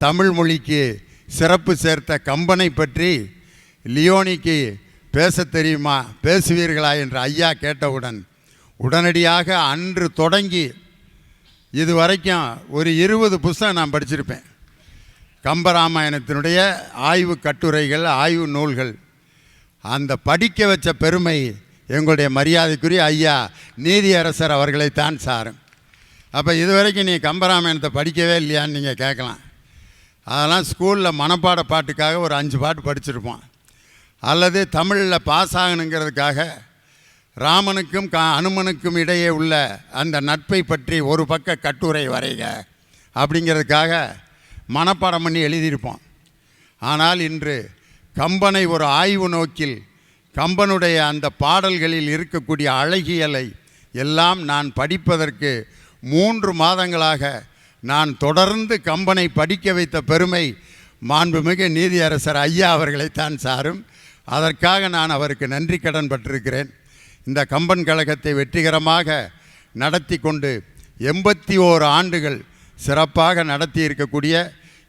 தமிழ் மொழிக்கு சிறப்பு சேர்த்த கம்பனை பற்றி லியோனிக்கு பேச தெரியுமா, பேசுவீர்களா என்று ஐயா கேட்டவுடன் உடனடியாக அன்று தொடங்கி இது வரைக்கும் ஒரு 20 புத்தகம் நான் படிச்சிருப்பேன். கம்பராமாயணத்தினுடைய ஆய்வு கட்டுரைகள், ஆய்வு நூல்கள். அந்த படிக்க வச்ச பெருமை எங்களுடைய மரியாதைக்குரிய ஐயா நீதியரசர் அவர்களைத்தான் சாரும். அப்போ இது வரைக்கும் நீ கம்பராமாயணத்தை படிக்கவே இல்லையான்னு நீங்கள் கேட்கலாம். அதெல்லாம் ஸ்கூலில் மனப்பாட பாட்டுக்காக ஒரு 5 பாட்டு படிச்சிருப்போம். அல்லது தமிழில் பாஸ் ஆகணுங்கிறதுக்காக ராமனுக்கும் அனுமனுக்கும் இடையே உள்ள அந்த நட்பை பற்றி ஒரு பக்க கட்டுரை வரைக அப்படிங்கிறதுக்காக மனப்பாடம் பண்ணி எழுதியிருப்போம். ஆனால் இன்று கம்பனை ஒரு ஆய்வு நோக்கில் கம்பனுடைய அந்த பாடல்களில் இருக்கக்கூடிய அழகியலை எல்லாம் நான் படிப்பதற்கு 3 மாதங்களாக நான் தொடர்ந்து கம்பனை படிக்க வைத்த பெருமை மாண்புமிகு நீதியரசர் ஐயா அவர்களைத்தான் சாரும். அதற்காக நான் அவருக்கு நன்றி கடன் பட்டிருக்கிறேன். இந்த கம்பன் கழகத்தை வெற்றிகரமாக நடத்தி கொண்டு 81 ஆண்டுகள் சிறப்பாக நடத்தி இருக்கக்கூடிய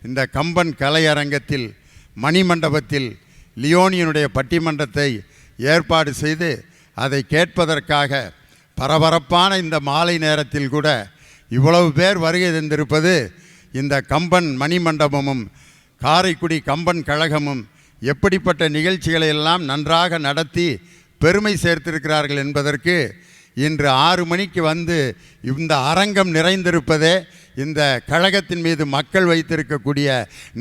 இந்த கம்பன் கலையரங்கத்தில் மணிமண்டபத்தில் லியோனியினுடைய பட்டிமன்றத்தை ஏற்பாடு செய்து அதை கேட்பதற்காக பரபரப்பான இந்த மாலை நேரத்தில் கூட இவ்வளவு பேர் வருகை தந்திருப்பது இந்த கம்பன் மணிமண்டபமும் காரைக்குடி கம்பன் கழகமும் எப்படிப்பட்ட நிகழ்ச்சிகளை எல்லாம் நன்றாக நடத்தி பெருமை சேர்த்திருக்கிறார்கள் என்பதற்கு இன்று 6 மணிக்கு வந்து இந்த அரங்கம் நிறைந்திருப்பதே இந்த கழகத்தின் மீது மக்கள் வைத்திருக்கக்கூடிய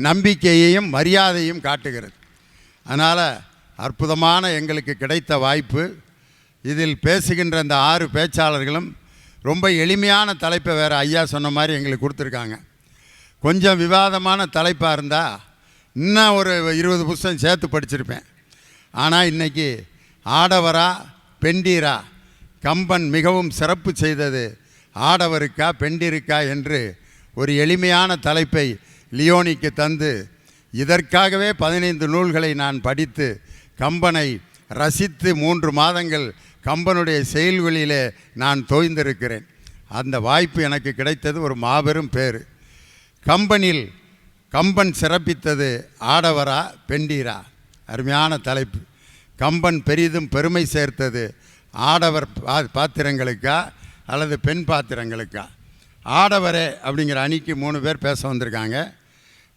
நம்பிக்கையையும் மரியாதையும் காட்டுகிறது. அதனால் அற்புதமான எங்களுக்கு கிடைத்த வாய்ப்பு. இதில் பேசுகின்ற இந்த 6 பேச்சாளர்களும் ரொம்ப எளிமையான தலைப்பை வேறு ஐயா சொன்ன மாதிரி எங்களுக்கு கொடுத்துருக்காங்க. கொஞ்சம் விவாதமான தலைப்பாக இருந்தால் இன்னும் ஒரு 20 புத்தகம் சேர்த்து படிச்சிருப்பேன். ஆனால் இன்றைக்கி ஆடவரா பெண்டீரா, கம்பன் மிகவும் சிறப்பு செய்தது ஆடவருக்கா பெண்டிருக்கா என்று ஒரு எளிமையான தலைப்பை லியோனிக்கு தந்து இதற்காகவே 15 நூல்களை நான் படித்து கம்பனை ரசித்து 3 மாதங்கள் கம்பனுடைய செயல்களிலே நான் தோய்ந்திருக்கிறேன். அந்த வாய்ப்பு எனக்கு கிடைத்தது ஒரு மாபெரும் பேர். கம்பனில் கம்பன் சிறப்பித்தது ஆடவரா பெண்டீரா, அருமையான தலைப்பு. கம்பன் பெரிதும் பெருமை சேர்த்தது ஆடவர் பாத்திரங்களுக்கா அல்லது பெண் பாத்திரங்களுக்கா? ஆடவரே அப்படிங்கிற அணிக்கு 3 பேர் பேச வந்திருக்காங்க.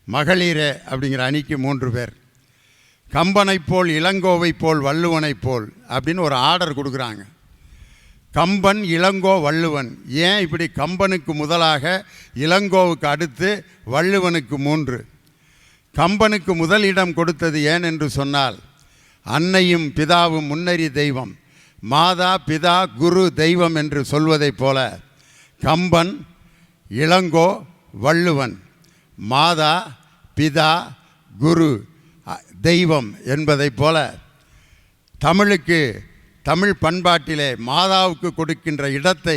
மகளிரே அப்படிங்கிற அணிக்கு 3 பேர். கம்பனைப் போல் இளங்கோவை போல் வள்ளுவனைப் போல் அப்படின்னு ஒரு ஆர்டர் கொடுக்குறாங்க. கம்பன், இளங்கோ, வள்ளுவன். ஏன் இப்படி கம்பனுக்கு முதலாக இளங்கோவுக்கு அடுத்து வள்ளுவனுக்கு 3? கம்பனுக்கு முதலிடம் கொடுத்தது ஏன் என்று சொன்னால், அன்னையும் பிதாவும் முன்னறி தெய்வம், மாதா பிதா குரு தெய்வம் என்று சொல்வதைப் போல கம்பன், இளங்கோ, வள்ளுவன், மாதா பிதா குரு தெய்வம் என்பதைப் போல தமிழுக்கு, தமிழ் பண்பாட்டிலே மாதாவுக்கு கொடுக்கின்ற இடத்தை,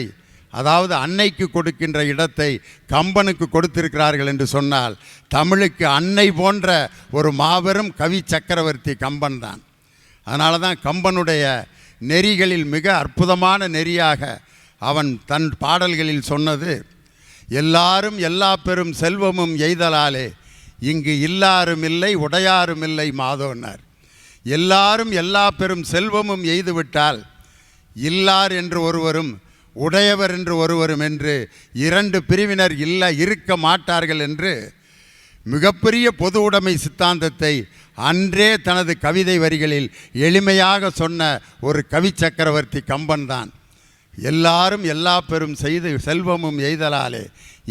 அதாவது அன்னைக்கு கொடுக்கின்ற இடத்தை கம்பனுக்கு கொடுத்திருக்கிறார்கள் என்று சொன்னால், தமிழுக்கு அன்னை போன்ற ஒரு மாபெரும் கவி சக்கரவர்த்தி கம்பன் தான். அதனால தான் கம்பனுடைய நெறிகளில் மிக அற்புதமான நெறியாக அவன் தன் பாடல்களில் சொன்னது, எல்லாரும் எல்லா பெரும் செல்வமும் எய்தலாலே இங்கு இல்லாரும் இல்லை உடையாரும் இல்லை மாதோன்னார். எல்லாரும் எல்லா பெரும் செல்வமும் எய்துவிட்டால் இல்லார் என்று ஒருவரும் உடையவர் என்று ஒருவரும் என்று 2 பிரிவினர் இருக்க மாட்டார்கள் என்று மிகப்பெரிய பொது உடைமை சித்தாந்தத்தை அன்றே தனது கவிதை வரிகளில் எளிமையாக சொன்ன ஒரு கவி சக்கரவர்த்தி கம்பன் தான். எல்லாரும் எல்லா பெரும் செல்வமும் எய்தலாலே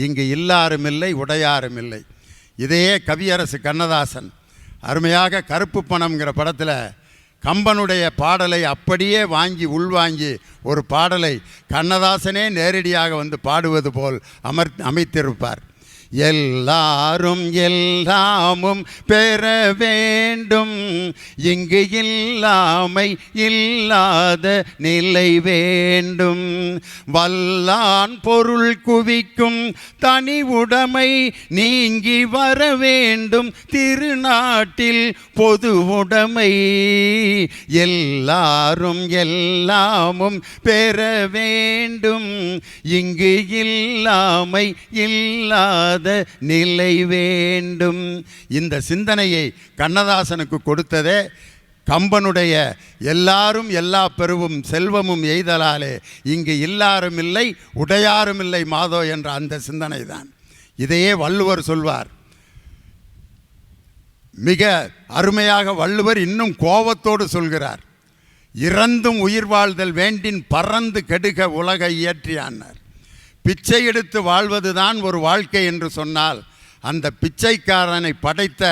இங்கு இல்லாரும் இல்லை உடையாரும் இல்லை. இதையே கவியரசு கண்ணதாசன் அருமையாக கருப்பு பணம்ங்கிற படத்தில் கம்பனுடைய பாடலை அப்படியே வாங்கி உள்வாங்கி ஒரு பாடலை கண்ணதாசனே நேரடியாக வந்து பாடுவது போல் அமைத்திருப்பார். எல்லாரும் எல்லாமும் பெற வேண்டும், இங்கு இல்லாமை இல்லாத நிலை வேண்டும், வல்லான் பொருள் குவிக்கும் தனி உடைமை நீங்கி வர வேண்டும், திருநாட்டில் பொது உடைமை, எல்லாரும் எல்லாமும் பெற வேண்டும், இங்கு இல்லாமை இல்லாத நிலை வேண்டும். இந்த சிந்தனையை கண்ணதாசனுக்கு கொடுத்ததே கம்பனுடைய எல்லாரும் எல்லா பெருவும் செல்வமும் எய்தலாலே இங்கு இல்லாரும் இல்லை உடையாரும் இல்லை மாதோ என்ற அந்த சிந்தனை தான். இதையே வள்ளுவர் சொல்வார். மிக அருமையாக வள்ளுவர் இன்னும் கோபத்தோடு சொல்கிறார். இறந்தும் உயிர் வாழ்தல் வேண்டின் பறந்து கெடுக உலகை இயற்றியானார். பிச்சை எடுத்து வாழ்வதுதான் ஒரு வாழ்க்கை என்று சொன்னால் அந்த பிச்சைக்காரனை படைத்த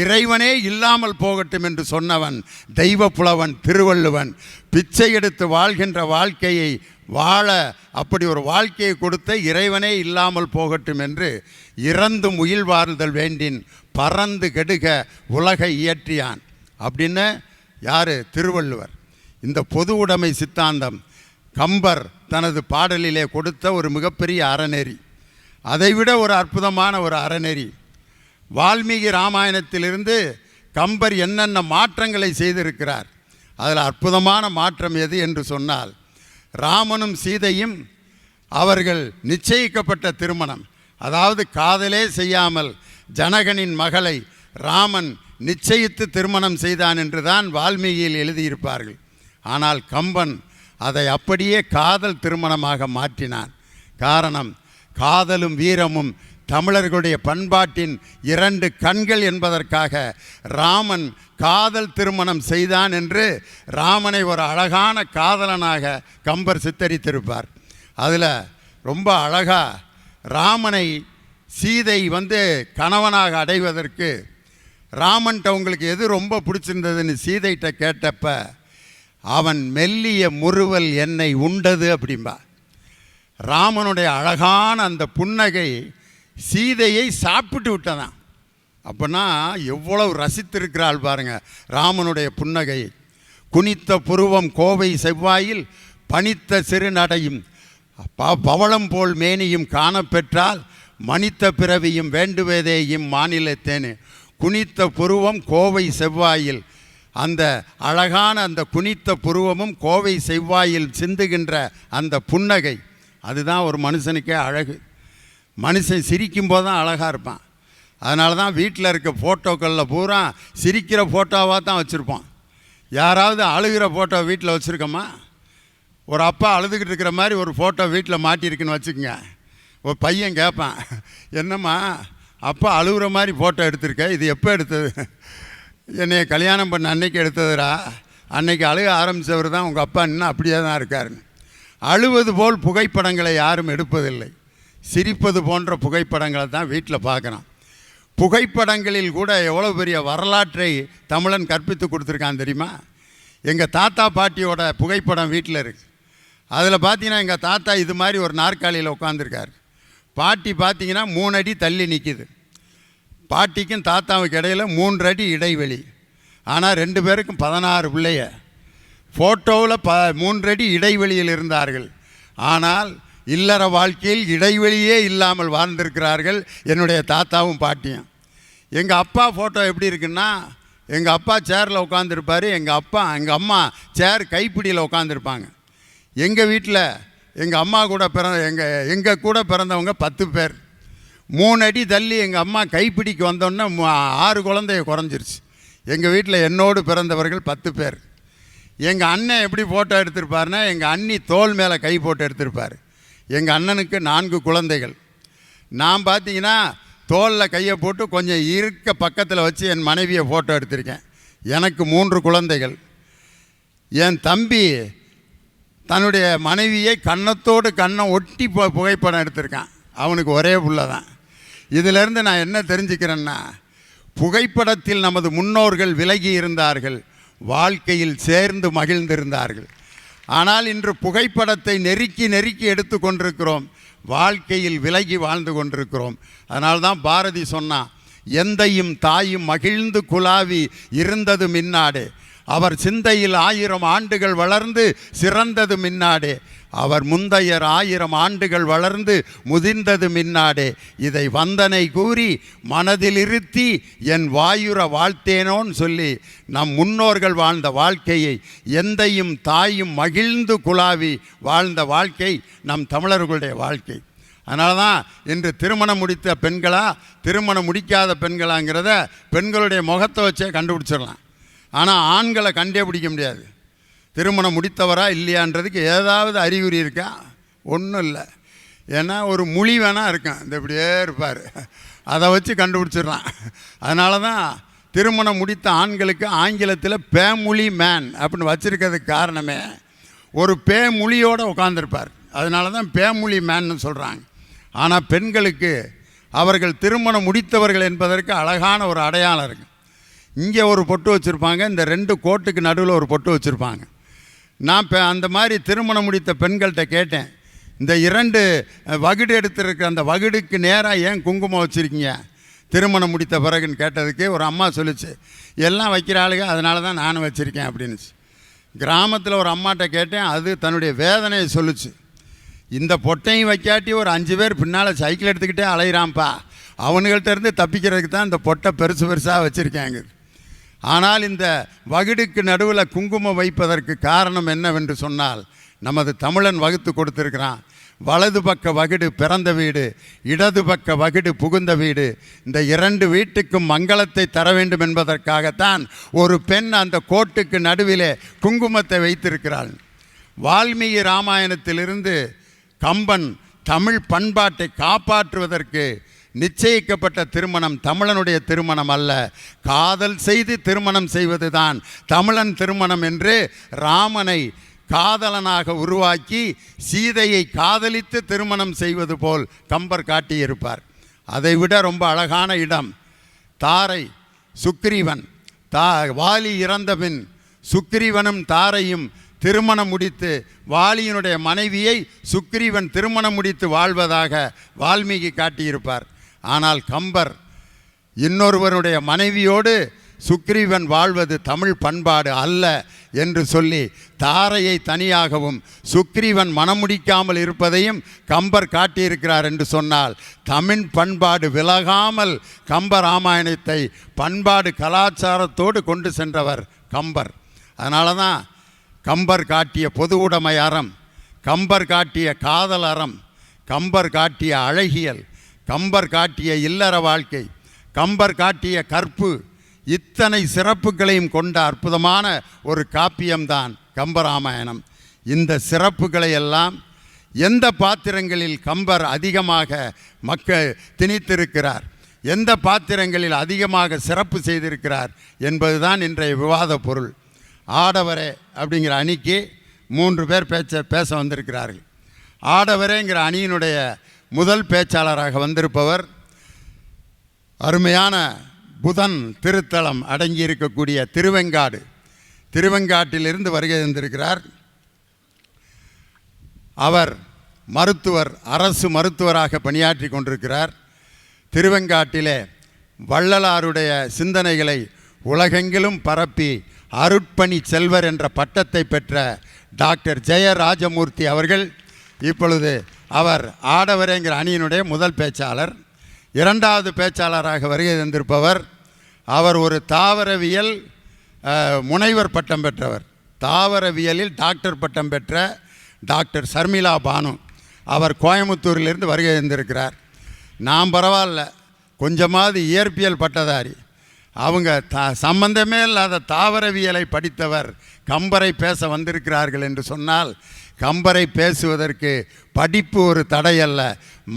இறைவனே இல்லாமல் போகட்டும் என்று சொன்னவன் தெய்வ புலவன் திருவள்ளுவன். பிச்சை எடுத்து வாழ்கின்ற வாழ்க்கையை வாழ அப்படி ஒரு வாழ்க்கையை கொடுத்த இறைவனே இல்லாமல் போகட்டும் என்று இறந்தும் உயிர் வாழ்தல் வேண்டின் பறந்து கெடுக உலகை இயற்றியான் அப்படின்னு யார்? திருவள்ளுவர். இந்த பொது உடைமை சித்தாந்தம் கம்பர் தனது பாடலிலே கொடுத்த ஒரு மிகப்பெரிய அறநெறி. அதைவிட ஒரு அற்புதமான ஒரு அறநெறி. வால்மீகி ராமாயணத்திலிருந்து கம்பர் என்னென்ன மாற்றங்களை செய்திருக்கிறார். அதில் அற்புதமான மாற்றம் எது என்று சொன்னால், ராமனும் சீதையும் அவர்கள் நிச்சயிக்கப்பட்ட திருமணம், அதாவது காதலே செய்யாமல் ஜனகனின் மகளை ராமன் நிச்சயித்து திருமணம் செய்தான் என்று தான் வால்மீகியில் எழுதியிருப்பார்கள். ஆனால் கம்பன் அதை அப்படியே காதல் திருமணமாக மாற்றினான். காரணம், காதலும் வீரமும் தமிழர்களுடைய பண்பாட்டின் இரண்டு கண்கள் என்பதற்காக ராமன் காதல் திருமணம் செய்தான் என்று ராமனை ஒரு அழகான காதலனாக கம்பர் சித்தரித்திருப்பார். அதில் ரொம்ப அழகாக ராமனை சீதை கணவனாக அடைவதற்கு ராமன்கிட்ட உங்களுக்கு எது ரொம்ப பிடிச்சிருந்ததுன்னு சீதைகிட்ட கேட்டப்ப அவன் மெல்லிய முறுவல் என்னை உண்டது அப்படின்பா. ராமனுடைய அழகான அந்த புன்னகை சீதையை சாப்பிட்டு விட்டதான். அப்படின்னா எவ்வளவு ரசித்திருக்கிறாள் பாருங்க ராமனுடைய புன்னகை. குனித்த புருவம் கோவை செவ்வாயில் பனித்த சிறுநடையும் பவளம் போல் மேனியும் காணப்பெற்றால் மனித்த பிறவியும் வேண்டுவதேயும் மாநிலத்தேனே. குனித்த புருவம் கோவை செவ்வாயில், அந்த அழகான அந்த குனித்த புருவமும் கோவை செவ்வாயில் சிந்துகின்ற அந்த புன்னகை, அதுதான் ஒரு மனுஷனுக்கே அழகு. மனுஷன் சிரிக்கும்போது தான் அழகாக இருப்பான். அதனால தான் வீட்டில் இருக்க ஃபோட்டோக்களில் பூரா சிரிக்கிற ஃபோட்டோவாக தான் வச்சுருப்போம். யாராவது அழுகிற ஃபோட்டோ வீட்டில் வச்சுருக்கோமா? ஒரு அப்பா அழுதுகிட்டு இருக்கிற மாதிரி ஒரு ஃபோட்டோ வீட்டில் மாட்டியிருக்குன்னு வச்சுக்கோங்க. ஒரு பையன் கேட்பான், என்னம்மா அப்பா அழுகிற மாதிரி ஃபோட்டோ எடுத்திருக்க, இது எப்போ எடுத்தது? என்னைய கல்யாணம் பண்ண அன்னைக்கு எடுத்ததுடா, அன்னைக்கு அழுக ஆரம்பித்தவர் தான் உங்கள் அப்பா இன்னும் அப்படியே தான் இருக்காருன்னு. அழுவது போல் புகைப்படங்களை யாரும் எடுப்பதில்லை. சிரிப்பது போன்ற புகைப்படங்களை தான் வீட்டில் பார்க்குறான். புகைப்படங்களில் கூட எவ்வளோ பெரிய வரலாற்றை தமிழன் கற்பித்து கொடுத்துருக்கான் தெரியுமா? எங்கள் தாத்தா பாட்டியோட புகைப்படம் வீட்டில் இருக்குது. அதில் பார்த்தீங்கன்னா எங்கள் தாத்தா இது மாதிரி ஒரு நாற்காலியில் உட்காந்துருக்கார். பாட்டி பார்த்தீங்கன்னா 3 அடி தள்ளி நிற்கிது. பாட்டிக்கும் தாத்தாவுக்கு இடையில் 3 அடி இடைவெளி. ஆனால் 2 பேருக்கும் 16 பிள்ளைய. ஃபோட்டோவில் 3 அடி இடைவெளியில் இருந்தார்கள். ஆனால் இல்லற வாழ்க்கையில் இடைவெளியே இல்லாமல் வாழ்ந்திருக்கிறார்கள் என்னுடைய தாத்தாவும் பாட்டியும். எங்கள் அப்பா ஃபோட்டோ எப்படி இருக்குன்னா, எங்கள் அப்பா சேரில் உட்காந்துருப்பார், எங்கள் அம்மா சேர் கைப்பிடியில் உட்காந்துருப்பாங்க. எங்கள் வீட்டில் எங்கள் அம்மா கூட எங்கள் கூட பிறந்தவங்க 10 பேர். 3 அடி தள்ளி எங்கள் அம்மா கைப்பிடிக்கு வந்தோன்னே 6 குழந்தைய குறைஞ்சிருச்சு. எங்கள் வீட்டில் என்னோடு பிறந்தவர்கள் 10 பேர். எங்கள் அண்ணன் எப்படி ஃபோட்டோ எடுத்திருப்பார்னா, எங்கள் அண்ணி தோல் மேலே கை போட்டு எடுத்திருப்பார். எங்கள் அண்ணனுக்கு 4 குழந்தைகள். நான் பார்த்தீங்கன்னா தோலில் கையை போட்டு கொஞ்சம் இருக்க பக்கத்தில் வச்சு என் மனைவியை ஃபோட்டோ எடுத்திருக்கேன். எனக்கு 3 குழந்தைகள். என் தம்பி தன்னுடைய மனைவியை கன்னத்தோடு கண்ணை ஒட்டி புகைப்படம் எடுத்திருக்கான். அவனுக்கு ஒரே புள்ள தான். இதிலேருந்து நான் என்ன தெரிஞ்சுக்கிறேன்னா, புகைப்படத்தில் நமது முன்னோர்கள் விலகி இருந்தார்கள், வாழ்க்கையில் சேர்ந்து மகிழ்ந்திருந்தார்கள். ஆனால் இன்று புகைப்படத்தை நெருக்கி நெருக்கி எடுத்து கொண்டிருக்கிறோம், வாழ்க்கையில் விலகி வாழ்ந்து கொண்டிருக்கிறோம். அதனால்தான் பாரதி சொன்னான், எந்தையும் தாயும் மகிழ்ந்து குலாவி இருந்தது மின்னாடே, அவர் சிந்தையில் 1000 ஆண்டுகள் வளர்ந்து சிறந்தது மின்னாடே, அவர் முந்தையர் 1000 ஆண்டுகள் வளர்ந்து முதிர்ந்தது மின்னாடே இதை வந்தனை கூறி மனதில் இருத்தி என் வாயுற வாழ்த்தேனோன்னு சொல்லி நம் முன்னோர்கள் வாழ்ந்த வாழ்க்கையை எந்தையும் தாயும் மகிழ்ந்து குலாவி வாழ்ந்த வாழ்க்கை நம் தமிழர்களுடைய வாழ்க்கை. அதனால தான் இன்று திருமணம் முடித்த பெண்களா திருமணம் முடிக்காத பெண்களாங்கிறத பெண்களுடைய முகத்தை வச்சே கண்டுபிடிச்சிடலாம். ஆனால் ஆண்களை கண்டே பிடிக்க முடியாது. திருமணம் முடித்தவரா இல்லையான்றதுக்கு ஏதாவது அறிகுறி இருக்கா? ஒன்றும் இல்லை. ஏன்னா ஒரு மொழி வேணா இருக்கான், இந்த இப்படியே இருப்பார், அதை வச்சு கண்டுபிடிச்சிடுறான். அதனால தான் திருமணம் முடித்த ஆண்களுக்கு ஆங்கிலத்தில் பேமொழி மேன் அப்படின்னு வச்சுருக்கிறதுக்கு காரணமே ஒரு பேமொழியோடு உட்காந்துருப்பார். அதனால தான் பேமொழி மேன்னு சொல்கிறாங்க. ஆனால் பெண்களுக்கு அவர்கள் திருமணம் முடித்தவர்கள் என்பதற்கு அழகான ஒரு அடையாளம் இருக்குது. இங்கே ஒரு பொட்டு வச்சுருப்பாங்க, இந்த 2 கோட்டுக்கு நடுவில் ஒரு பொட்டு வச்சுருப்பாங்க. நான் அந்த மாதிரி திருமணம் முடித்த பெண்கள்கிட்ட கேட்டேன், இந்த 2 வகுடு எடுத்துருக்க அந்த வகுடுக்கு நேராக ஏன் குங்குமம் வச்சுருக்கீங்க திருமணம் முடித்த பிறகுன்னு கேட்டதுக்கு ஒரு அம்மா சொல்லிச்சு, எல்லாம் வைக்கிற ஆளுங்க அதனால தான் நானும் வச்சுருக்கேன் அப்படின்னுச்சு. கிராமத்தில் ஒரு அம்மாட்ட கேட்டேன், அது தன்னுடைய வேதனையை சொல்லிச்சு. இந்த பொட்டையும் வைக்காட்டி ஒரு 5 பேர் பின்னால் சைக்கிள் எடுத்துக்கிட்டே அலையிறான்ப்பா, அவனுங்கள்ட்ட இருந்து தப்பிக்கிறதுக்கு தான் இந்த பொட்டை பெருசு பெருசாக வச்சுருக்காங்க. ஆனால் இந்த வகுடுக்கு நடுவில் குங்குமம் வைப்பதற்கு காரணம் என்னவென்று சொன்னால், நமது தமிழன் வகுத்து கொடுத்துருக்கிறான். வலது பக்க வகுடு பிறந்த வீடு, இடது பக்க வகுடு புகுந்த வீடு. இந்த 2 வீட்டுக்கும் மங்களத்தை தர வேண்டும் என்பதற்காகத்தான் ஒரு பெண் அந்த கோட்டுக்கு நடுவிலே குங்குமத்தை வைத்திருக்கிறாள். வால்மீகி ராமாயணத்திலிருந்து கம்பன் தமிழ் பண்பாட்டை காப்பாற்றுவதற்கு நிச்சயிக்கப்பட்ட திருமணம் தமிழனுடைய திருமணம் அல்ல, காதல் செய்து திருமணம் செய்வது தான் தமிழன் திருமணம் என்று ராமனை காதலனாக உருவாக்கி சீதையை காதலித்து திருமணம் செய்வது போல் கம்பர் காட்டியிருப்பார். அதைவிட ரொம்ப அழகான இடம் தாரை. சுக்ரீவன் வாலி இறந்தபின் சுக்ரீவனும் தாரையும் திருமணம் முடித்து வாலியினுடைய மனைவியை சுக்ரீவன் திருமணம் முடித்து வாழ்வதாக வால்மீகி காட்டியிருப்பார். ஆனால் கம்பர் இன்னொருவனுடைய மனைவியோடு சுக்ரீவன் வாழ்வது தமிழ் பண்பாடு அல்ல என்று சொல்லி தாரையை தனியாகவும் சுக்ரீவன் மணமுடிக்காமல் இருப்பதையும் கம்பர் காட்டியிருக்கிறார் என்று சொன்னால், தமிழ் பண்பாடு விலகாமல் கம்ப ராமாயணத்தை பண்பாடு கலாச்சாரத்தோடு கொண்டு சென்றவர் கம்பர். அதனால தான் கம்பர் காட்டிய பொது உடைமை அறம், கம்பர் காட்டிய காதல் அறம், கம்பர் காட்டிய அழகியல், கம்பர் காட்டிய இல்லற வாழ்க்கை, கம்பர் காட்டிய கற்பு, இத்தனை சிறப்புகளையும் கொண்ட அற்புதமான ஒரு காப்பியம்தான் கம்பராமாயணம். இந்த சிறப்புகளை எல்லாம் எந்த பாத்திரங்களில் கம்பர் அதிகமாக திணித்திருக்கிறார், எந்த பாத்திரங்களில் அதிகமாக சிறப்பு செய்திருக்கிறார் என்பதுதான் இன்றைய விவாத பொருள். ஆடவரே அப்படிங்கிற அணிக்கு 3 பேர் பேச வந்திருக்கிறார்கள். ஆடவரேங்கிற அணியினுடைய முதல் பேச்சாளராக வந்திருப்பவர் அருமையான புதன் திருத்தலம் அடங்கியிருக்கக்கூடிய திருவெங்காட்டிலிருந்து வருகை தந்திருக்கிறார். அவர் மருத்துவர், அரசு மருத்துவராக பணியாற்றி கொண்டிருக்கிறார். திருவெங்காட்டிலே வள்ளலாருடைய சிந்தனைகளை உலகெங்கிலும் பரப்பி அருட்பணி செல்வர் என்ற பட்டத்தை பெற்ற டாக்டர் ஜெயராஜமூர்த்தி அவர்கள் இப்பொழுது அவர் ஆடவரேங்கிற அணியினுடைய முதல் பேச்சாளர். 2வது பேச்சாளராக வருகை தந்திருப்பவர் அவர் ஒரு தாவரவியல் முனைவர் பட்டம் பெற்றவர், தாவரவியலில் டாக்டர் பட்டம் பெற்ற டாக்டர் சர்மிளா பானு. அவர் கோயம்புத்தூரிலிருந்து வருகை தந்திருக்கிறார். நாம் பரவாயில்ல, கொஞ்சமாவது இயற்பியல் பட்டதாரி. அவங்க சம்பந்தமே இல்லாத தாவரவியலை படித்தவர் கம்பரை பேச வந்திருக்கிறார்கள் என்று சொன்னால், கம்பரை பேசுவதற்கு படிப்பு ஒரு தடையல்ல,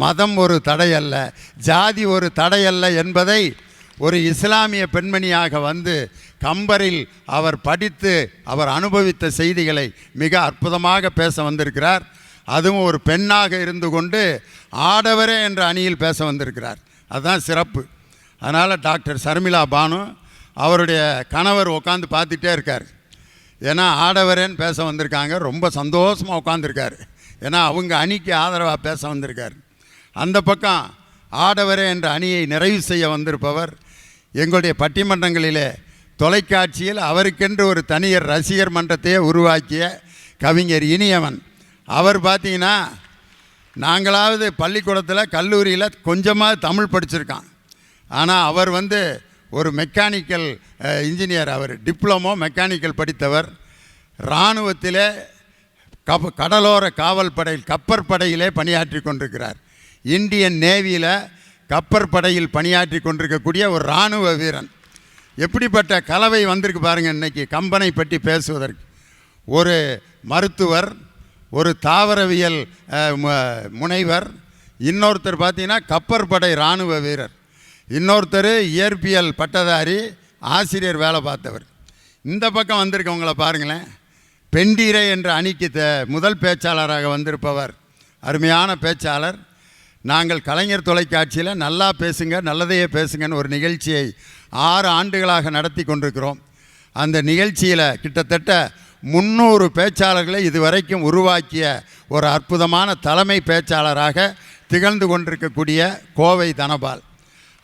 மதம் ஒரு தடையல்ல, ஜாதி ஒரு தடையல்ல என்பதை ஒரு இஸ்லாமிய பெண்மணியாக வந்து கம்பரில் அவர் படித்து அவர் அனுபவித்த செய்திகளை மிக அற்புதமாக பேச வந்திருக்கிறார். அதுவும் ஒரு பெண்ணாக இருந்து கொண்டு ஆடவரே என்ற அணியில் பேச வந்திருக்கிறார். அதுதான் சிறப்பு. அதனால் டாக்டர் சர்மிளா பானு அவருடைய கணவர் உட்காந்து பார்த்துட்டே இருக்கார். ஏன்னா ஆடவரேன்னு பேச வந்திருக்காங்க, ரொம்ப சந்தோஷமாக உட்காந்துருக்கார். ஏன்னா அவங்க அணிக்கு ஆதரவாக பேச வந்திருக்கார். அந்த பக்கம் ஆடவரே என்ற அணியை நிறைவு செய்ய வந்திருப்பவர் எங்களுடைய பட்டிமன்றங்களிலே தொலைக்காட்சியில் அவருக்கென்று ஒரு தனியர் ரசிகர் மன்றத்தையே உருவாக்கிய கவிஞர் இனியவன். அவர் பார்த்தீங்கன்னா நாங்களாவது பள்ளிக்கூடத்தில் கல்லூரியில் கொஞ்சமாக தமிழ் படிச்சிருக்கான். ஆனால் அவர் ஒரு மெக்கானிக்கல் இன்ஜினியர். அவர் டிப்ளமோ மெக்கானிக்கல் படித்தவர். இராணுவத்திலே கடலோர காவல் படையில் கப்பற்படையிலே பணியாற்றி கொண்டிருக்கிறார். இந்தியன் நேவியில் கப்பற்படையில் பணியாற்றி கொண்டிருக்கக்கூடிய ஒரு இராணுவ வீரன். எப்படிப்பட்ட கலவை வந்திருக்கு பாருங்கள் இன்றைக்கி கம்பனை பற்றி பேசுவதற்கு. ஒரு மருத்துவர், ஒரு தாவரவியல் முனைவர், இன்னொருத்தர் பார்த்தீங்கன்னா கப்பற்படை இராணுவ வீரர், இன்னொருத்தர் இயற்பியல் பட்டதாரி ஆசிரியர் வேலை பார்த்தவர். இந்த பக்கம் வந்திருக்கவங்கள பாருங்களேன். பெண்டீரை என்ற அணிக்கு முதல் பேச்சாளராக வந்திருப்பவர் அருமையான பேச்சாளர். நாங்கள் கலைஞர் தொலைக்காட்சியில் நல்லா பேசுங்க நல்லதையே பேசுங்கன்னு ஒரு நிகழ்ச்சியை 6 ஆண்டுகளாக நடத்தி கொண்டிருக்கிறோம். அந்த நிகழ்ச்சியில் கிட்டத்தட்ட 300 பேச்சாளர்களை இதுவரைக்கும் உருவாக்கிய ஒரு அற்புதமான தலைமை பேச்சாளராக திகழ்ந்து கொண்டிருக்கக்கூடிய கோவை தனபால்.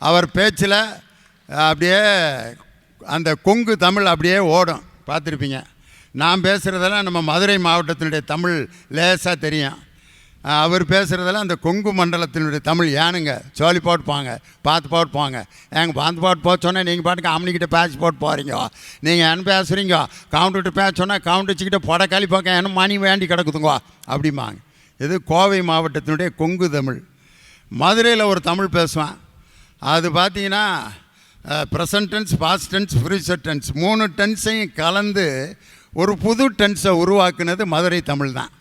அவர் பேச்சில் அப்படியே அந்த கொங்கு தமிழ் அப்படியே ஓடும், பார்த்துருப்பீங்க. நான் பேசுகிறதெல்லாம் நம்ம மதுரை மாவட்டத்தினுடைய தமிழ் லேசாக தெரியும். அவர் பேசுகிறதெல்லாம் அந்த கொங்கு மண்டலத்தினுடைய தமிழ். ஏனுங்க சோழி போட்டு போங்க, பார்த்து போட்டு போங்க, எங்கள் பார்த்து போட்டு போக சொன்னால் நீங்கள் பாட்டுக்கு அம்மனிக்கிட்ட பேசி போட்டு போகிறீங்க. நீங்கள் என்ன பேசுகிறீங்க, கவுண்டுகிட்ட பேச சொன்னால் கவுண்ட் வச்சுக்கிட்டு பொடக்காளி பார்க்க என்ன மணி வேண்டி கிடக்குதுங்கோ அப்படிம்பாங்க. இது கோவை மாவட்டத்தினுடைய கொங்கு தமிழ். மதுரையில் ஒரு தமிழ் பேசுவான். அது பார்த்தீங்கன்னா present tense, past tense, future tense 3 டென்ஸையும் கலந்து ஒரு புது டென்ஸை உருவாக்குனது மதுரை தமிழ் தான்.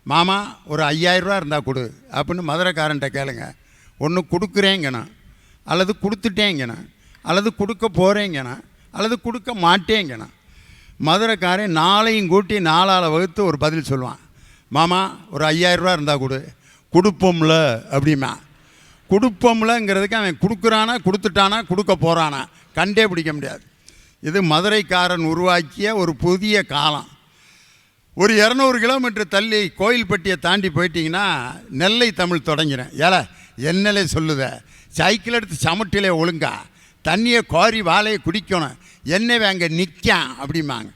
மாமா ஒரு 5000 ரூபா இருந்தால் கொடு அப்படின்னு மதுரைக்காரன்ட்ட கேளுங்க. ஒன்று கொடுக்குறேங்கண்ணா, அல்லது கொடுத்துட்டேங்கண்ணா, அல்லது கொடுக்க போகிறேங்கண்ணா, அல்லது கொடுக்க மாட்டேங்கண்ணா. மதுரைக்காரன் 4ஐயும் கூட்டி 4ஆல் வகுத்து ஒரு பதில் சொல்லுவான். மாமா ஒரு 5000 ரூபா இருந்தால் கொடு, கொடுப்போம்ல அப்படிமா. கொடுப்போம்லங்கிறதுக்கு அவன் கொடுக்குறானா கொடுத்துட்டானா கொடுக்க போகிறானா கண்டே பிடிக்க முடியாது. இது மதுரைக்காரன் உருவாக்கிய ஒரு புதிய காலம். ஒரு 200 கிலோமீட்டர் தள்ளி கோயில்பட்டியை தாண்டி போயிட்டிங்கன்னா நெல்லை தமிழ் தொடங்கிறேன். என்னலே சொல்லுத, சைக்கிள் எடுத்து சமட்டிலே ஒழுங்கா, தண்ணியை கோரி வாழையை குடிக்கணும், என்னவே அங்கே நிற்கான் அப்படிம்பாங்க.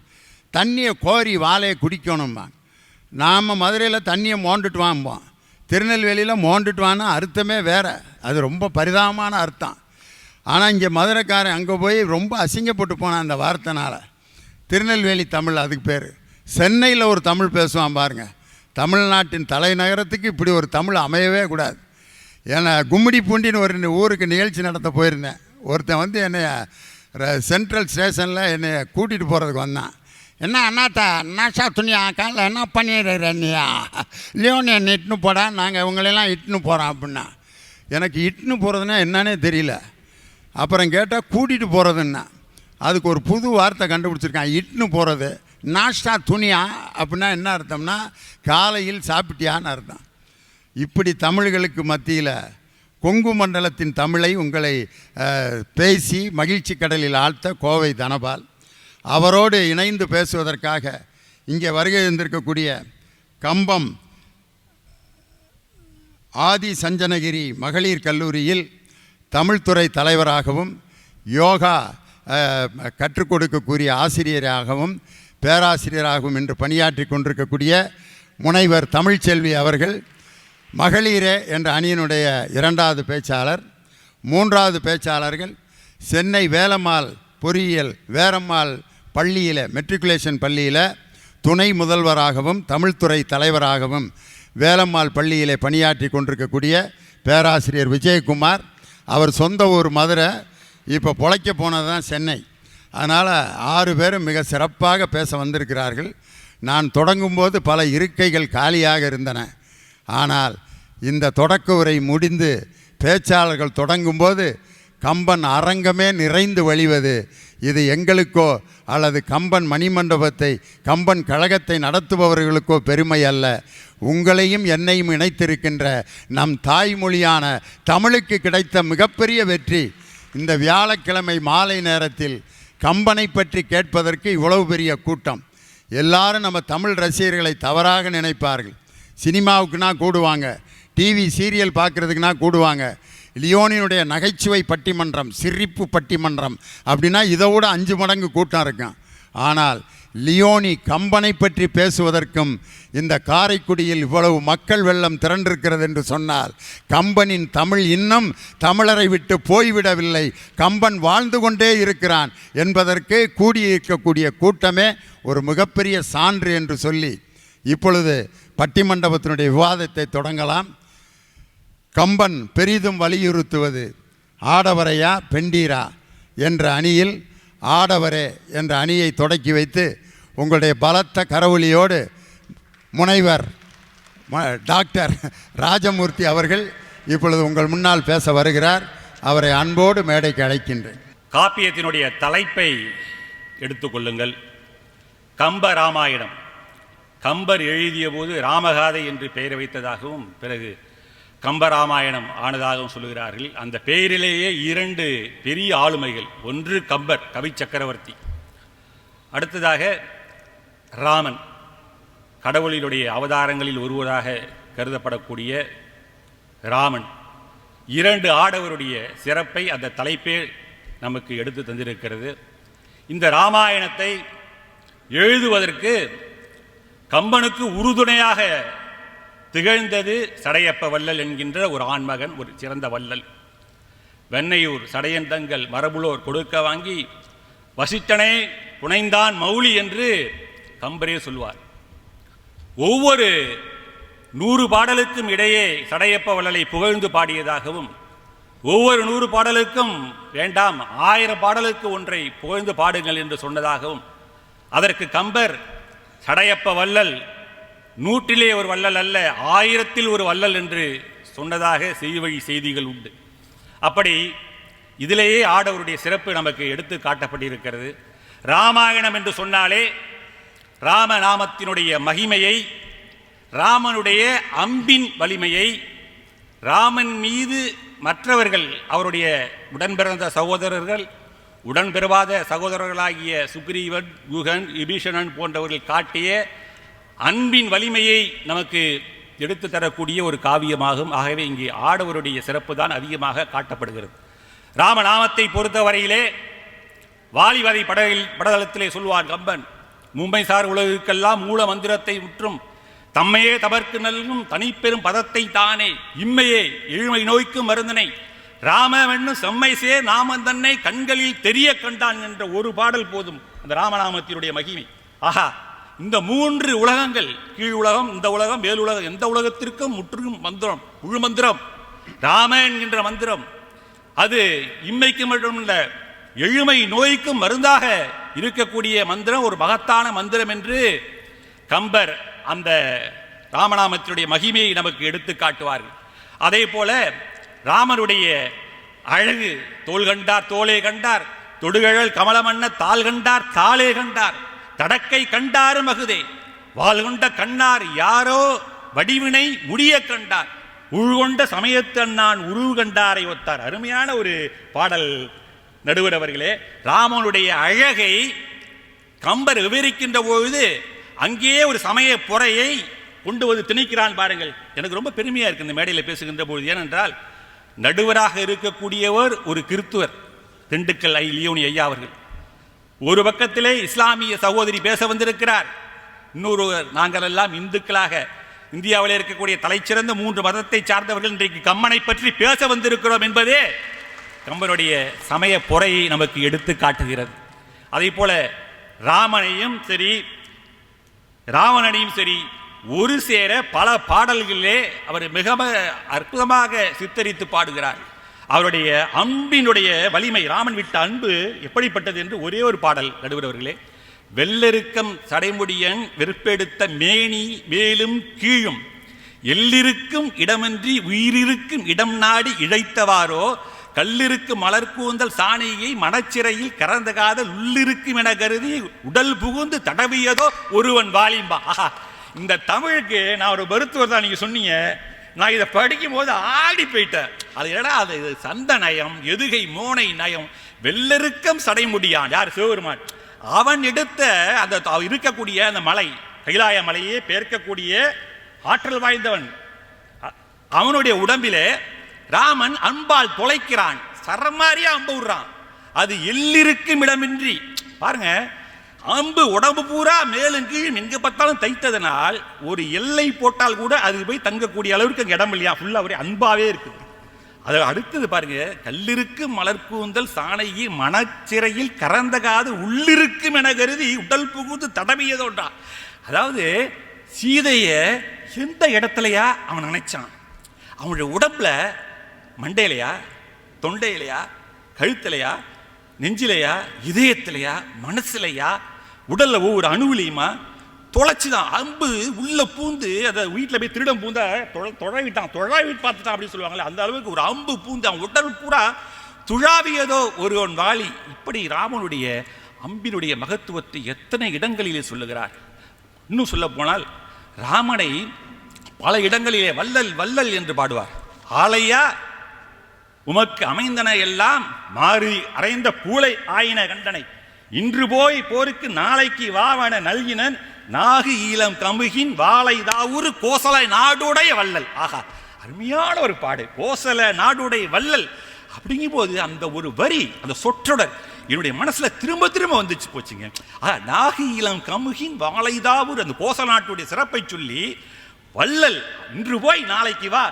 தண்ணியை கோரி வாழையை குடிக்கணும்பாங்க. நாம் மதுரையில் தண்ணியை மோண்டுட்டு வாம்போம், திருநெல்வேலியில் மோண்டுட்டு வான்னா அர்த்தமே வேறு, அது ரொம்ப பரிதாபமான அர்த்தம். ஆனால் இங்கே மதுரைக்காரன் அங்கே போய் ரொம்ப அசிங்கப்பட்டு போனான் அந்த வார்த்தைனால். திருநெல்வேலி தமிழ் அதுக்கு பேர். சென்னையில் ஒரு தமிழ் பேசுவான் பாருங்கள். தமிழ்நாட்டின் தலைநகரத்துக்கு இப்படி ஒரு தமிழ் அமையவே கூடாது. ஏன்னா கும்மிடி பூண்டின்னு ஒரு ஊருக்கு நிகழ்ச்சி நடத்த போயிருந்தேன். ஒருத்தன் என்னை சென்ட்ரல் ஸ்டேஷனில் என்னை கூட்டிகிட்டு போகிறதுக்கு வந்தான். என்ன அண்ணாத்தா நாஷா துணியா காலைல என்ன பண்ணிடுற நீயா, லியோனி என்னை இட்டுன்னு போடா, நாங்கள் இவங்களெல்லாம் இட்டுன்னு போகிறோம் அப்படின்னா. எனக்கு இட்டுன்னு போகிறதுனா என்னன்னே தெரியல. அப்புறம் கேட்டால் கூட்டிகிட்டு போகிறதுன்னா அதுக்கு ஒரு புது வார்த்தை கண்டுபிடிச்சிருக்கான். இட்டுன்னு போகிறது நாஷ்டா துணியா அப்படின்னா என்ன அர்த்தம்னா காலையில் சாப்பிட்டியான்னு அர்த்தம். இப்படி தமிழ்களுக்கு மத்தியில் கொங்கு மண்டலத்தின் தமிழை உங்களை பேசி மகிழ்ச்சி கடலில் ஆழ்த்த கோவை தனபால். அவரோடு இணைந்து பேசுவதற்காக இங்கே வருகை இருந்திருக்கக்கூடிய கம்பம் ஆதி சஞ்சனகிரி மகளிர் கல்லூரியில் தமிழ்துறை தலைவராகவும் யோகா கற்றுக் கொடுக்கக்கூடிய ஆசிரியராகவும் பேராசிரியராகவும் இன்று பணியாற்றி கொண்டிருக்கக்கூடிய முனைவர் தமிழ்ச்செல்வி அவர்கள் மகளிரே என்ற அணியினுடைய 2வது பேச்சாளர். 3வது பேச்சாளர்கள் சென்னை வேலம்மாள் பொறியியல் வேலம்மாள் பள்ளியில் மெட்ரிகுலேஷன் பள்ளியில் துணை முதல்வராகவும் தமிழ்துறை தலைவராகவும் வேலம்மாள் பள்ளியிலே பணியாற்றி கொண்டிருக்கக்கூடிய பேராசிரியர் விஜயகுமார். அவர் சொந்த ஊர் மதுரை, இப்போ பொழைக்க போனது தான் சென்னை. அதனால் 6 பேரும் மிக சிறப்பாக பேச வந்திருக்கிறார்கள். நான் தொடங்கும்போது பல இருக்கைகள் காலியாக இருந்தன. ஆனால் இந்த தொடக்க உரை முடிந்து பேச்சாளர்கள் தொடங்கும்போது கம்பன் அரங்கமே நிறைந்து வழிவது இது எங்களுக்கோ அல்லது கம்பன் மணிமண்டபத்தை கம்பன் கழகத்தை நடத்துபவர்களுக்கோ பெருமை அல்ல, உங்களையும் என்னையும் இணைத்திருக்கின்ற நம் தாய்மொழியான தமிழுக்கு கிடைத்த மிகப்பெரிய வெற்றி. இந்த வியாழக்கிழமை மாலை நேரத்தில் கம்பனை பற்றி கேட்பதற்கு இவ்வளவு பெரிய கூட்டம். எல்லாரும் நம்ம தமிழ் ரசிகர்களை தவறாக நினைப்பார்கள். சினிமாவுக்குன்னா கூடுவாங்க, டிவி சீரியல் பார்க்குறதுக்குனா கூடுவாங்க. லியோனினுடைய நகைச்சுவை பட்டிமன்றம், சிரிப்பு பட்டிமன்றம் அப்படின்னா இதை விட 5 மடங்கு கூட்டம் இருக்கும். ஆனால் லியோனி கம்பனை பற்றி பேசுவதற்கும் இந்த காரைக்குடியில் இவ்வளவு மக்கள் வெள்ளம் திரண்டிருக்கிறது என்று சொன்னால் கம்பனின் தமிழ் இன்னும் தமிழரை விட்டு போய்விடவில்லை, கம்பன் வாழ்ந்து கொண்டே இருக்கிறான் என்பதற்கு கூடியிருக்கக்கூடிய கூட்டமே ஒரு மிகப்பெரிய சான்று என்று சொல்லி இப்பொழுது பட்டிமண்டபத்தினுடைய விவாதத்தை தொடங்கலாம். கம்பன் பெரிதும் வலியுறுத்துவது ஆடவரையா பெண்டீரா என்ற அணியில் ஆடவரே என்ற அணியை தொடக்கி வைத்து உங்களுடைய பலத்த கரவொலியோடு முனைவர் டாக்டர் ராஜமூர்த்தி அவர்கள் இப்பொழுது உங்கள் முன்னால் பேச வருகிறார். அவரை அன்போடு மேடைக்கு அழைக்கின்றேன். காப்பியத்தினுடைய தலைப்பை எடுத்துக்கொள்ளுங்கள். கம்ப ராமாயணம். கம்பர் எழுதிய போது ராமகாதை என்று பெயர் வைத்ததாகவும் பிறகு கம்பராமாயணம் ஆனதாகவும் சொல்லுகிறார்கள். அந்த பெயரிலேயே 2 பெரிய ஆளுமைகள், ஒன்று கம்பர் கவி சக்கரவர்த்தி, அடுத்ததாக ராமன் கடவுளினுடைய அவதாரங்களில் ஒருவராக கருதப்படக்கூடிய ராமன். 2 ஆடவருடைய சிறப்பை அந்த தலைப்பே நமக்கு எடுத்து தந்திருக்கிறது. இந்த ராமாயணத்தை எழுதுவதற்கு கம்பனுக்கு உறுதுணையாக திகழ்ந்தது சடையப்ப வள்ளல் என்கின்ற ஒரு ஆண்மகன், ஒரு சிறந்த வள்ளல். வெண்ணையூர் சடையந்தங்கள் மரபுளோர் கொடுக்க வாங்கி வசிட்டனே புனைந்தான் மௌலி என்று கம்பரே சொல்வார். ஒவ்வொரு 100 பாடலுக்கும் இடையே சடையப்ப வள்ளலை புகழ்ந்து பாடியதாகவும், ஒவ்வொரு 100 பாடலுக்கும் வேண்டாம் 1000 பாடலுக்கு ஒன்றை புகழ்ந்து பாடுங்கள் என்று சொன்னதாகவும், அதற்கு கம்பர் சடையப்ப வள்ளல் 100லே ஒரு வள்ளல் அல்ல 1000ல் ஒரு வள்ளல் என்று சொன்னதாக செய்வழி செய்திகள் உண்டு. அப்படி இதிலேயே ஆடவருடைய சிறப்பு நமக்கு எடுத்து காட்டப்பட்டிருக்கிறது. ராமாயணம் என்று சொன்னாலே ராமநாமத்தினுடைய மகிமையை, ராமனுடைய அம்பின் வலிமையை, ராமன் மீது மற்றவர்கள் அவருடைய உடன்பிறந்த சகோதரர்கள், உடன்பிறவாத சகோதரர்களாகிய சுக்ரீவன், குகன், விபீஷணன் போன்றவர்கள் காட்டிய அன்பின் வலிமையை நமக்கு எடுத்து தரக்கூடிய ஒரு காவியமாகும். ஆகவே இங்கே ஆடவருடைய சிறப்பு தான் அதிகமாக காட்டப்படுகிறது. ராமநாமத்தை பொறுத்தவரையிலே வாலிவதை படதளத்திலே சொல்வான் கம்பன், மும்பை சார் உலகிற்கெல்லாம் மூல மந்திரத்தை முற்றும் தம்மையே தவர்க்கு நல்கும் தனிப்பெரும் பதத்தை தானே இம்மையே எழுமை நோய்க்கும் மருந்தனை ராமவென்னும் செம்மை சேர் நாமன் தன்னை கண்களில் தெரிய கண்டான் என்ற ஒரு பாடல் போதும் அந்த ராமநாமத்தினுடைய மகிமை. ஆஹா, இந்த 3 உலகங்கள், கீழ் உலகம், இந்த உலகம், மேல் உலகம், எந்த உலகத்திற்கும் முற்றும் மந்திரம், முழு மந்திரம் ராம என்கின்ற மந்திரம். அது இம்மைக்கு மட்டுமல்ல எழுமை நோய்க்கும் மருந்தாக இருக்கக்கூடிய மந்திரம், ஒரு மகத்தான மந்திரம் என்று கம்பர் அந்த ராமநாமத்தினுடைய மகிமையை நமக்கு எடுத்து காட்டுவார்கள். அதே போல ராமனுடைய அழகு, தோல் கண்டார் தோலே கண்டார், தொடுகழல் கமலமன்ன தாள் கண்டார் தாளே கண்டார், தடக்கை கண்டாரு மகுதே வாழ்கொண்ட கண்ணார் யாரோ வடிவினை முடிய கண்டார், உள்கொண்ட சமயத்து அண்ணான் உருவு கண்டாரை ஒத்தார். அருமையான ஒரு பாடல் நடுவர் அவர்களே. ராமனுடைய அழகை கம்பர் விவரிக்கின்ற பொழுது அங்கேயே ஒரு சமய பொறையை கொண்டு வந்து திணிக்கிறான் பாருங்கள். எனக்கு ரொம்ப பெருமையாக இருக்கு இந்த மேடையில் பேசுகின்ற பொழுது. ஏனென்றால் நடுவராக இருக்கக்கூடியவர் ஒரு கிறித்துவர், திண்டுக்கல் லியோனி ஐயா அவர்கள். ஒரு பக்கத்திலே இஸ்லாமிய சகோதரி பேச வந்திருக்கிறார், இன்னொரு நாங்கள் எல்லாம் இந்துக்களாக இந்தியாவில் இருக்கக்கூடிய தலைச்சிறந்த 3 மதத்தை சார்ந்தவர்கள் இன்றைக்கு கம்பனை பற்றி பேச வந்திருக்கிறோம் என்பதே கம்பனுடைய சமய பொறையை நமக்கு எடுத்து காட்டுகிறது. அதே போல ராமனையும் சரி ராவணனையும் சரி ஒரு சேர பல பாடல்களிலே அவர் மிக அற்புதமாக சித்தரித்து பாடுகிறார். அவருடைய அன்பினுடைய வலிமை, ராமன் விட்ட அன்பு எப்படிப்பட்டது என்று ஒரே ஒரு பாடல் நடுவர்களே. வெள்ளெருக்கம் சடைமுடியன் வெறுப்பெடுத்த மேனி மேலும் கீழும் எல்லிருக்கும் இடமின்றி உயிரிருக்கும் இடம் நாடி இழைத்தவாரோ கல்லிருக்கு மலர்கூந்தல் சாணியை மனச்சிறையில் கறந்த காதல் உள்ளிருக்கும் என கருதி உடல் புகுந்து தடவியதோ ஒருவன் வாலிம்பா. இந்த தமிழுக்கு நான் ஒரு மருத்துவர் தான், நீங்க சொன்னீங்க, நான் இதை படிக்கும் போது ஆடி போயிட்டேன். அது என்னடா, அது சந்த நயம், எதுகை மோனை நயம், வெள்ளெருக்கம் சடைமுடியான் யார், சிவபெருமான். அவன் எடுத்த அந்த இருக்கக்கூடிய அந்த மலை, கைலாய மலையே பெயர்க்கக்கூடிய ஆற்றல் வாய்ந்தவன். அவனுடைய உடம்பிலே ராமன் அன்பால் தொலைக்கிறான், சரமாரியா அம்பு விடுறான். அது எல்லிருக்கும் இடமின்றி பாருங்க, அம்பு உடம்பு பூரா மேலும் கீழும் எங்க பார்த்தாலும் தைத்ததனால் ஒரு எல்லை போட்டால் கூட அது போய் தங்கக்கூடிய அளவுக்கு அங்கே இடம் இல்லையா, ஃபுல்லா ஒரே அன்பாவே இருக்குது. அது அடுத்தது பாருங்க, கல்லிருக்கு மலர்கூந்தல் சாணையி மனச்சிறையில் கறந்தகாது உள்ளிருக்கும் என கருதி உடல் புகுந்து தடவியதோன்றா. அதாவது சீதைய எந்த இடத்துலையா அவன் நினைச்சான்? அவனுடைய உடம்புல மண்டையிலையா, தொண்டையிலையா, கழுத்திலையா, நெஞ்சிலையா, இதயத்திலையா, மனசுலையா, உடல்ல ஒவ்வொரு அணுவிலையுமா தொலைச்சுதான் அம்பு உள்ள பூந்து. அதை வீட்டில் போய் திருடம் பூந்தா தொழவிட்டான், தொழாவிட்டு பார்த்துட்டான் அப்படின்னு சொல்லுவாங்களே, அந்த அளவுக்கு ஒரு அம்பு பூந்து அவன் உடல் பூரா துழாவியதோ ஒருவன் வாலி. இப்படி ராமனுடைய அம்பினுடைய மகத்துவத்தை எத்தனை இடங்களிலே சொல்லுகிறார். இன்னும் சொல்ல போனால் ராமனை பல இடங்களிலே வள்ளல் வள்ளல் என்று பாடுவார். ஆலையா உமக்கு அமைந்தன எல்லாம் மாறி அறைந்த பூளை ஆயின கண்டனை, இன்று போய் போருக்கு நாளைக்கு வாவன நல்கினன் நாகு ஈழம் கமுகின் வாழை தாவூர் கோசல நாடுடைய வள்ளல். ஆகா, அருமையான ஒரு பாடு, கோசல நாடுடைய வள்ளல். அப்படிங்கும் போது அந்த ஒரு வரி, அந்த சொற்றொடர் என்னுடைய மனசுல திரும்ப திரும்ப வந்துச்சு போச்சுங்க. நாகு ஈழம் கமுகின் வாழை தாவூர், அந்த கோசல நாட்டுடைய சிறப்பை சொல்லி, வள்ளல் இன்று போய் நாளைக்கு வா,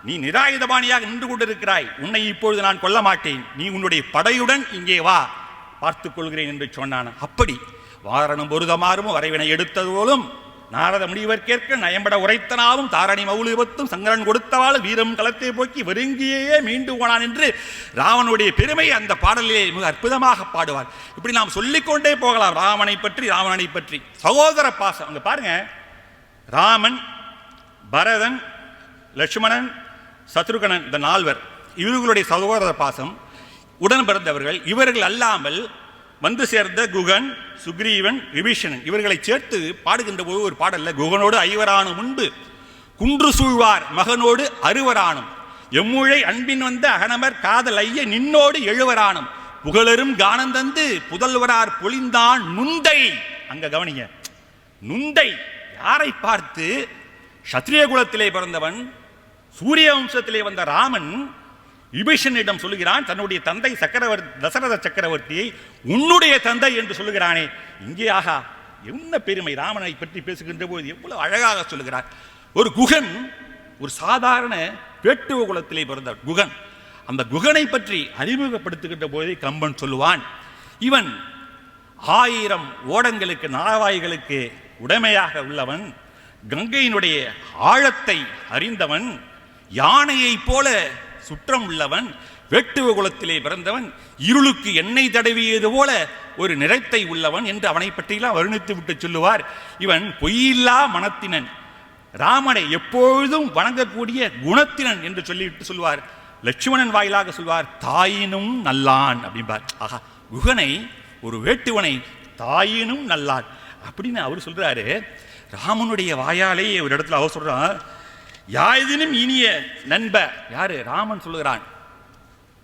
நீ நிராயுதபாணியாக நின்று கொண்டிருக்கிறாய், உன்னை இப்பொழுது நான் கொல்ல மாட்டேன், நீ உன்னுடைய படையுடன் இங்கே வா, பார்த்துக் கொள்கிறேன் என்று சொன்னான். அப்படி வாரணம் பொருதமாறும் வரைவினை எடுத்தது போலும் நாரத முனிவர் கேட்க நயம்பட உரைத்தனாவும் தாரணி மௌலிபத்தும் சங்கரன் கொடுத்தவாள் வீரம் களத்தை போக்கி வெறுங்கியே மீண்டு போனான் என்று ராவனுடைய பெருமை அந்த பாடலிலே மிக அற்புதமாக பாடுவார். இப்படி நாம் சொல்லிக்கொண்டே போகலாம் ராமனை பற்றி, ராவணனை பற்றி. சகோதர பாசம் அங்க பாருங்க, ராமன், பரதன், லட்சுமணன், சத்ருகனன், இந்த 4 இவர்களுடைய சகோதர பாசம், உடன் பிறந்தவர்கள். இவர்கள் அல்லாமல் வந்து சேர்ந்த குகன், சுக்ரீவன், விபீஷணன் இவர்களை சேர்த்து பாடுகின்ற போது ஒரு பாடல்ல, குகனோடு 5 முன்பு குன்று சூழ்வார் மகனோடு 6 எம்முழை அன்பின் வந்த அகனமர் காதல் ஐய நின்னோடு 7 புகழரும் கானந்தந்து புதல்வரார் பொழிந்தான் நுந்தை. அங்க கவனிங்க, நுந்தை யாரை பார்த்து? சத்திரிய குலத்திலே பிறந்தவன், சூரிய வம்சத்திலே வந்த ராமன் விபீஷணனிடம் சொல்லுகிறான், தன்னுடைய தந்தை தசரத சக்கரவர்த்தியை உன்னுடைய தந்தை என்று சொல்லுகிறானே. இங்கே ஆகா என்ன பெருமை! ராமனை பற்றி பேசுகின்ற போது எவ்வளவு அழகாக சொல்லுகிறார். ஒரு குகன், ஒரு சாதாரண வேட்டுவ குலத்திலே பிறந்த குகன், அந்த குகனை பற்றி அறிமுகப்படுத்துகின்ற போதே கம்பன் சொல்லுவான், இவன் 1000 ஓடங்களுக்கு நாவாய்களுக்கு உடைமையாக உள்ளவன், கங்கையினுடைய ஆழத்தை அறிந்தவன், யானையை போல சுற்றம் உள்ளவன், வேட்டுவ குலத்திலே பிறந்தவன், இருளுக்கு எண்ணெய் தடவியது போல ஒரு நிறத்தை உள்ளவன் என்று அவனை பற்றியெல்லாம் வர்ணித்து விட்டு சொல்லுவார். இவன் பொய்யில்லா மனத்தினன், ராமனை எப்பொழுதும் வணங்கக்கூடிய குணத்தினன் என்று சொல்லிவிட்டு சொல்வார். லட்சுமணன் வாயிலாக சொல்வார், தாயினும் நல்லான் அப்படின்பார். ஆகா, குகனை, ஒரு வேட்டுவனை தாயினும் நல்லான் அப்படின்னு அவர் சொல்றாரு. ராமனுடைய வாயாலே ஒரு இடத்துல அவர் சொல்றான், யாதினும் இனிய நண்ப. யாரு? ராமன் சொல்லுகிறான்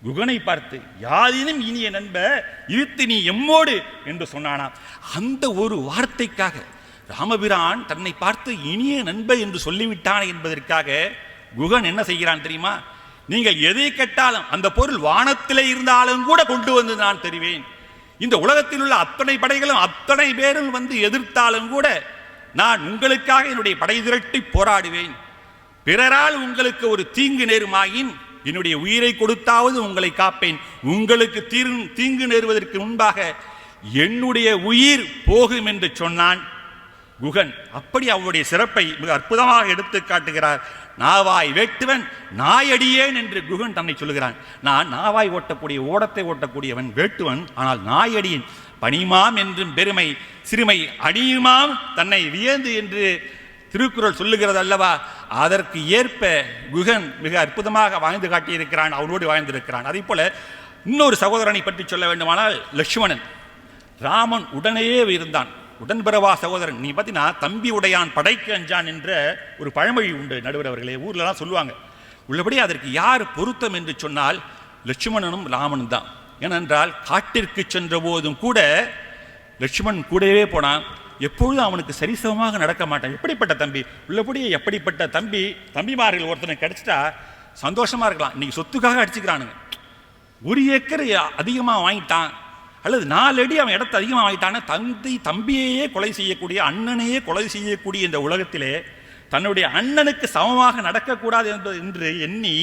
குகனை பார்த்து, யாதினும் இனிய நண்ப இருத்து நீ எம்மோடு என்று சொன்னானா. அந்த ஒரு வார்த்தைக்காக ராமபிரான் தன்னை பார்த்து இனிய நண்ப என்று சொல்லிவிட்டான் என்பதற்காக குகன் என்ன செய்கிறான் தெரியுமா? நீங்கள் எதை கேட்டாலும் அந்த பொருள் வானத்திலே இருந்தாலும் கூட கொண்டு வந்து நான் தருவேன். இந்த உலகத்தில் உள்ள அத்தனை படைகளும் அத்தனை பேரும் வந்து எதிர்த்தாலும் கூட நான் உங்களுக்காக என்னுடைய படை திரட்டி போராடுவேன். பிறரால் உங்களுக்கு ஒரு தீங்கு நேருமாயின் என்னுடைய உயிரை கொடுத்தாவது உங்களை காப்பேன். உங்களுக்கு தீங்கு நேருவதற்கு முன்பாக என்னுடைய உயிர் போகும் என்று சொன்னான் குகன். அப்படி அவருடைய சிறப்பை மிக அற்புதமாக எடுத்து காட்டுகிறார். நாவாய் வேட்டுவன் நாயடியேன் என்று குகன் தன்னை சொல்லுகிறான். நான் நாவாய் ஓட்டக்கூடிய ஓடத்தை ஓட்டக்கூடியவன் வேட்டுவன், ஆனால் நாயடியேன். பணிமாம் என்றும் பெருமை சிறுமை அணியுமாம் தன்னை வியந்து என்று திருக்குறள் சொல்லுகிறது அல்லவா? அதற்கு ஏற்ப குகன் மிக அற்புதமாக வாழ்ந்து காட்டியிருக்கிறான், அவனோடு வாழ்ந்திருக்கிறான். அதே போல இன்னொரு சகோதரனை பற்றி சொல்ல வேண்டுமானால் லட்சுமணன். ராமன் உடனேயே இருந்தான், உடன்பிறவா சகோதரன். நீ பார்த்தீங்கன்னா தம்பி உடையான் படைக்கு அஞ்சான் என்ற ஒரு பழமொழி உண்டு நடுவர் அவர்களே, ஊர்லலாம் சொல்லுவாங்க. உள்ளபடி அதற்கு யார் பொருத்தம் என்று சொன்னால் லட்சுமணனும் ராமனும் தான். ஏனென்றால் காட்டிற்கு சென்ற போதும் கூட லட்சுமணன் கூடவே போனான். எப்பொழுதும் அவனுக்கு சரிசமமாக நடக்க மாட்டான். எப்படிப்பட்ட தம்பி! உள்ளபடியே எப்படிப்பட்ட தம்பிமார்கள் ஒருத்தனுக்கு கிடைச்சிட்டா சந்தோஷமா இருக்கலாம். இன்னைக்கு சொத்துக்காக அடிச்சுக்கிறானுங்க. 1 ஏக்கர் அதிகமாக வாங்கிட்டான், அல்லது 4 அடி அவன் இடத்த அதிகமாக ஆகிட்டான தம்பியையே கொலை செய்யக்கூடிய, அண்ணனையே கொலை செய்யக்கூடிய இந்த உலகத்திலே தன்னுடைய அண்ணனுக்கு சமமாக நடக்கக்கூடாது என்று எண்ணி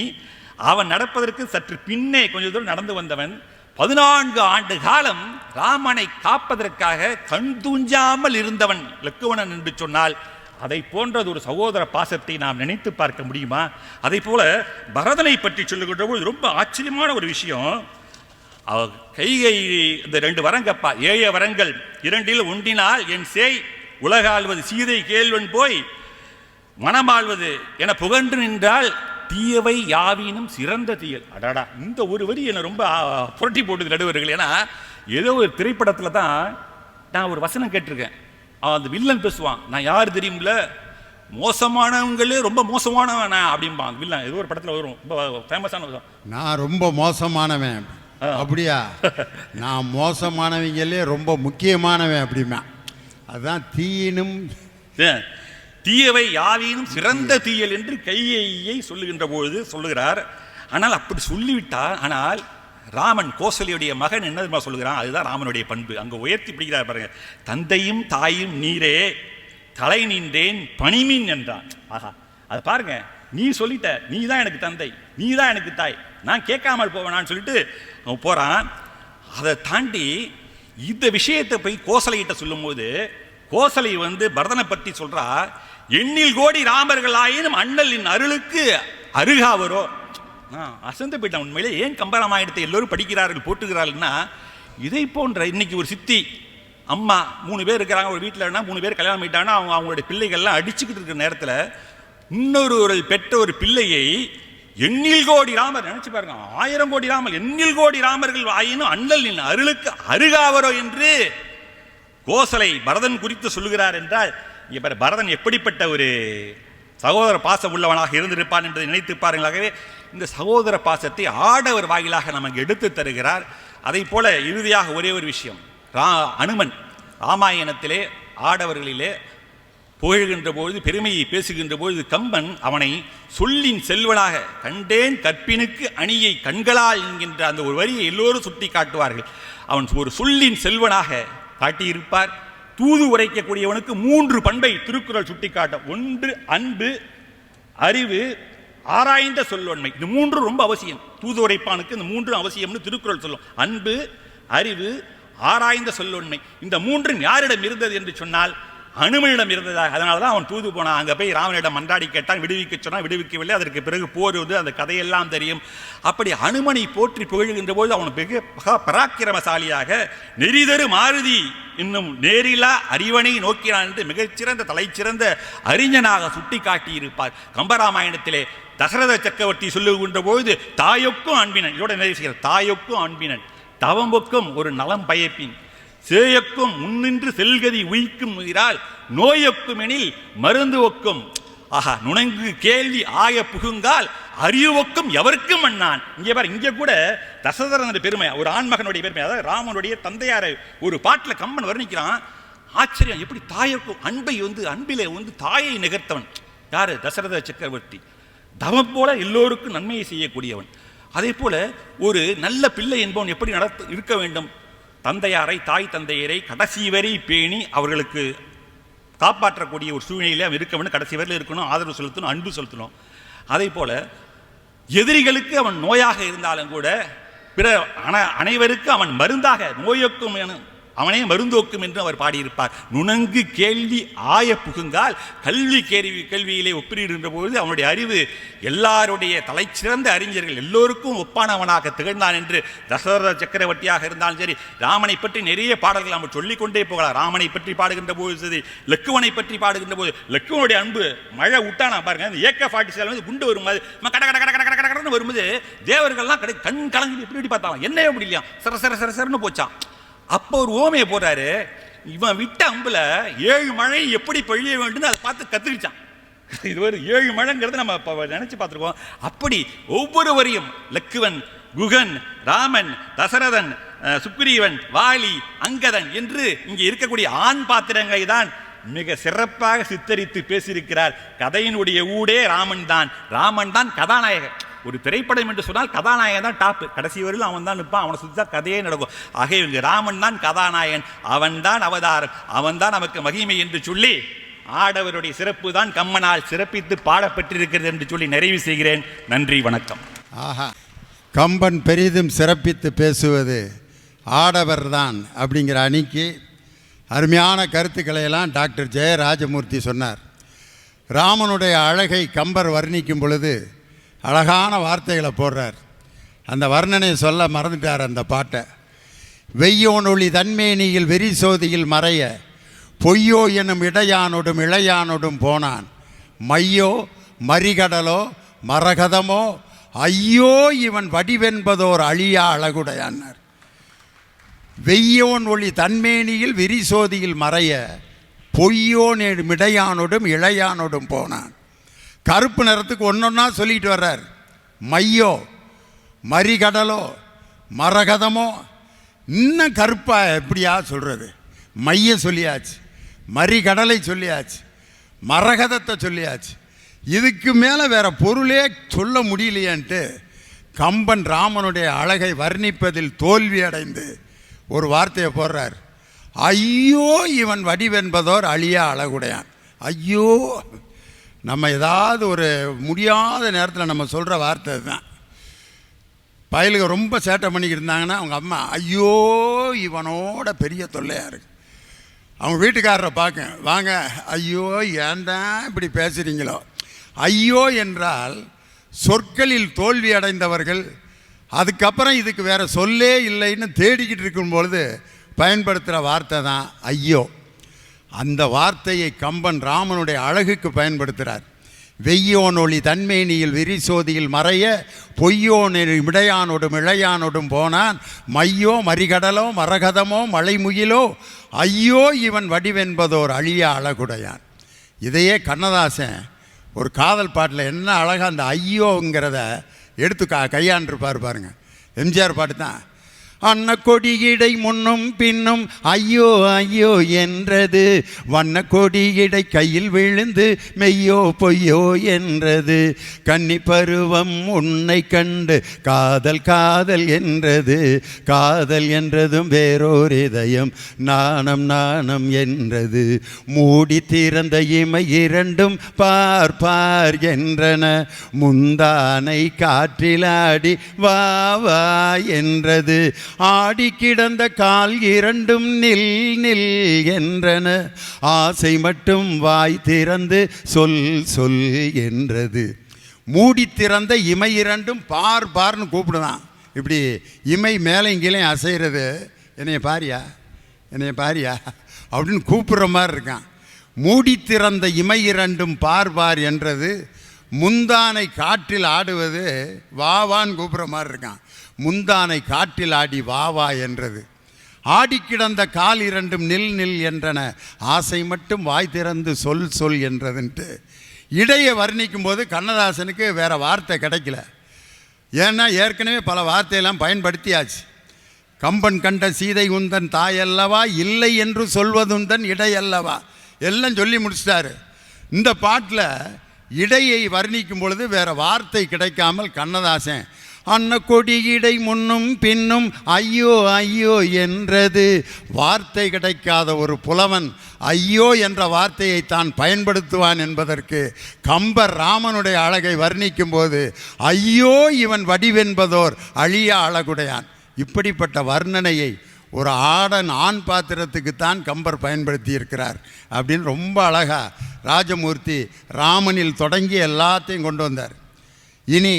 அவன் நடப்பதற்கு சற்று பின்னே கொஞ்சம் தூரம் நடந்து வந்தவன் 14 ஆண்டு காலம் ராமனை காப்பதற்காக கண் தூஞ்சாமல் இருந்தவன் லக்குவணன் என்று சொன்னால் அதை போன்றது ஒரு சகோதர பாசத்தை நாம் நினைத்து பார்க்க முடியுமா? அதை போல பரதனை பற்றி சொல்லுகின்ற போது ரொம்ப ஆச்சரியமான ஒரு விஷயம். கைகை இந்த 2 வரங்கப்பா, 7 வரங்கள் 2இல் ஒன்றினால் என் சேய் உலகாள்வது சீதை கேள்வன் போய் மனமாள்வது என புகன்று நின்றால் தீயவை யாவினும் சிறந்த தீயல். அடாடா, இந்த ஒரு வரி என்னை ரொம்ப புரட்டி போட்டுது நடுவர்கள். ஏன்னா ஏதோ ஒரு திரைப்படத்தில் தான் நான் ஒரு வசனம் கேட்டிருக்கேன். அந்த வில்லன் பேசுவான், நான் யார் தெரியும்ல, மோசமானவங்களே ரொம்ப மோசமானவனா அப்படிம்பான் வில்லன். ஏதோ ஒரு படத்தில் வரும், ரொம்ப ஃபேமஸான, நான் ரொம்ப மோசமானவன். அப்படியா? நான் மோசமானவங்களே ரொம்ப முக்கியமானவன் அப்படிமா. அதுதான் தீயினும் தீயவை யாவினும் சிறந்த தீயல் என்று கையை சொல்லுகின்ற பொழுது சொல்லுகிறார். ஆனால் அப்படி சொல்லிவிட்டார். ஆனால் ராமன் கோசலையுடைய மகன் என்ன சொல்லுகிறான்? அதுதான் ராமனுடைய பண்பு. அங்கே உயர்த்தி பிடிக்கிறார் பாருங்க. தந்தையும் தாயும் நீரே தலை நின்றேன் பணிமீன் என்றான். ஆஹா, அதை பாருங்க. நீ சொல்லிட்ட, நீ தான் எனக்கு தந்தை, நீ தான் எனக்கு தாய், நான் கேட்காமல் போவேனான்னு சொல்லிட்டு அவன் போறான். அதை தாண்டி இந்த விஷயத்தை போய் கோசலையிட்ட சொல்லும் போது கோசலை பரதனை பற்றி சொல்றா, எண்ணில் கோடி ராமர்கள் ஆயினும் அண்ணலின் அருளுக்கு அருகாவரோ. அசந்து போயிட்டான். உண்மையிலே ஏன் கம்பராமாயணத்தை எல்லோரும் படிக்கிறார்கள் போட்டுக்கிறார்கள்னா, இதை போன்ற இன்னைக்கு ஒரு சித்தி அம்மா 3 பேர் இருக்கிறாங்க ஒரு வீட்டில், 3 பேர் கல்யாணம் பண்ணிட்டாங்கன்னா அவங்களுடைய பிள்ளைகள்லாம் அடிச்சுக்கிட்டு இருக்கிற நேரத்தில் இன்னொரு பெற்ற ஒரு பிள்ளையை எண்ணில் கோடி ராமர் நினைச்சு பாருங்க, 1000 கோடி ராமர், எண்ணில் கோடி ராமர்கள் ஆயினும் அண்ணலின் அருளுக்கு அருகாவரோ என்று கோசலை பரதன் குறித்து சொல்லுகிறார். என்றால் இங்கே பரதன் எப்படிப்பட்ட ஒரு சகோதர பாசம் உள்ளவனாக இருந்திருப்பான் என்பதை நினைத்து பாருங்களாகவே இந்த சகோதர பாசத்தை ஆடவர் வாயிலாக நமக்கு எடுத்து தருகிறார். அதை போல இறுதியாக ஒரே ஒரு விஷயம், அனுமன் ராமாயணத்திலே ஆடவர்களிலே புகழ்கின்ற பொழுது, பெருமையை பேசுகின்ற பொழுது கம்பன் அவனை சொல்லின் செல்வனாக கண்டேன் கற்பினுக்கு அணியை கண்களால் என்கின்ற அந்த ஒரு வரியை எல்லோரும் சுட்டி காட்டுவார்கள். அவன் ஒரு சொல்லின் செல்வனாக காட்டியிருப்பார். தூது உரைக்கக்கூடியவனுக்கு 3 பண்பை திருக்குறள் சுட்டி காட்டும். 1 அன்பு, அறிவு, ஆராய்ந்த சொல்லொன்மை. இது 3 ரொம்ப அவசியம். தூது உரைப்பானுக்கு இந்த 3 அவசியம்னு திருக்குறள் சொல்லும். அன்பு, அறிவு, ஆராய்ந்த சொல்லொன்மை. இந்த 3 யாரிடம் இருந்தது என்று சொன்னால் அனுமனிடம் இருந்ததாக. அதனால தான் அவன் தூது போனான். அங்கே போய் ராமனிடம் மன்றாடி கேட்டான், விடுவிக்க சொன்னான், விடுவிக்கவில்லை. அதற்கு பிறகு போருவது அந்த கதையெல்லாம் தெரியும். அப்படி அனுமனை போற்றி புகழ்கின்ற போது அவன் மிக பராக்கிரமசாலியாக நெறிதரு மாருதி இன்னும் நேரிலா அறிவனை நோக்கினான் என்று மிகச்சிறந்த தலைச்சிறந்த அறிஞனாக சுட்டி காட்டியிருப்பார். கம்பராமாயணத்திலே தசரத சக்கரவர்த்தி சொல்லுகின்ற பொழுது தாயொக்கும் அன்பினன், இதோட நிறைவு செய்கிறார். தாயொக்கும் அன்பினன், தவம்பொக்கும் ஒரு நலம் பயப்பின், சேயக்கும் முன்னின்று செல்கதி உயிக்கும் உயிரால் நோயொக்கும் எனில் மருந்து ஒக்கும். ஆஹா, நுணங்கு கேள்வி ஆய புகுங்கால் அறிவுக்கும் எவருக்கும் அண்ணான். இங்கே பாரு, இங்கே கூட தசரதனுடைய பெருமை, ஒரு ஆண்மகனுடைய பெருமை, அதாவது ராமனுடைய தந்தையாரை ஒரு பாட்டில் கம்பன் வர்ணிக்கிறான். ஆச்சரியம், எப்படி தாயக்கும் அன்பை அன்பிலே தாயை நிகர்த்தவன் யாரு? தசரத சக்கரவர்த்தி. தவம் போல எல்லோருக்கும் நன்மையை செய்யக்கூடியவன். அதே போல ஒரு நல்ல பிள்ளை என்பவன் எப்படி இருக்க வேண்டும்? தந்தையாரை, தாய் தந்தையரை கடைசி வரை பேணி அவர்களுக்கு காப்பாற்றக்கூடிய ஒரு சூழ்நிலையில் அவன் இருக்க வேண்டும். கடைசி வரையில் இருக்கணும், ஆதரவு செலுத்தணும், அன்பு செலுத்தணும். அதே போல எதிரிகளுக்கு அவன் நோயாக இருந்தாலும் கூட பிற அனைவருக்கு அவன் மருந்தாக, நோயொக்கும் அவனே மருந்தோக்கும் என்று அவர் பாடியிருப்பார். நுணங்கு கேள்வி ஆய புகுங்கால் கல்வி கேள்வியிலே ஒப்பிடுகின்ற பொழுது அவனுடைய அறிவு எல்லாருடைய தலைச்சிறந்த அறிஞர்கள் எல்லோருக்கும் ஒப்பானவனாக திகழ்ந்தான் என்று தசரத சக்கரவர்த்தியாக இருந்தாலும் சரி, ராமனை பற்றி நிறைய பாடல்கள் நம்ம சொல்லிக்கொண்டே போகலாம். ராமனை பற்றி பாடுகின்ற போது சரி, லக்குவனை பற்றி பாடுகின்ற போது லக்குவனுடைய அன்பு மழை விட்டானா பாருங்க. அந்த AK-47 குண்டு வரும்போது கட கட கட கட கடன்னு வரும்போது தேவர்கள்லாம் கண் கலங்கி எப்படி பார்த்தாங்க, என்ன எப்படி இல்லையா, சர சர சர சரன்னு போச்சான். அப்போ ஒரு ஓமையை போடுறாரு, இவன் விட்ட அம்புல 7 மழை எப்படி பொழிய வேண்டும் அதை பார்த்து கத்துக்கிச்சான். இது ஒரு 7 மழைங்கிறது நம்ம நினைச்சு பார்த்துருக்கோம். அப்படி ஒவ்வொருவரையும் லக்குவன், குகன், ராமன், தசரதன், சுக்ரீவன், வாலி, அங்கதன் என்று இங்கே இருக்கக்கூடிய ஆண் பாத்திரங்களை தான் மிக சிறப்பாக சித்தரித்து பேசியிருக்கிறார். கதையினுடைய ஊடே ராமன் தான் கதாநாயகர். ஒரு திரைப்படம் என்று சொன்னால் கதாநாயகன் தான் டாப்பு, கடைசி வரையிலும் அவன் தான் நிற்பான், அவனை சுற்றி தான் கதையே நடக்கும். ஆக இவங்க ராமன் தான் கதாநாயகன், அவன் தான் அவதாரம், அவன் தான் நமக்கு மகிமை என்று சொல்லி ஆடவருடைய சிறப்பு தான் கம்மனால் சிறப்பித்து பாடப்பட்டிருக்கிறது என்று சொல்லி நிறைவு செய்கிறேன். நன்றி, வணக்கம். ஆஹா, கம்பன் பெரிதும் சிறப்பித்து பேசுவது ஆடவர் தான் அப்படிங்கிற அணிக்கு அருமையான கருத்துக்களை எல்லாம் டாக்டர் ஜெயராஜமூர்த்தி சொன்னார். ராமனுடைய அழகை கம்பர் வர்ணிக்கும் பொழுது அழகான வார்த்தைகளை போடுறார். அந்த வர்ணனை சொல்ல மறந்துட்டார் அந்த பாட்டை. வெய்யோனொளி தன்மேனியில் வெறிசோதியில் மறைய பொய்யோ எனும் இடையானொடும் இளையானொடும் போனான் மையோ மறிகடலோ மரகதமோ ஐயோ இவன் வடிவென்பதோர் அழியா அழகுடையானார். வெய்யோன் ஒளி தன்மேனியில் விரிசோதியில் மறைய பொய்யோன் இடையானோடும் இளையானோடும் போனான். கருப்பு நிறத்துக்கு ஒன்றொன்னா சொல்லிட்டு வர்றார். மையோ மறிகடலோ மரகதமோ, இன்னும் கருப்பா எப்படியா சொல்கிறது? மைய சொல்லியாச்சு, மறிகடலை சொல்லியாச்சு, மரகதத்தை சொல்லியாச்சு, இதுக்கு மேலே வேற பொருளே சொல்ல முடியலையன்ட்டு கம்பன் ராமனுடைய அழகை வர்ணிப்பதில் தோல்வி அடைந்து ஒரு வார்த்தையை போடுறார். ஐயோ இவன் வடிவென்பதோர் அழியா அழகுடையான். ஐயோ, நம்ம ஏதாவது ஒரு முடியாத நேரத்தில் நம்ம சொல்கிற வார்த்தை தான். பயலுக்கு ரொம்ப சேட்டை பண்ணிக்கிட்டு இருந்தாங்கன்னா அவங்க அம்மா ஐயோ இவனோட பெரிய தொல்லையாக இருக்கு. அவங்க வீட்டுக்காரரை பார்க்க வாங்க, ஐயோ ஏன் தான் இப்படி பேசுகிறீங்களோ. ஐயோ என்றால் சொற்களில் தோல்வி அடைந்தவர்கள் அதுக்கப்புறம் இதுக்கு வேறு சொல்லே இல்லைன்னு தேடிக்கிட்டு இருக்கும் பொழுது பயன்படுத்துகிற வார்த்தை தான் ஐயோ. அந்த வார்த்தையை கம்பன் ராமனுடைய அழகுக்கு பயன்படுத்துகிறார். வெய்யோனொளி தன்மேனியில் விரிசோதியில் மறைய பொய்யோன் இடையானோடும் இளையானோடும் போனான் மையோ மறிகடலோ மரகதமோ மலைமுகிலோ ஐயோ இவன் வடிவென்பதோர் அழியா அழகுடையான். இதையே கண்ணதாசன் ஒரு காதல் பாட்டில் என்ன அழகாக அந்த ஐயோங்கிறத எடுத்து கையாண்டிருப்பார் பாருங்க. எம்ஜிஆர் பாட்டு தான். அன்ன கொடியிடை முன்னும் பின்னும் ஐயோ ஐயோ என்றது, வண்ண கொடியிடை கையில் விழுந்து மெய்யோ பொய்யோ என்றது, கன்னி பருவம் உன்னை கண்டு காதல் காதல் என்றது, காதல் என்றதும் வேறோர் இதயம் நாணம் நாணம் என்றது, மூடி திறந்த இமை இரண்டும் பார் பார் என்றன, முந்தானை காற்றிலாடி வா வா என்றது, ஆடி கிடந்த கால் இரண்டும் நில் நில் என்றன, ஆசை மட்டும் வாய் திறந்து சொல் சொல் என்றது. மூடி திறந்த இமை இரண்டும் பார் பார்னு கூப்பிடுதான். இப்படி இமை மேலே இங்கேயும் அசைகிறது. என்னைய பாரியா என்னைய பாரியா அப்படின்னு கூப்பிட்ற மாதிரி இருக்கான். மூடி திறந்த இமை இரண்டும் பார் பார் என்றது, முந்தானை காற்றில் ஆடுவது வாவான்னு கூப்பிட்ற மாதிரி இருக்கான். முந்தானை காற்றில் ஆடி வாவா என்றது, ஆடி கிடந்த கால் இரண்டும் நில் நில் என்றன, ஆசை மட்டும் வாய் திறந்து சொல் சொல் என்றதுன்ட்டு இடையை வர்ணிக்கும் போது கண்ணதாசனுக்கு வேறு வார்த்தை கிடைக்கல. ஏன்னா ஏற்கனவே பல வார்த்தையெல்லாம் பயன்படுத்தியாச்சு. கம்பன் கண்ட சீதை உந்தன் தாயல்லவா, இல்லை என்று சொல்வதுந்தன் இடையல்லவா, எல்லாம் சொல்லி முடிச்சிட்டாரு. இந்த பாட்டில் இடையை வர்ணிக்கும் பொழுது வேறு வார்த்தை கிடைக்காமல் கண்ணதாசன் அன்ன கொடியிடை முன்னும் பின்னும் ஐயோ ஐயோ என்றது. வார்த்தை கிடைக்காத ஒரு புலவன் ஐயோ என்ற வார்த்தையை தான் பயன்படுத்துவான் என்பதற்கு கம்பர் ராமனுடைய அழகை வர்ணிக்கும் போது ஐயோ இவன் வடிவென்பதோர் அழியா அழகுடையான். இப்படிப்பட்ட வர்ணனையை ஒரு ஆண் பாத்திரத்துக்குத்தான் கம்பர் பயன்படுத்தி இருக்கிறார் அப்படின்னு ரொம்ப அழகாக ராஜமூர்த்தி ராமனில் தொடங்கி எல்லாத்தையும் கொண்டு வந்தார். இனி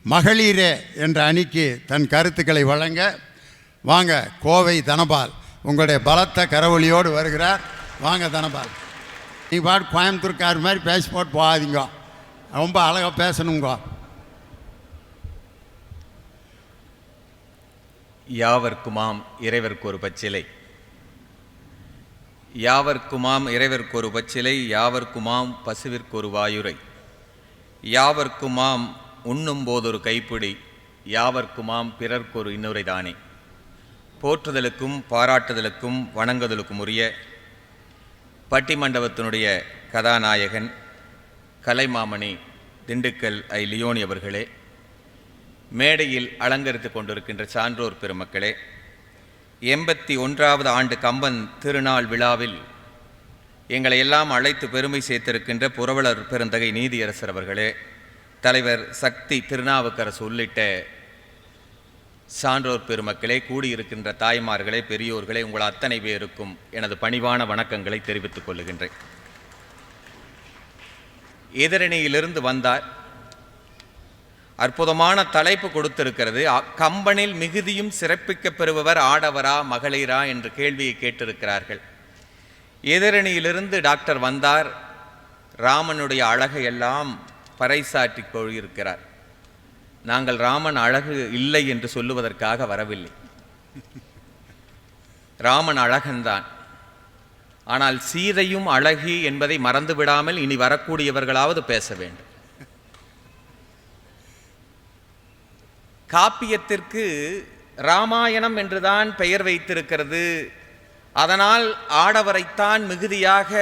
மகளிரே என்ற அணிக்கு தன் கருத்துக்களை வழங்க வாங்க கோவை தனபால் உங்களுடைய பலத்த கரவொலியோடு வருகிறார். வாங்க தனபால். நீ பாட்டு கோயம்புத்தூர்கார் மாதிரி பேசி போட்டு போகாதீங்க, ரொம்ப அழகாக பேசணுங்க. யாவர்க்குமாம் இறைவர்க்கு ஒரு பச்சிலை, யாவர்க்குமாம் இறைவர்க்கு ஒரு பச்சிலை, யாவர்க்குமாம் பசுவிற்கு ஒரு வாயுரை, யாவர்க்குமாம் உண்ணும் போதொரு கைப்பிடி, யாவர்க்குமாம் பிறர்க்கு ஒரு இன்னுரை தானே. போற்றுதலுக்கும் பாராட்டுதலுக்கும் வணங்குதலுக்கும் உரிய பட்டிமண்டபத்தினுடைய கதாநாயகன் கலைமாமணி திண்டுக்கல் ஐ லியோனி அவர்களே, மேடையில் அலங்கரித்து கொண்டிருக்கின்ற சான்றோர் பெருமக்களே, 81வது ஆண்டு கம்பன் திருநாள் விழாவில் எங்களை எல்லாம் அழைத்து பெருமை சேர்த்திருக்கின்ற புரவலர் பெருந்தகை நீதியரசர் அவர்களே, தலைவர் சக்தி திருநாவுக்கரசு உள்ளிட்ட சான்றோர் பெருமக்களே, கூடியிருக்கின்ற தாய்மார்களே, பெரியோர்களே, உங்கள் அத்தனை பேருக்கும் எனது பணிவான வணக்கங்களை தெரிவித்துக் கொள்ளுகின்றேன். எதிரணியிலிருந்து வந்தார். அற்புதமான தலைப்பு கொடுத்திருக்கிறது. கம்பனில் மிகுதியும் சிறப்பிக்க பெறுபவர் ஆடவரா மகளிரா என்று கேள்வியை கேட்டிருக்கிறார்கள். எதிரணியிலிருந்து டாக்டர் வந்தார். ராமனுடைய அழகையெல்லாம் பறைசாற்றி கொள்கிறார். நாங்கள் ராமன் அழகு இல்லை என்று சொல்லுவதற்காக வரவில்லை. ராமன் அழகன்தான். ஆனால் சீதையும் அழகி என்பதை மறந்து விடாமல் இனி வரக்கூடியவர்களாவது பேச வேண்டும். காப்பியத்திற்கு ராமாயணம் என்றுதான் பெயர் வைத்திருக்கிறது. அதனால் ஆடவரைத்தான் மிகுதியாக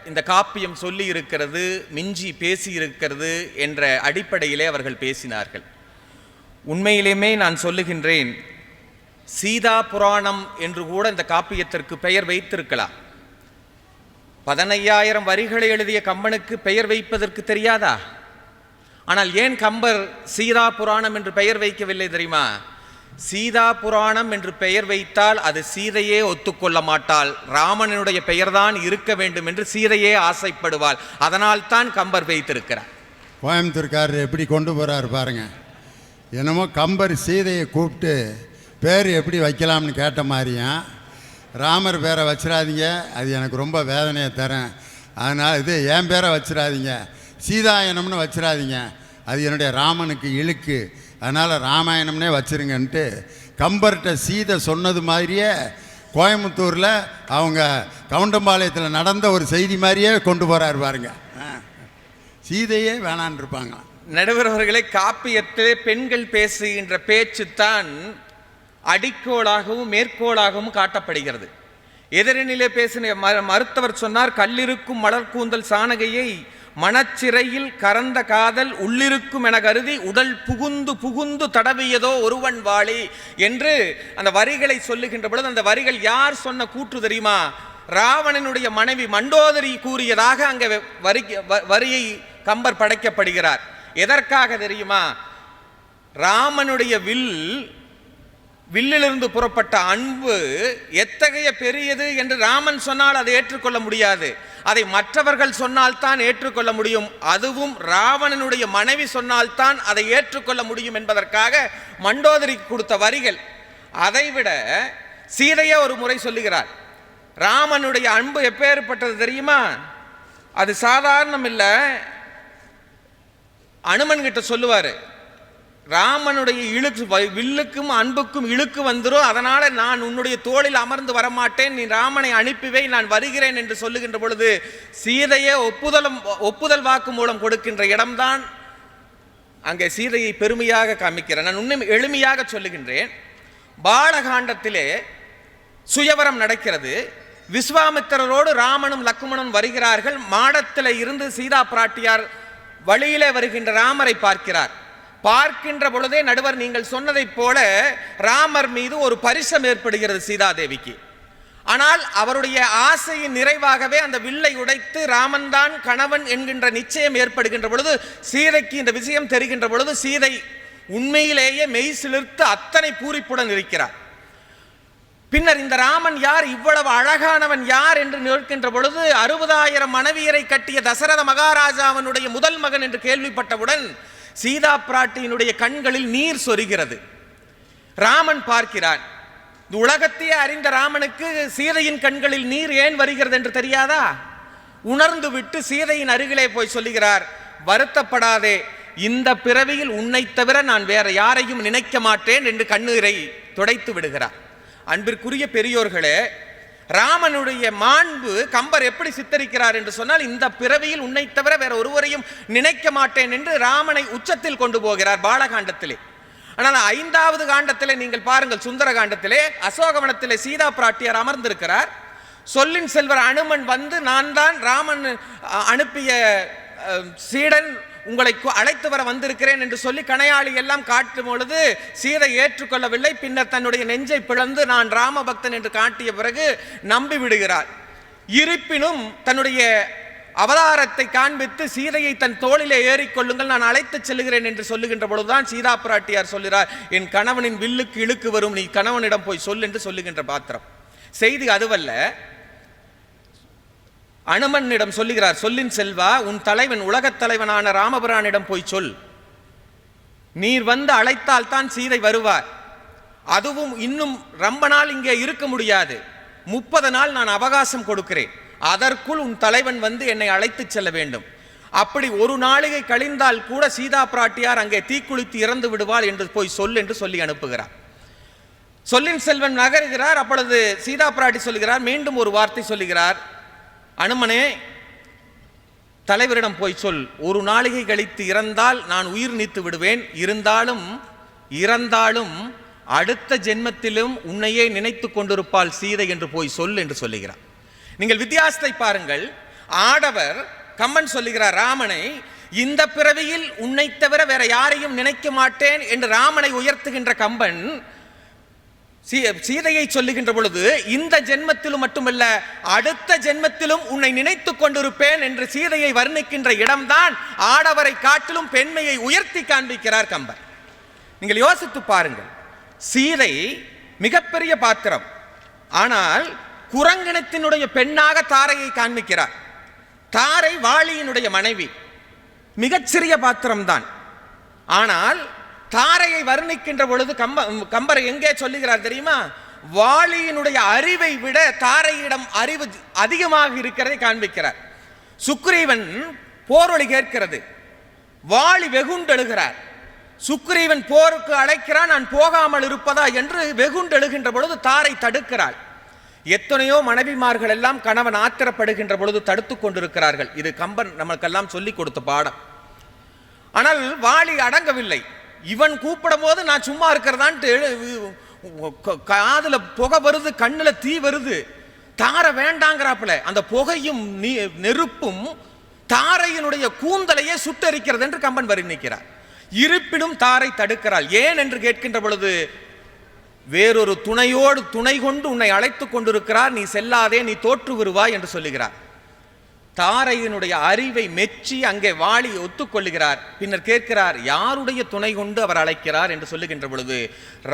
இந்த காப்பியம் சொல்லி இருக்கிறது, மிஞ்சி பேசியிருக்கிறது என்ற அடிப்படையிலே அவர்கள் பேசினார்கள். உண்மையிலேயே நான் சொல்லுகின்றேன், சீதா புராணம் என்று கூட இந்த காப்பியத்திற்கு பெயர் வைத்திருக்கலாம். 15,000 வரிகளை எழுதிய கம்பனுக்கு பெயர் வைப்பதற்கு தெரியாதா? ஆனால் ஏன் கம்பர் சீதா புராணம் என்று பெயர் வைக்கவில்லை தெரியுமா? சீதா புராணம் என்று பெயர் வைத்தால் அது சீதையே ஒத்துக்கொள்ள மாட்டாள். ராமனுடைய பெயர்தான் இருக்க வேண்டும் என்று சீதையே ஆசைப்படுவாள். அதனால் தான் கம்பர் வைத்திருக்கிறார். கோயம்புத்தூர்காரர் எப்படி கொண்டு போகிறார் பாருங்க. என்னமோ கம்பர் சீதையை கூப்பிட்டு பேர் எப்படி வைக்கலாம்னு கேட்ட மாதிரியும், ராமர் பேரை வச்சிடாதீங்க, அது எனக்கு ரொம்ப வேதனையை தரேன், அதனால் இது என் பேரை வச்சிடாதீங்க, சீதாயனம்னு வச்சிடாதீங்க, அது என்னுடைய ராமனுக்கு இழுக்கு, அதனால் ராமாயணம்னே வச்சிருங்கன்ட்டு கம்பர்கிட்ட சீதை சொன்னது மாதிரியே கோயம்புத்தூரில் அவங்க கவுண்டம்பாளையத்தில் நடந்த ஒரு செய்தி மாதிரியே கொண்டு போகிறார் பாருங்க. சீதையே வேணான் இருப்பாங்க. நடுவர்களே, காப்பியத்திலே பெண்கள் பேசுகின்ற பேச்சுத்தான் அடிக்கோளாகவும் மேற்கோளாகவும் காட்டப்படுகிறது. எதிரினிலே பேசின மருத்துவர் சொன்னார், கல்லிருக்கும் மலர்கூந்தல் சானகையை மனச்சிறையில் கறந்த காதல் உள்ளிருக்கும் என கருதி உடல் புகுந்து புகுந்து தடவியதோ ஒருவன் வாழி என்று அந்த வரிகளை சொல்லுகின்ற பொழுது, அந்த வரிகள் யார் சொன்ன கூற்று தெரியுமா? ராவணனுடைய மனைவி மண்டோதரி கூறியதாக அங்கே வரியை கம்பர் படைக்கப்படுகிறார். எதற்காக தெரியுமா? ராமனுடைய வில்லிலிருந்து புறப்பட்ட அன்பு எத்தகைய பெரியது என்று ராமன் சொன்னால் அதை ஏற்றுக்கொள்ள முடியாது. அதை மற்றவர்கள் சொன்னால்தான் ஏற்றுக்கொள்ள முடியும். அதுவும் ராவணனுடைய மனைவி சொன்னால்தான் அதை ஏற்றுக்கொள்ள முடியும் என்பதற்காக மண்டோதரிக்கு கொடுத்த வரிகள். அதைவிட சீதையே ஒரு முறை சொல்லுகிறார், ராமனுடைய அன்பு எப்பேற்பட்டது தெரியுமா? அது சாதாரணம் இல்லை. அனுமன் கிட்ட சொல்லுவார், ராமனுடைய இழுக்கு வில்லுக்கும் அன்புக்கும் இழுக்கு வந்துடும், அதனால நான் உன்னுடைய தோளில் அமர்ந்து வரமாட்டேன், நீ ராமனை அனுப்பிவை, நான் வருகிறேன் என்று சொல்லுகின்ற பொழுது சீதையே ஒப்புதல் வாக்கு மூலம் கொடுக்கின்ற இடம்தான் அங்கே சீதையை பெருமையாக காமிக்கிறேன். நான் இன்னும் எளிமையாக சொல்லுகின்றேன். பாலகாண்டத்திலே சுயவரம் நடக்கிறது. விஸ்வாமித்திரரோடு ராமனும் லக்குமணனும் வருகிறார்கள். மாடத்தில் இருந்து சீதா பிராட்டியார் வழியிலே வருகின்ற ராமரை பார்க்கிறார். பார்க்கின்ற பொழுதே நடுவர் நீங்கள் சொன்னதைப் போல ராமர் மீது ஒரு பரிசம் ஏற்படுகிறது சீதாதேவிக்கு. ஆனால் அவருடைய ஆசையின் நிறைவாகவே அந்த வில்லை உடைத்து ராமன் தான் கணவன் என்கின்ற நிச்சயம் ஏற்படுகின்ற பொழுது, சீதைக்கு இந்த விஷயம் தெரிகின்ற பொழுது சீதை உண்மையிலேயே மெய் சிலிர்த்து அத்தனை பூரிப்புடன் இருக்கிறார். பின்னர் இந்த ராமன் யார், இவ்வளவு அழகானவன் யார் என்று நிற்கின்ற பொழுது 60,000 மனைவியரை கட்டிய தசரத மகாராஜாவனுடைய முதல் மகன் என்று கேள்விப்பட்டவுடன் சீதா பிராட்டியினுடைய கண்களில் நீர் சொரிகிறது. ராமன் பார்க்கிறான். இந்த உலகத்தையே அறிந்த ராமனுக்கு சீதையின் கண்களில் நீர் ஏன் வருகிறது என்று தெரியாதா? உணர்ந்து விட்டு சீதையின் அருகிலே போய் சொல்லுகிறார், வருத்தப்படாதே, இந்த பிறவியில் உன்னை தவிர நான் வேற யாரையும் நினைக்க மாட்டேன் என்று கண்ணீரை துடைத்து விடுகிறார். அன்பிற்குரிய பெரியோர்களே, ராமனுடைய மாண்பு கம்பர் எப்படி சித்தரிக்கிறார் என்று சொன்னால், இந்த பிறவியில் உன்னை தவிர வேற ஒருவரையும் நினைக்க மாட்டேன் என்று ராமனை உச்சத்தில் கொண்டு போகிறார் பாலகாண்டத்திலே. ஆனால் 5வது காண்டத்திலே நீங்கள் பாருங்கள், சுந்தர காண்டத்திலே அசோகவனத்திலே சீதா பிராட்டியார் அமர்ந்திருக்கிறார். சொல்லின் செல்வர் அனுமன் வந்து, நான் தான் ராமன் அனுப்பிய சீடன், உங்களை அழைத்து வர வந்திருக்கிறேன் என்று சொல்லி கணையாளி எல்லாம் காட்டும் பொழுது சீதை ஏற்றுக்கொள்ளவில்லை. பின்னர் தன்னுடைய நெஞ்சை பிளந்து நான் ராமபக்தன் என்று காட்டிய பிறகு நம்பி விடுகிறார். இருப்பினும் தன்னுடைய அவதாரத்தை காண்பித்து சீதையை தன் தோளிலே ஏறிக்கொள்ளுங்கள், நான் அழைத்து செல்லுகிறேன் என்று சொல்லுகின்ற பொழுதுதான் சீதா பிராட்டியார் சொல்கிறார், என் கணவனின் வில்லுக்கு இழுக்கு வரும், நீ கணவனிடம் போய் சொல் என்று சொல்லுகின்ற பாத்திரம். செய்தி அதுவல்ல, அனுமனிடம் சொல்லுகிறார், சொல்லின் செல்வா, உன் தலைவன் உலகத் தலைவனான ராமபிரானிடம் போய் சொல், நீர் வந்து அழைத்தால் தான் சீதை வருவார். அதுவும் இன்னும் ரொம்ப நாள் இங்கே இருக்க முடியாது, 30 நாள் நான் அவகாசம் கொடுக்கிறேன், அதற்குள் உன் தலைவன் வந்து என்னை அழைத்து செல்ல வேண்டும். அப்படி ஒரு நாளிகை கழிந்தால் கூட சீதா பிராட்டியார் அங்கே தீக்குளித்து இறந்து விடுவாள் என்று போய் சொல் என்று சொல்லி அனுப்புகிறார். சொல்லின் செல்வன் நகருகிறார். அப்பொழுது சீதா பிராட்டி சொல்லுகிறார், மீண்டும் ஒரு வார்த்தை சொல்லுகிறார், அனுமனே, தலைவரிடம் போய் சொல், ஒரு நாளிகை கழித்து இறந்தால் நான் உயிர் நீத்து விடுவேன், இறந்தாலும் அடுத்த ஜென்மத்திலும் உன்னையே நினைத்து கொண்டிருப்பாள் சீதை என்று போய் சொல் என்று சொல்லுகிறார். நீங்கள் வித்தியாசத்தை பாருங்கள். ஆடவர் கம்பன் சொல்லுகிறார் ராமனை, இந்த பிறவியில் உன்னை தவிர வேற யாரையும் நினைக்க மாட்டேன் என்று ராமனை உயர்த்துகின்ற கம்பன் சீதையை சொல்லுகின்ற பொழுது இந்த ஜென்மத்திலும் மட்டுமல்ல அடுத்த ஜென்மத்திலும் உன்னை நினைத்துக் கொண்டிருப்பேன் என்று சீதையை வர்ணிக்கின்ற இடம்தான் ஆடவரை காட்டிலும் பெண்மையை உயர்த்தி காண்பிக்கிறார் கம்பன். நீங்கள் யோசித்து பாருங்கள், சீதை மிகப்பெரிய பாத்திரம், ஆனால் குரங்கிணத்தினுடைய பெண்ணாக தாரையை காண்பிக்கிறார். தாரை வாலியினுடைய மனைவி, மிகச்சிறிய பாத்திரம்தான். ஆனால் தாரையை வர்ணிக்கின்ற பொழுது கம்பர் எங்கே சொல்லுகிறார் தெரியுமா? வாலியினுடைய அறிவை விட தாரையிடம் அறிவு அதிகமாக இருக்கிறதை காண்பிக்கிறார். சுக்ரீவன் போரொளி கேட்கிறது, வாலி வெகுண்டெழுகிறார். சுக்ரீவன் போருக்கு அழைக்கிறான், நான் போகாமல் இருப்பதா என்று வெகுண்டெழுகின்ற பொழுது தாரை தடுக்கிறாள். எத்தனையோ மனைவிமார்கள் எல்லாம் கணவன் ஆத்திரப்படுகின்ற பொழுது தடுத்து கொண்டிருக்கிறார்கள். இது கம்பன் நமக்கெல்லாம் சொல்லிக் கொடுத்த பாடம். ஆனால் வாலி அடங்கவில்லை. இவன் கூப்பிடும் போது நான் சும்மா இருக்கிறதான்ட்டு காதுல புகை வருது, கண்ணுல தீ வருது, தார வேண்டாங்கிறாப்புல. அந்த புகையும் நெருப்பும் தாரையினுடைய கூந்தலையே சுட்டரிக்கிறது என்று கம்பன் வர்ணிக்கிறார். இருப்பினும் தாரை தடுக்கிறாள். ஏன் என்று கேட்கின்ற பொழுது வேறொரு துணையோடு துணை கொண்டு உன்னை அழைத்துக் கொண்டிருக்கிறார், நீ செல்லாதே, நீ தோற்று வருவாய் என்று சொல்லுகிறார். தாரையினுடைய அறிவை மெச்சி அங்கே வாலி ஒத்துக்கொள்ளுகிறார். பின்னர் கேட்கிறார், யாருடைய துணை கொண்டு அவர் அழைக்கிறார் என்று சொல்லுகின்ற பொழுது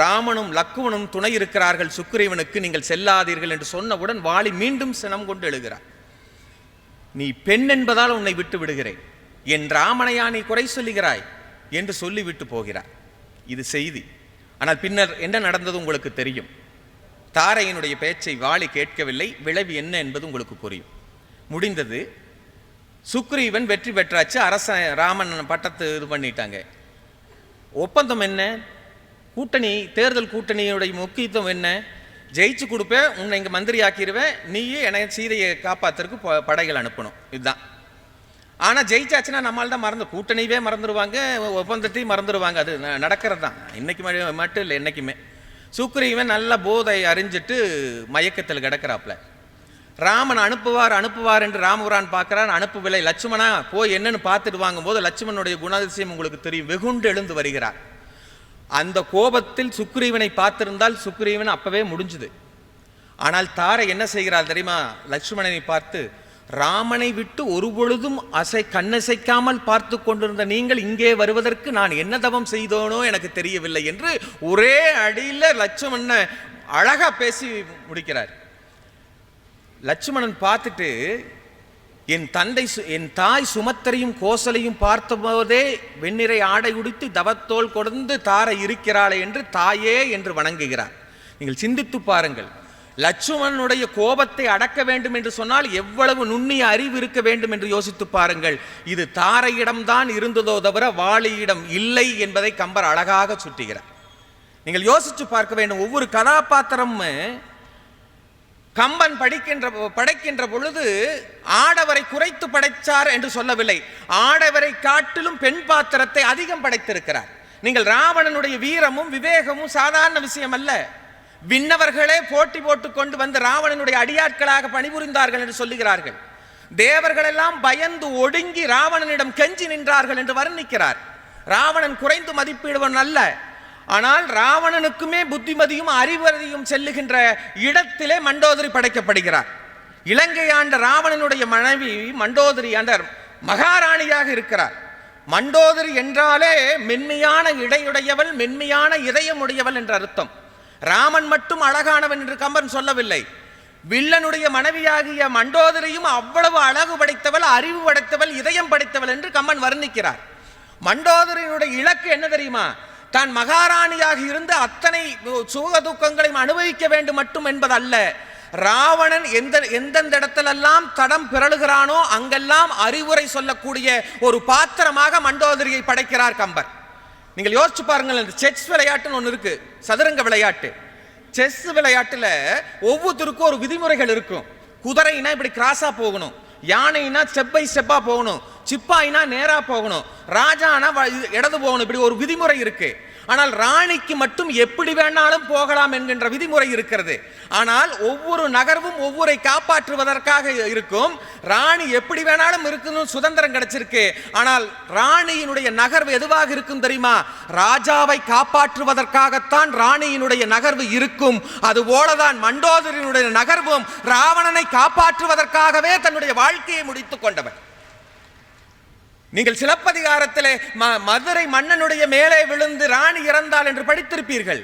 ராமனும் லக்குவனும் துணை இருக்கிறார்கள் சுக்ரீவனுக்கு, நீங்கள் செல்லாதீர்கள் என்று சொன்னவுடன் வாலி மீண்டும் சினம் கொண்டு எழுகிறார். நீ பெண் என்பதால் உன்னை விட்டு விடுகிறேன், என் ராமனையா நீ குறை சொல்லுகிறாய் என்று சொல்லிவிட்டு போகிறார். இது செய்தி. ஆனால் பின்னர் என்ன நடந்தது உங்களுக்கு தெரியும். தாரையினுடைய பேச்சை வாலி கேட்கவில்லை. விளைவு என்ன என்பது உங்களுக்கு புரியும். முடிந்தது, சுக்ரீவன் வெற்றி பெற்றாச்சு, அரசன் ராமன் பட்டத்து இது பண்ணிட்டாங்க. ஒப்பந்தம் என்ன? கூட்டணி, தேர்தல் கூட்டணியுடைய முக்கியத்துவம் என்ன? ஜெயிச்சு கொடுப்பேன், உன்னை இங்கே மந்திரி ஆக்கிடுவேன், நீயே எனக்கு சீதையை காப்பாற்றுறதுக்கு படைகள் அனுப்பணும், இதுதான். ஆனால் ஜெயிச்சாச்சுன்னா நம்மளால் தான் கூட்டணியவே மறந்துடுவாங்க, ஒப்பந்தத்தையும் மறந்துடுவாங்க. அது நடக்கிறது தான், இன்னைக்கு மட்டும் இல்லை, என்றைக்குமே. சுக்ரீவன் நல்ல போதை அறிஞ்சிட்டு மயக்கத்தில் கிடக்கிறாப்புல. ராமன் அனுப்புவார் என்று ராமபுரான் பார்க்கிறான், அனுப்பவில்லை. லட்சுமணா போய் என்னன்னு பார்த்துட்டு வாங்கும்போது லட்சுமணனுடைய குணாதிசயம் உங்களுக்கு தெரியும், வெகுண்டு எழுந்து வருகிறார். அந்த கோபத்தில் சுக்ரீவனை பார்த்திருந்தால் சுக்ரீவன் அப்பவே முடிஞ்சுது. ஆனால் தாரை என்ன செய்கிறாள் தெரியுமா? லட்சுமணனை பார்த்து, ராமனை விட்டு ஒரு பொழுதும் கண்ணசைக்காமல் பார்த்து கொண்டிருந்த நீங்கள் இங்கே வருவதற்கு நான் என்ன தவம் செய்தோனோ எனக்கு தெரியவில்லை என்று ஒரே அடியில் லட்சுமணனை அழகா பேசி முடிக்கிறார். லட்சுமணன் பார்த்துட்டு, என் தாய் சுமத்தரையும் கோசலையும் பார்த்தபோதே வெண்ணிறை ஆடை உடுத்தி தவத்தோல் கொடுந்து தாரை இருக்கிறாளே என்று தாயே என்று வணங்குகிறார். நீங்கள் சிந்தித்து பாருங்கள், லட்சுமணனுடைய கோபத்தை அடக்க வேண்டும் என்று சொன்னால் எவ்வளவு நுண்ணிய அறிவு இருக்க வேண்டும் என்று யோசித்து பாருங்கள். இது தாரையிடம்தான் இருந்ததோ தவிர வாலியிடம் இல்லை என்பதை கம்பர் அழகாக சுட்டுகிறார். நீங்கள் யோசித்து பார்க்க வேண்டும். ஒவ்வொரு கதாபாத்திரமும் கம்பன் படைக்கின்ற பொழுது ஆடவரை குறைத்து படைத்தார் என்று சொல்லவில்லை, ஆடவரை காட்டிலும் பெண் பாத்திரத்தை அதிகம் படைத்திருக்கிறார். நீங்கள் ராவணனுடைய வீரமும் விவேகமும் சாதாரண விஷயம் அல்ல. விண்ணவர்களே போட்டி போட்டுக் கொண்டு வந்து ராவணனுடைய அடியாட்களாக பணிபுரிந்தார்கள் என்று சொல்லுகிறார்கள். தேவர்கள் எல்லாம் பயந்து ஒடுங்கி ராவணனிடம் கெஞ்சி நின்றார்கள் என்று வர்ணிக்கிறார். ராவணன் குறைந்து மதிப்பிடுவன் அல்ல, ஆனால் ராவணனுக்குமே புத்திமதியும் அறிவறியும் செல்லுகின்ற இடத்திலே மண்டோதரி படைக்கப்படுகிறார். இலங்கை ஆண்ட ராவணனுடைய மனைவி மண்டோதரி அந்த மகாராணியாக இருக்கிறார். மண்டோதரி என்றாலே மென்மையான இடையுடையவள், மென்மையான இதயமுடையவள் என்ற அர்த்தம். ராமன் மட்டும் அழகானவன் என்று கம்பன் சொல்லவில்லை. வில்லனுடைய மனைவியாகிய மண்டோதரியும் அவ்வளவு அழகு படைத்தவள், அறிவு படைத்தவள், இதயம் படைத்தவள் என்று கம்பன் வர்ணிக்கிறார். மண்டோதரியினுடைய இலக்கு என்ன தெரியுமா? தான் மகாராணியாக இருந்து அத்தனை சுக துக்கங்களையும் அனுபவிக்க வேண்டும் மட்டும் என்பதல்ல. ராவணன் எந்தெந்த இடத்திலெல்லாம் தடம் பிறழுகிறானோ அங்கெல்லாம் அறிவுரை சொல்லக்கூடிய ஒரு பாத்திரமாக மண்டோதரியை படைக்கிறார் கம்பர். நீங்கள் யோசிச்சு பாருங்கள், இந்த செஸ் விளையாட்டுன்னு ஒன்று இருக்கு, சதுரங்க விளையாட்டு. செஸ் விளையாட்டுல ஒவ்வொருத்தருக்கும் ஒரு விதிமுறைகள் இருக்கும். குதிரைனா இப்படி கிராஸா போகணும், யானைனா ஸ்டெப் பை ஸ்டெப்பா போகணும், சிப்பாயினா நேரா போகணும், ராஜானா இடது போகணும், இப்படி ஒரு விதிமுறை இருக்கு. ஆனால் ராணிக்கு மட்டும் எப்படி வேணாலும் போகலாம் என்கின்ற விதிமுறை இருக்கிறது. ஆனால் ஒவ்வொரு நகர்வும் ஒவ்வொரு காப்பாற்றுவதற்காக இருக்கும். ராணி எப்படி வேணாலும் இருக்கணும், சுதந்திரம் கிடைச்சிருக்கு. ஆனால் ராணியினுடைய நகர்வு எதுவாக இருக்கும் தெரியுமா? ராஜாவை காப்பாற்றுவதற்காகத்தான் ராணியினுடைய நகர்வு இருக்கும். அதுபோலதான் மண்டோதரியினுடைய நகர்வும் ராவணனை காப்பாற்றுவதற்காகவே தன்னுடைய வாழ்க்கையை முடித்துக் கொண்டவர். நீங்கள் சிலப்பதிகாரத்திலே மதுரை மன்னனுடைய மேலே விழுந்து ராணி இறந்தாள் என்று படித்திருப்பீர்கள்.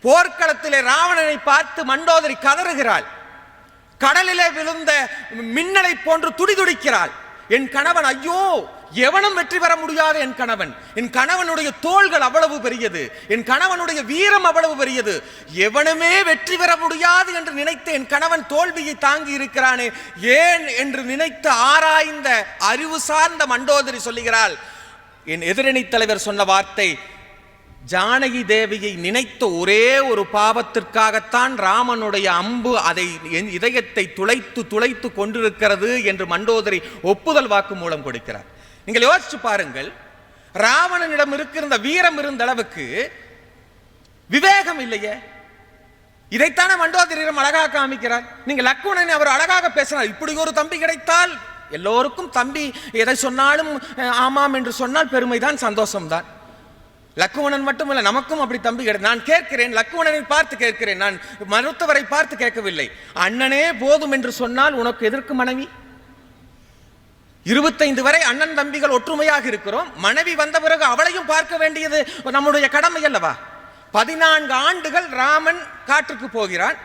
போர்க்களத்திலே ராவணனை பார்த்து மண்டோதரி கதறுகிறாள். கடலிலே விழுந்த மின்னலை போன்று துடிதுடிக்கிறாள். என் கணவன், ஐயோ, எவனும் வெற்றி பெற முடியாது என் கணவன். என் கணவனுடைய தோள்கள் அவ்வளவு பெரியது, என் கணவனுடைய வீரம் அவ்வளவு பெரியது, எவனுமே வெற்றி பெற முடியாது என்று நினைத்த என் கணவன் தோல்வியை தாங்கி இருக்கிறானே, ஏன் என்று நினைத்து ஆராய்ந்த அறிவு சார்ந்த மண்டோதரி சொல்லுகிறாள். என் எதிரணி தலைவர் சொன்ன வார்த்தை, ஜானகி தேவியை நினைத்த ஒரே ஒரு பாவத்திற்காகத்தான் ராமனுடைய அம்பு அதை என் இதயத்தை துளைத்து துளைத்து கொண்டிருக்கிறது என்று மண்டோதரி ஒப்புதல் வாக்கு மூலம் கொடுக்கிறார். நீங்கள் யோசிச்சு பாருங்கள், ராவணனிடம் இருக்கிற வீரம் இருந்த அளவுக்கு விவேகம் இல்லையே. இதைத்தானே மண்டோதரியிடம் அழகாக காமிக்கிறார். நீங்க லக்குவணனை அவர் அழகாக பேசினார். இப்படி ஒரு தம்பி கிடைத்தால் எல்லோருக்கும் தம்பி எதை சொன்னாலும் ஆமாம் என்று சொன்னால் பெருமைதான், சந்தோஷம்தான். லக்குவணன் மட்டுமல்ல, நமக்கும் அப்படி தம்பி கிடையாது. நான் கேட்கிறேன், லக்குவணனை பார்த்து கேட்கிறேன், நான் மருத்துவரை பார்த்து கேட்கவில்லை. அண்ணனே போதும் என்று சொன்னால் உனக்கு எதற்கு மனைவி? 25 வரை அண்ணன் தம்பிகள் ஒற்றுமையாக இருக்கிறோம். மனைவி வந்த பிறகு அவளையும் பார்க்க வேண்டியது நம்முடைய கடமை அல்லவா? 14 ஆண்டுகள் ராமன் காற்றுக்கு போகிறான்,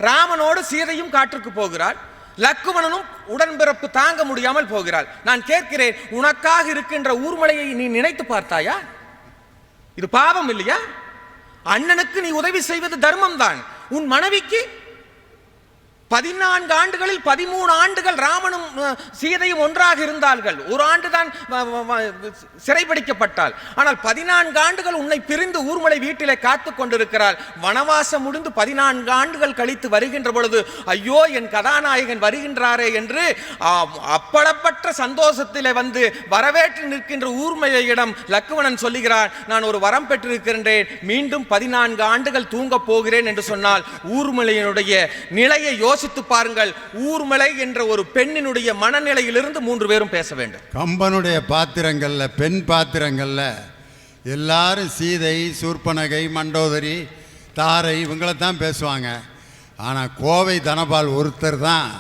ராமனோடு சீதையும் காற்றுக்கு போகிறாள், லக்குவணனும் உடன்பிறப்பு தாங்க முடியாமல் போகிறாள். நான் கேட்கிறேன், உனக்காக இருக்கின்ற ஊர்மலையை நீ நினைத்து பார்த்தாயா? இது பாவம் இல்லையா? அண்ணனுக்கு நீ உதவி செய்வது தர்மம் தான். உன் மனைவிக்கு 14 ஆண்டுகளில் 13 ஆண்டுகள் ராமனும் சீதையும் ஒன்றாக இருந்தார்கள். ஒரு ஆண்டு தான் சிறைபிடிக்கப்பட்டாள். ஆனால் 14 ஆண்டுகள் உன்னை பிரிந்து ஊர்மலை வீட்டிலே காத்து கொண்டிருக்கிறாள். வனவாசம் முடிந்து 14 ஆண்டுகள் கழித்து வருகின்ற பொழுது, ஐயோ என் கதாநாயகன் வருகின்றாரே என்று அப்பளப்பட்ட சந்தோஷத்திலே வந்து வரவேற்று நிற்கின்ற ஊர்மலையிடம் லக்குவணன் சொல்லுகிறான், நான் ஒரு வரம் பெற்றிருக்கின்றேன், மீண்டும் 14 ஆண்டுகள் தூங்க போகிறேன் என்று சொன்னால் ஊர்மலையினுடைய நிலையை யோசித்து பாருங்கள். ஊர்மலை என்ற ஒரு பெண்ணினுடைய மனநிலையிலிருந்து 3 பேரும் பேச வேண்டும். கம்பனுடைய பாத்திரங்கள்ல, பெண் பாத்திரங்கள்ல எல்லாரும் சீதை, சூர்பனகை, மண்டோதரி, தாரை இவங்களைத்தான் பேசுவாங்க. ஆனால் கோவை தனபால் ஒருத்தர் தான்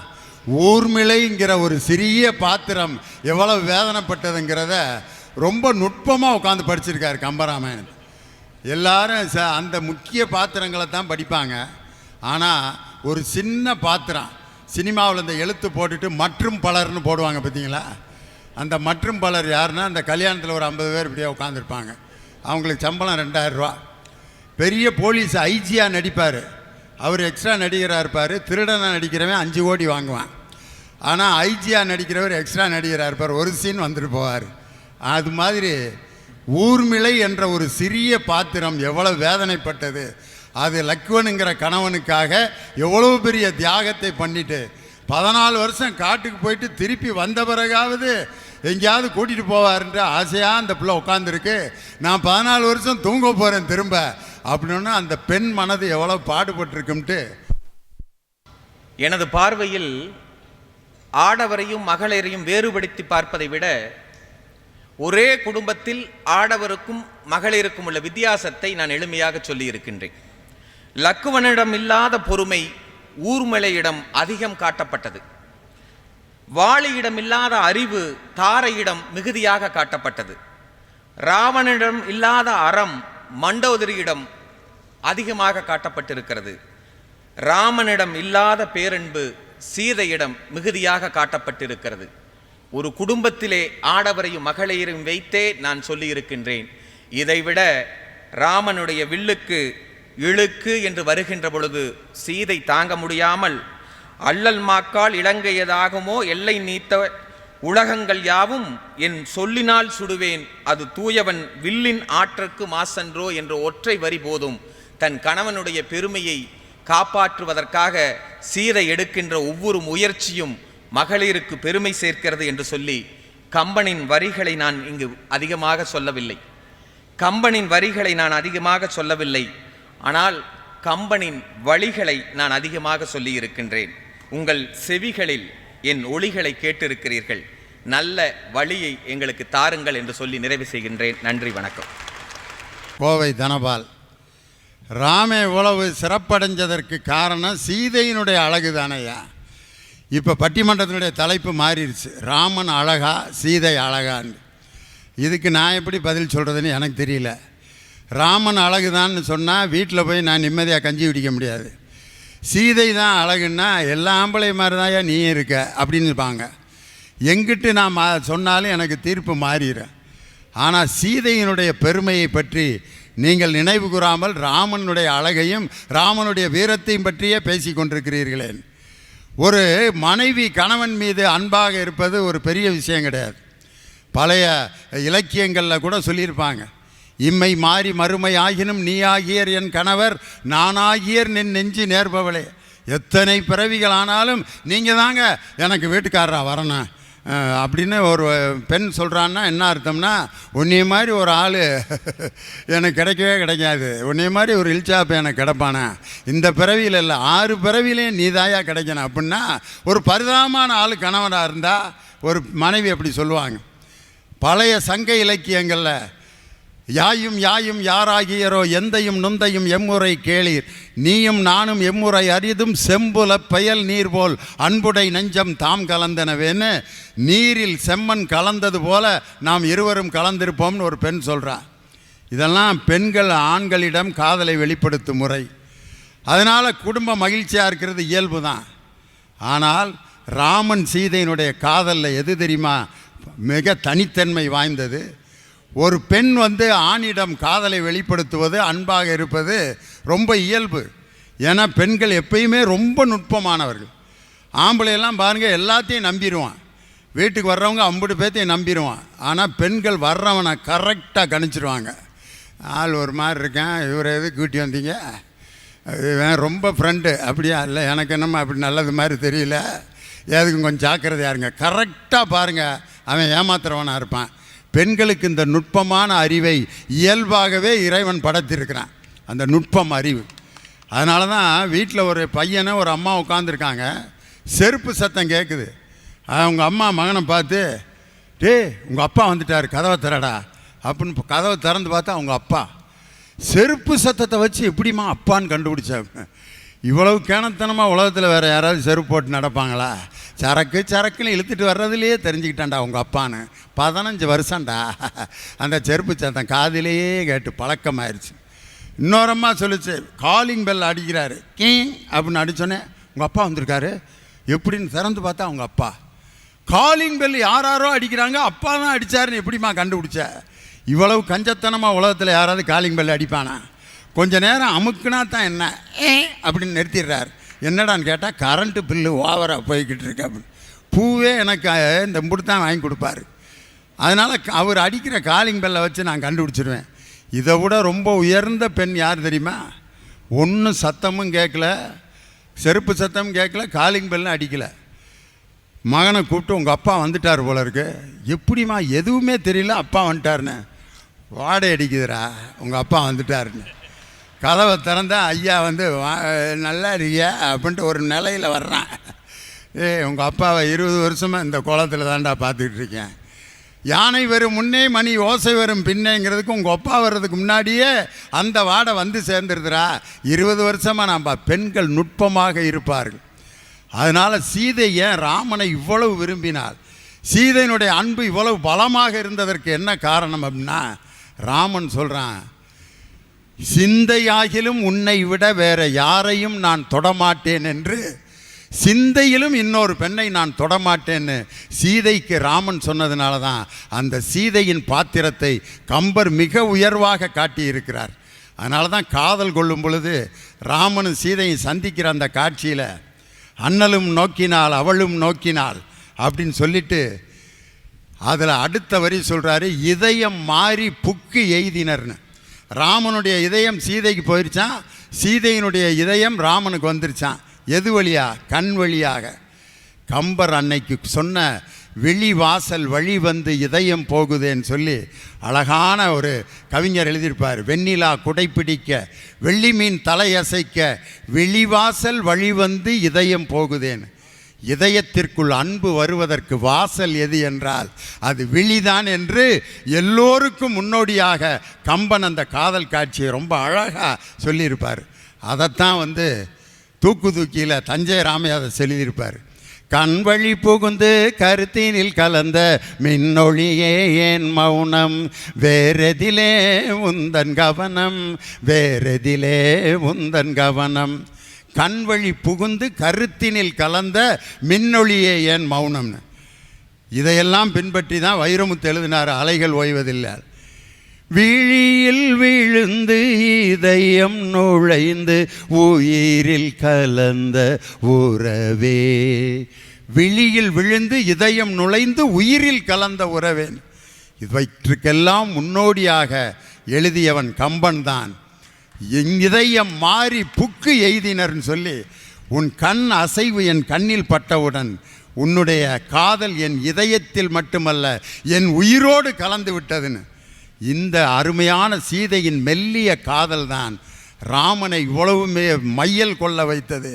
ஊர்மிளைங்கிற ஒரு சிறிய பாத்திரம் எவ்வளவு வேதனைப்பட்டதுங்கிறத ரொம்ப நுட்பமாக உட்காந்து படிச்சிருக்காரு கம்பராமாயணம். எல்லாரும் அந்த முக்கிய பாத்திரங்களை தான் படிப்பாங்க. ஆனால் ஒரு சின்ன பாத்திரம் சினிமாவில் இந்த எழுத்து போட்டுட்டு மற்றும் பலர்னு போடுவாங்க பார்த்தீங்களா? அந்த மற்றும் பலர் யாருன்னா, அந்த கல்யாணத்தில் ஒரு 50 பேர் இப்படியே உட்காந்துருப்பாங்க. அவங்களுக்கு சம்பளம் 2000 ரூபா. பெரிய போலீஸ் ஐஜியாக நடிப்பார், அவர் எக்ஸ்ட்ரா நடிகராக இருப்பார். திருடனாக நடிக்கிறவன் 5 கோடி வாங்குவான். ஆனால் ஐஜியாக நடிக்கிறவர் எக்ஸ்ட்ரா நடிகராக இருப்பார், ஒரு சீன் வந்துட்டு போவார். அது மாதிரி ஊர்மிளை என்ற ஒரு சிறிய பாத்திரம் எவ்வளோ வேதனைப்பட்டது. அது லக்குவனுங்கிற கணவனுக்காக எவ்வளவு பெரிய தியாகத்தை பண்ணிட்டு 14 வருஷம் காட்டுக்கு போயிட்டு திருப்பி வந்த பிறகாவது எங்கேயாவது கூட்டிகிட்டு போவாருன்ற ஆசையாக அந்த பிள்ளை உட்காந்துருக்கு. நான் 14 வருஷம் தூங்க போகிறேன் திரும்ப அப்படின்னா அந்த பெண் மனது எவ்வளோ பாடுபட்டிருக்கும்ட்டு. எனது பார்வையில் ஆடவரையும் மகளிரையும் வேறுபடுத்தி பார்ப்பதை விட ஒரே குடும்பத்தில் ஆடவருக்கும் மகளிருக்கும் உள்ள வித்தியாசத்தை நான் எளிமையாக சொல்லி இருக்கின்றேன். லக்குவனிடம் இல்லாத பொறுமை ஊர்மலையிடம் அதிகம் காட்டப்பட்டது. வாளியிடம் இல்லாத அறிவு தாரையிடம் மிகுதியாக காட்டப்பட்டது. ராவணனிடம் இல்லாத அறம் மண்டோதரியிடம் அதிகமாக காட்டப்பட்டிருக்கிறது. ராமனிடம் இல்லாத பேரன்பு சீதையிடம் மிகுதியாக காட்டப்பட்டிருக்கிறது. ஒரு குடும்பத்திலே ஆடவரையும் மகளிரையும் வைத்தே நான் சொல்லி இருக்கின்றேன். இதைவிட ராமனுடைய வில்லுக்கு இழுக்கு என்று வருகின்ற பொழுது சீதை தாங்க முடியாமல் அல்லல் மாக்கால் இலங்கையதாகுமோ எல்லை நீத்த உலகங்கள் யாவும் என் சொல்லினால் சுடுவேன், அது தூயவன் வில்லின் ஆற்றற்கு மாசன்றோ என்ற ஒற்றை வரி போதும் தன் கணவனுடைய பெருமையை காப்பாற்றுவதற்காக சீதை எடுக்கின்ற ஒவ்வொரு முயற்சியும் மகளிருக்கு பெருமை சேர்க்கிறது என்று சொல்லி கம்பனின் வரிகளை நான் இங்கு அதிகமாக சொல்லவில்லை. ஆனால் கம்பனின் வழிகளை நான் அதிகமாக சொல்லி இருக்கின்றேன். உங்கள் செவிகளில் என் ஒளிகளை கேட்டிருக்கிறீர்கள். நல்ல வழியை எங்களுக்கு தாருங்கள் என்று சொல்லி நிறைவு செய்கின்றேன். நன்றி, வணக்கம். கோவை தனபால். ராமே உழவு சிறப்படைஞ்சதற்கு காரணம் சீதையினுடைய அழகு தானையா. இப்போ பட்டிமன்றத்தினுடைய தலைப்பு மாறிடுச்சு, ராமன் அழகா சீதை அழகான்னு. இதுக்கு நான் எப்படி பதில் சொல்கிறதுன்னு எனக்கு தெரியல. ராமன் அழகுதான்னு சொன்னால் வீட்டில் போய் நான் நிம்மதியாக கஞ்சி குடிக்க முடியாது. சீதை தான் அழகுன்னா எல்லா ஆம்பளை மாதிரி தான் நீ இருக்க அப்படின்னு இருப்பாங்க. எங்கிட்டு நான் சொன்னாலும் எனக்கு தீர்ப்பு மாறிடும். ஆனால் சீதையினுடைய பெருமையை பற்றி நீங்கள் நினைவு கூறாமல் ராமனுடைய அழகையும் ராமனுடைய வீரத்தையும் பற்றியே பேசி கொண்டிருக்கிறீர்களே. ஒரு மனைவி கணவன் மீது அன்பாக இருப்பது ஒரு பெரிய விஷயம் கிடையாது. பழைய இலக்கியங்களில் கூட சொல்லியிருப்பாங்க, இம்மை மாறி மறுமை ஆகினும் நீ ஆகியர் என் கணவர், நானாகியர் நின் நெஞ்சு நேர்பவளே. எத்தனை பிறவிகள் ஆனாலும் நீங்கள் தாங்க எனக்கு வீட்டுக்காரரா வரணும் அப்படின்னு ஒரு பெண் சொல்கிறான்னா என்ன அர்த்தம்னா, உன்னைய மாதிரி ஒரு ஆள் எனக்கு கிடைக்கவே கிடைக்காது, உன்னைய மாதிரி ஒரு இல்சாப்பு எனக்கு கிடப்பானே, இந்த பிறவியில் இல்லை 6 பிறவிலையும் நீ தாயா கிடைக்கணும் அப்படின்னா ஒரு பரிதாபமான ஆள் கணவனாக இருந்தால் ஒரு மனைவி அப்படி சொல்லுவாங்க. பழைய சங்க இலக்கியங்களில் யாயும் யாயும் யாராகியரோ எந்தையும் நுந்தையும் எம்முறை கேளீர், நீயும் நானும் எம்முறை அரிதும் செம்புல பெயல் நீர் போல் அன்புடை நெஞ்சம் தாம் கலந்தனவேன்னு நீரில் செம்மண் கலந்தது போல நாம் இருவரும் கலந்திருப்போம்னு ஒரு பெண் சொல்கிறார். இதெல்லாம் பெண்கள் ஆண்களிடம் காதலை வெளிப்படுத்தும் முறை. அதனால் குடும்ப மகிழ்ச்சியாக இருக்கிறது இயல்பு தான். ஆனால் ராமன் சீதையினுடைய காதலில் எது தெரியுமா மிக தனித்தன்மை வாய்ந்தது? ஒரு பெண் ஆணிடம் காதலை வெளிப்படுத்துவது, அன்பாக இருப்பது ரொம்ப இயல்பு. ஏன்னா பெண்கள் எப்பயுமே ரொம்ப நுட்பமானவர்கள். ஆம்பளையெல்லாம் பாருங்கள் எல்லாத்தையும் நம்பிடுவான், வீட்டுக்கு வர்றவங்க 50 பேர்த்தையும் நம்பிடுவான். ஆனால் பெண்கள் வர்றவனை கரெக்டாக கணிச்சிடுவாங்க. ஆள் ஒரு மாதிரி இருக்கேன், இவரை எது கூட்டி வந்தீங்க, இவன் ரொம்ப ஃப்ரெண்டு, அப்படியா, இல்லை எனக்கு என்னம்மா அப்படி நல்லது மாதிரி தெரியல, எதுக்கும் கொஞ்சம் ஜாக்கிரதையாக இருங்க. கரெக்டாக பாருங்கள், அவன் ஏமாத்துறவனாக இருப்பான். பெண்களுக்கு இந்த நுட்பமான அறிவை இயல்பாகவே இறைவன் படைத்திருக்கிறான், அந்த நுட்பம் அறிவு. அதனால தான் வீட்டில் ஒரு பையனை ஒரு அம்மா உட்காந்துருக்காங்க, செருப்பு சத்தம் கேட்குது. அவங்க அம்மா மகனை பார்த்து, உங்கள் அப்பா வந்துட்டார், கதவை திறடா அப்படின்னு கதவை திறந்து பார்த்தா அவங்க அப்பா. செருப்பு சத்தத்தை வச்சு எப்படிம்மா அப்பான்னு கண்டுபிடிச்சாங்க. இவ்வளவு கேணத்தனமாக உலகத்தில் வேறு யாராவது செருப்பு போட்டு நடப்பாங்களா? சரக்குன்னு இழுத்துட்டு வர்றதுலேயே தெரிஞ்சுக்கிட்டான்டா உங்கள் அப்பான்னு. 15 வருஷம்டா அந்த செருப்பு சத்தம் காதிலேயே கேட்டு பழக்கமாயிருச்சு. இன்னொரம்மா சொல்லிச்சு, காலிங் பெல் அடிக்கிறாரு, கிங் அப்படின்னு அடித்தோன்னே உங்கள் அப்பா வந்திருக்காரு எப்படின்னு திறந்து பார்த்தா அவங்க அப்பா. காலிங் பெல் யாரோ அடிக்கிறாங்க, அப்பா தான் அடித்தாருன்னு எப்படிம்மா கண்டுபிடிச்ச? இவ்வளவு கஞ்சத்தனமாக உலகத்தில் யாராவது காலிங் பெல் அடிப்பானா? கொஞ்ச நேரம் அமுக்குனா தான் என்ன அப்படின்னு நிறுத்திடுறாரு. என்னடான்னு கேட்டால் கரண்ட்டு பில்லு ஓவராக போய்கிட்டு இருக்கு அப்படின்னு. பூவே எனக்கு இந்த முடி தான் வாங்கி கொடுப்பாரு. அதனால் அவர் அடிக்கிற காலிங் பெல்லை வச்சு நான் கண்டுபிடிச்சிடுவேன். இதை விட ரொம்ப உயர்ந்த பெண் யார் தெரியுமா? ஒன்றும் சத்தமும் கேட்கல, செருப்பு சத்தமும் கேட்கல, காலிங் பெல்லும் அடிக்கலை. மகனை கூப்பிட்டு உங்கள் அப்பா வந்துட்டார் போல இருக்கு. எப்படிம்மா? எதுவுமே தெரியல, அப்பா வந்துட்டாருன்னு. வாடை அடிக்குதுரா, உங்கள் அப்பா வந்துட்டாருன்னு. கதவை திறந்தா ஐயா நல்லா இருக்கியா அப்படின்ட்டு ஒரு நிலையில் வர்றான். உங்கள் அப்பாவை 20 வருஷமாக இந்த கோலத்தில் தான்டா பார்த்துக்கிட்டு இருக்கேன். யானை வரும் முன்னே மணி ஓசை வரும் பின்னேங்கிறதுக்கு உங்கள் அப்பா வர்றதுக்கு முன்னாடியே அந்த வாடை வந்து சேர்ந்துருதுரா. 20 வருஷமாக நாம் பெண்கள் நுட்பமாக இருப்பார்கள். அதனால் சீதை ஏன் ராமனை இவ்வளவு விரும்பினாள், சீதையினுடைய அன்பு இவ்வளவு பலமாக இருந்ததற்கு என்ன காரணம் அப்படின்னா, ராமன் சொல்கிறான், சிந்தையாகிலும் உன்னை விட வேற யாரையும் நான் தொடமாட்டேன் என்று, சிந்தையிலும் இன்னொரு பெண்ணை நான் தொடமாட்டேன்னு சீதைக்கு ராமன் சொன்னதுனால தான் அந்த சீதையின் பாத்திரத்தை கம்பர் மிக உயர்வாக காட்டியிருக்கிறார். அதனால தான் காதல் கொள்ளும் பொழுது ராமனும் சீதையும் சந்திக்கிற அந்த காட்சியில் அண்ணலும் நோக்கினாள் அவளும் நோக்கினாள் அப்படின்னு சொல்லிட்டு அதில் அடுத்த வரி சொல்கிறாரு, இதயம் மாறி புக்கு எய்தினர்னு. ராமனுடைய இதயம் சீதைக்கு போயிருச்சான், சீதையினுடைய இதயம் ராமனுக்கு வந்துருச்சான். எது வழியா? கண் வழியாக. கம்பர் அன்னைக்கு சொன்ன வெளி வாசல் வழி வந்து இதயம் போகுதேன்னு சொல்லி அழகான ஒரு கவிஞர் எழுதியிருப்பார். வெண்ணிலா குடைப்பிடிக்க வெள்ளி மீன் தலையசைக்க வெளிவாசல் வழி வந்து இதயம் போகுதேன்னு. இதயத்திற்குள் அன்பு வருவதற்கு வாசல் எது என்றால் அது விழிதான் என்று எல்லோருக்கும் முன்னோடியாக கம்பன் அந்த காதல் காட்சியை ரொம்ப அழகாக சொல்லியிருப்பார். அதைத்தான் தூக்கியில் தஞ்சை ராமையாதை எழுதியிருப்பார். கண் வழி புகுந்து கருத்தினில் கலந்த மின்னொழியே ஏன் மௌனம், வேறெதிலே உந்தன் கவனம், வேறெதிலே உந்தன் கவனம். கண் வழி புகுந்து கருத்தினில் கலந்த மின்னொழியே ஏன் மௌனம்னு. இதையெல்லாம் பின்பற்றி தான் வைரமுத்து எழுதினார் அலைகள் ஓய்வதில்லை. விழியில் விழுந்து இதயம் நுழைந்து உயிரில் கலந்த உறவே, விழியில் விழுந்து இதயம் நுழைந்து உயிரில் கலந்த உறவேன். இவற்றுக்கெல்லாம் முன்னோடியாக எழுதியவன் கம்பன் தான். என் இதயம் மாறி புக்கு எய்தினர்னு சொல்லி, உன் கண் அசைவு என் கண்ணில் பட்டவுடன் உன்னுடைய காதல் என் இதயத்தில் மட்டுமல்ல என் உயிரோடு கலந்து விட்டதுன்னு. இந்த அருமையான சீதையின் மெல்லிய காதல் தான் ராமனை இவ்வளவு மையல் கொள்ள வைத்தது,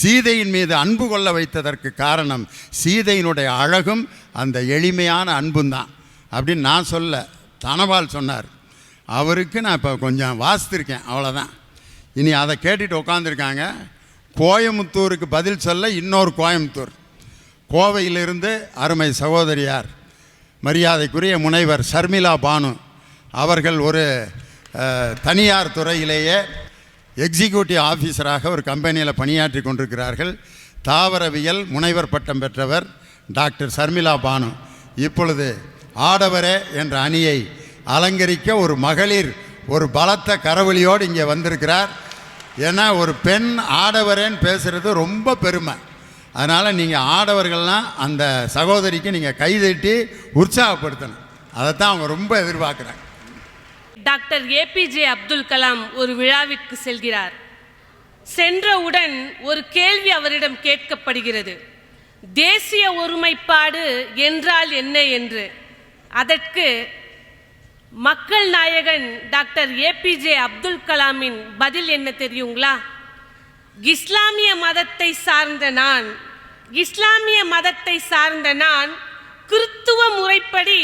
சீதையின் மீது அன்பு கொள்ள வைத்ததற்கு காரணம் சீதையினுடைய அழகும் அந்த எளிமையான அன்பும் தான் அப்படின்னு நான் சொல்ல, தனபால் சொன்னார். அவருக்கு நான் இப்போ கொஞ்சம் வாசித்திருக்கேன், அவ்வளோதான். இனி அதை கேட்டுட்டு உட்காந்துருக்காங்க. கோயமுத்தூருக்கு பதில் சொல்ல இன்னொரு கோயமுத்தூர், கோவையிலிருந்து அருமை சகோதரியார் மரியாதைக்குரிய முனைவர் ஷர்மிளா பானு அவர்கள் ஒரு தனியார் துறையிலேயே எக்ஸிக்யூட்டிவ் ஆஃபீஸராக ஒரு கம்பெனியில் பணியாற்றி கொண்டிருக்கிறார்கள். தாவரவியல் முனைவர் பட்டம் பெற்றவர் டாக்டர் ஷர்மிளா பானு. இப்பொழுது ஆடவரே என்ற அணியை அலங்கரிக்க ஒரு மகளிர் ஒரு பலத்த கரவொலியோடு இங்கே வந்திருக்கிறார். ஏன்னா ஒரு பெண் ஆடவரேன்னு பேசுகிறது ரொம்ப பெருமை. அதனால் நீங்கள் ஆடவர்கள்லாம் அந்த சகோதரிக்கு நீங்கள் கைதட்டி உற்சாகப்படுத்தணும். அதைத்தான் அவங்க ரொம்ப எதிர்பார்க்குறாங்க. டாக்டர் ஏபிஜே அப்துல் கலாம் ஒரு விழாவிற்கு செல்கிறார். சென்றவுடன் ஒரு கேள்வி அவரிடம் கேட்கப்படுகிறது, தேசிய ஒருமைப்பாடு என்றால் என்ன என்று. அதற்கு மக்கள் நாயகன் டாக்டர் ஏபிஜே அப்துல் கலாமின் பதில் என்ன தெரியுங்களா? இஸ்லாமிய மதத்தை சார்ந்த நான் கிறித்துவ முறைப்படி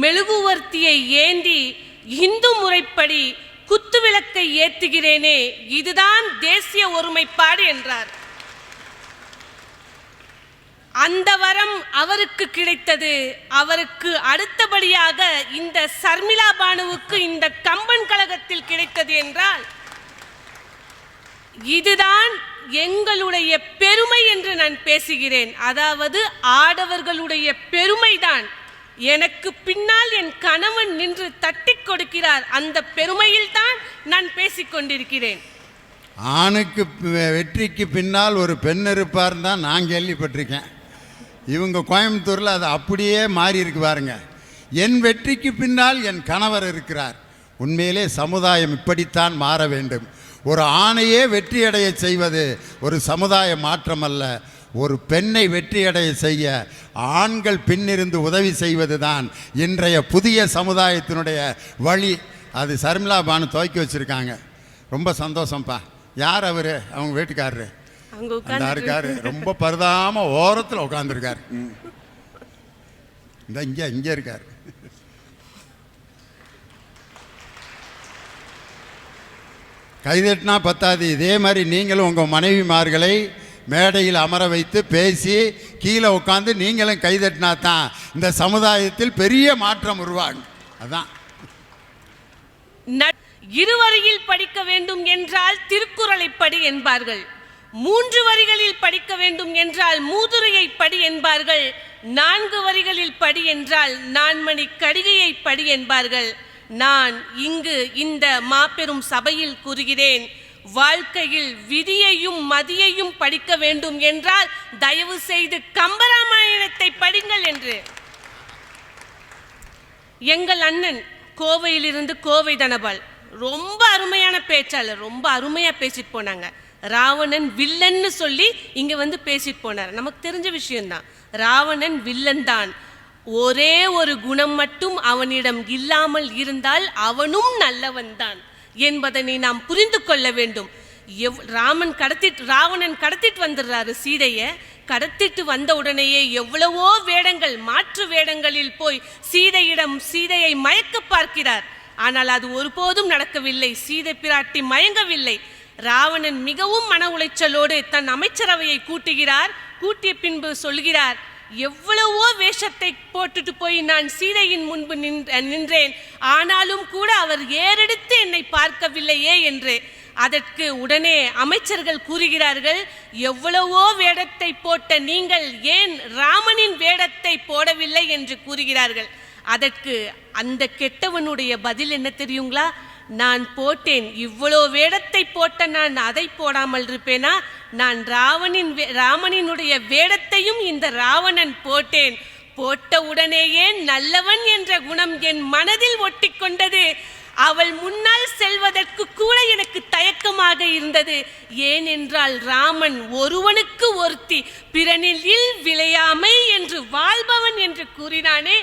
மெழுகுவர்த்தியை ஏந்தி இந்து முறைப்படி குத்துவிளக்கை ஏற்றுகிறேனே, இதுதான் தேசிய ஒருமைப்பாடு என்றார். அந்த வரம் அவருக்கு கிடைத்தது. அவருக்கு அடுத்தபடியாக இந்த ஷர்மிளா பானுவுக்கு இந்த கம்பன் கழகத்தில் கிடைத்தது என்றால் இதுதான் எங்களுடைய பெருமை என்று நான் பேசுகிறேன். அதாவது ஆடவர்களுடைய பெருமைதான். எனக்கு பின்னால் என் கணவன் நின்று தட்டி கொடுக்கிறார், அந்த பெருமையில் தான் நான் பேசிக்கொண்டிருக்கிறேன். ஆணுக்கு வெற்றிக்கு பின்னால் ஒரு பெண் இருப்பார்னு தான் நான் கேள்விப்பட்டிருக்கேன். இவங்க கோயம்புத்தூரில் அது அப்படியே மாறி இருக்கு பாருங்க. என் வெற்றிக்கு பின்னால் என் கணவர் இருக்கிறார். உண்மையிலே சமுதாயம் இப்படித்தான் மாற வேண்டும். ஒரு ஆணையே வெற்றியடைய செய்வது ஒரு சமுதாய மாற்றம் அல்ல. ஒரு பெண்ணை வெற்றியடைய செய்ய ஆண்கள் பின்னிருந்து உதவி செய்வது தான் இன்றைய புதிய சமுதாயத்தினுடைய வழி. அது ஷர்மிளா பானு துவக்கி வச்சுருக்காங்க. ரொம்ப சந்தோஷம்ப்பா. யார் அவர்? அவங்க வீட்டுக்காரரு அங்க அந்த உட்கார்ந்து இருக்காரு, ரொம்ப பரிதாம ஓரத்தில் உட்காந்துருக்காரு. இந்த இங்கே இருக்காரு. கைதட்டினா பத்தாது, இதே மாதிரி நீங்களும் உங்கள் மனைவிமார்களை மேடையில் அமர வைத்து பேசி கீழே உட்காந்து நீங்களும் கைதட்டினா தான் இந்த சமுதாயத்தில் பெரிய மாற்றம் உருவாகும். அதான் இருவரியில் படிக்க வேண்டும் என்றால் திருக்குறளை படி என்பார்கள், 3 வரிகளில் படிக்க வேண்டும் என்றால் மூதுரையை படி என்பார்கள், 4 வரிகளில் படி என்றால் நான்மணி கடிகையை படி என்பார்கள். நான் இங்கு இந்த மாபெரும் சபையில் கூறுகிறேன், வாழ்க்கையில் விதியையும் மதியையும் படிக்க வேண்டும் என்றால் தயவு செய்து கம்பராமாயணத்தை படிங்கள் என்று. எங்கள் அண்ணன் கோவையிலிருந்து கோவை தனபால் ரொம்ப அருமையான பேச்சாளர், ரொம்ப அருமையா பேசிட்டு போனாங்க. ராவணன் வில்லன்னு சொல்லி இங்க வந்து பேசிட்டு போனார். நமக்கு தெரிஞ்ச விஷயம்தான், ராவணன் வில்லன் தான். ஒரே ஒரு குணம் மட்டும் அவனிடம் இல்லாமல் இருந்தால் அவனும் நல்லவன் தான் என்பதனை நாம் புரிந்து கொள்ள வேண்டும். ராவணன் கடத்திட்டு வந்துடுறாரு சீதைய. கடத்திட்டு வந்த உடனேயே எவ்வளவோ வேடங்கள், மாற்று வேடங்களில் போய் சீதையை மயக்க பார்க்கிறார். ஆனால் அது ஒருபோதும் நடக்கவில்லை. சீதை பிராட்டி மயங்கவில்லை. ராவணன் மிகவும் மன உளைச்சலோடு தன் அமைச்சரவையை கூட்டுகிறார். கூட்டிய பின்பு சொல்கிறார், எவ்வளவோ வேஷத்தை போட்டுட்டு போய் நான் சீதையின் முன்பு நின்றேன், ஆனாலும் கூட அவர் ஏறெடுத்து என்னை பார்க்கவில்லையே என்று. அதற்கு உடனே அமைச்சர்கள் கூறுகிறார்கள், எவ்வளவோ வேடத்தை போட்ட நீங்கள் ஏன் ராமனின் வேடத்தை போடவில்லை என்று கூறுகிறார்கள். அதற்கு அந்த கெட்டவனுடைய பதில் என்ன தெரியுங்களா? நான் போட்டேன், இவ்வளோ வேடத்தை போட்ட நான் அதை போடாமல் இருப்பேனா? நான் ராமனினுடைய வேடத்தையும் இந்த ராவணன் போட்டேன். போட்ட உடனேயே நல்லவன் என்ற குணம் என் மனதில் ஒட்டி கொண்டது. அவள் முன்னால் செல்வதற்கு கூட எனக்கு தயக்கமாக இருந்தது. ஏனென்றால் ராமன் ஒருவனுக்கு ஒருத்தி, பிறனில் விளையாமை என்று வாழ்பவன் என்று கூறினானே.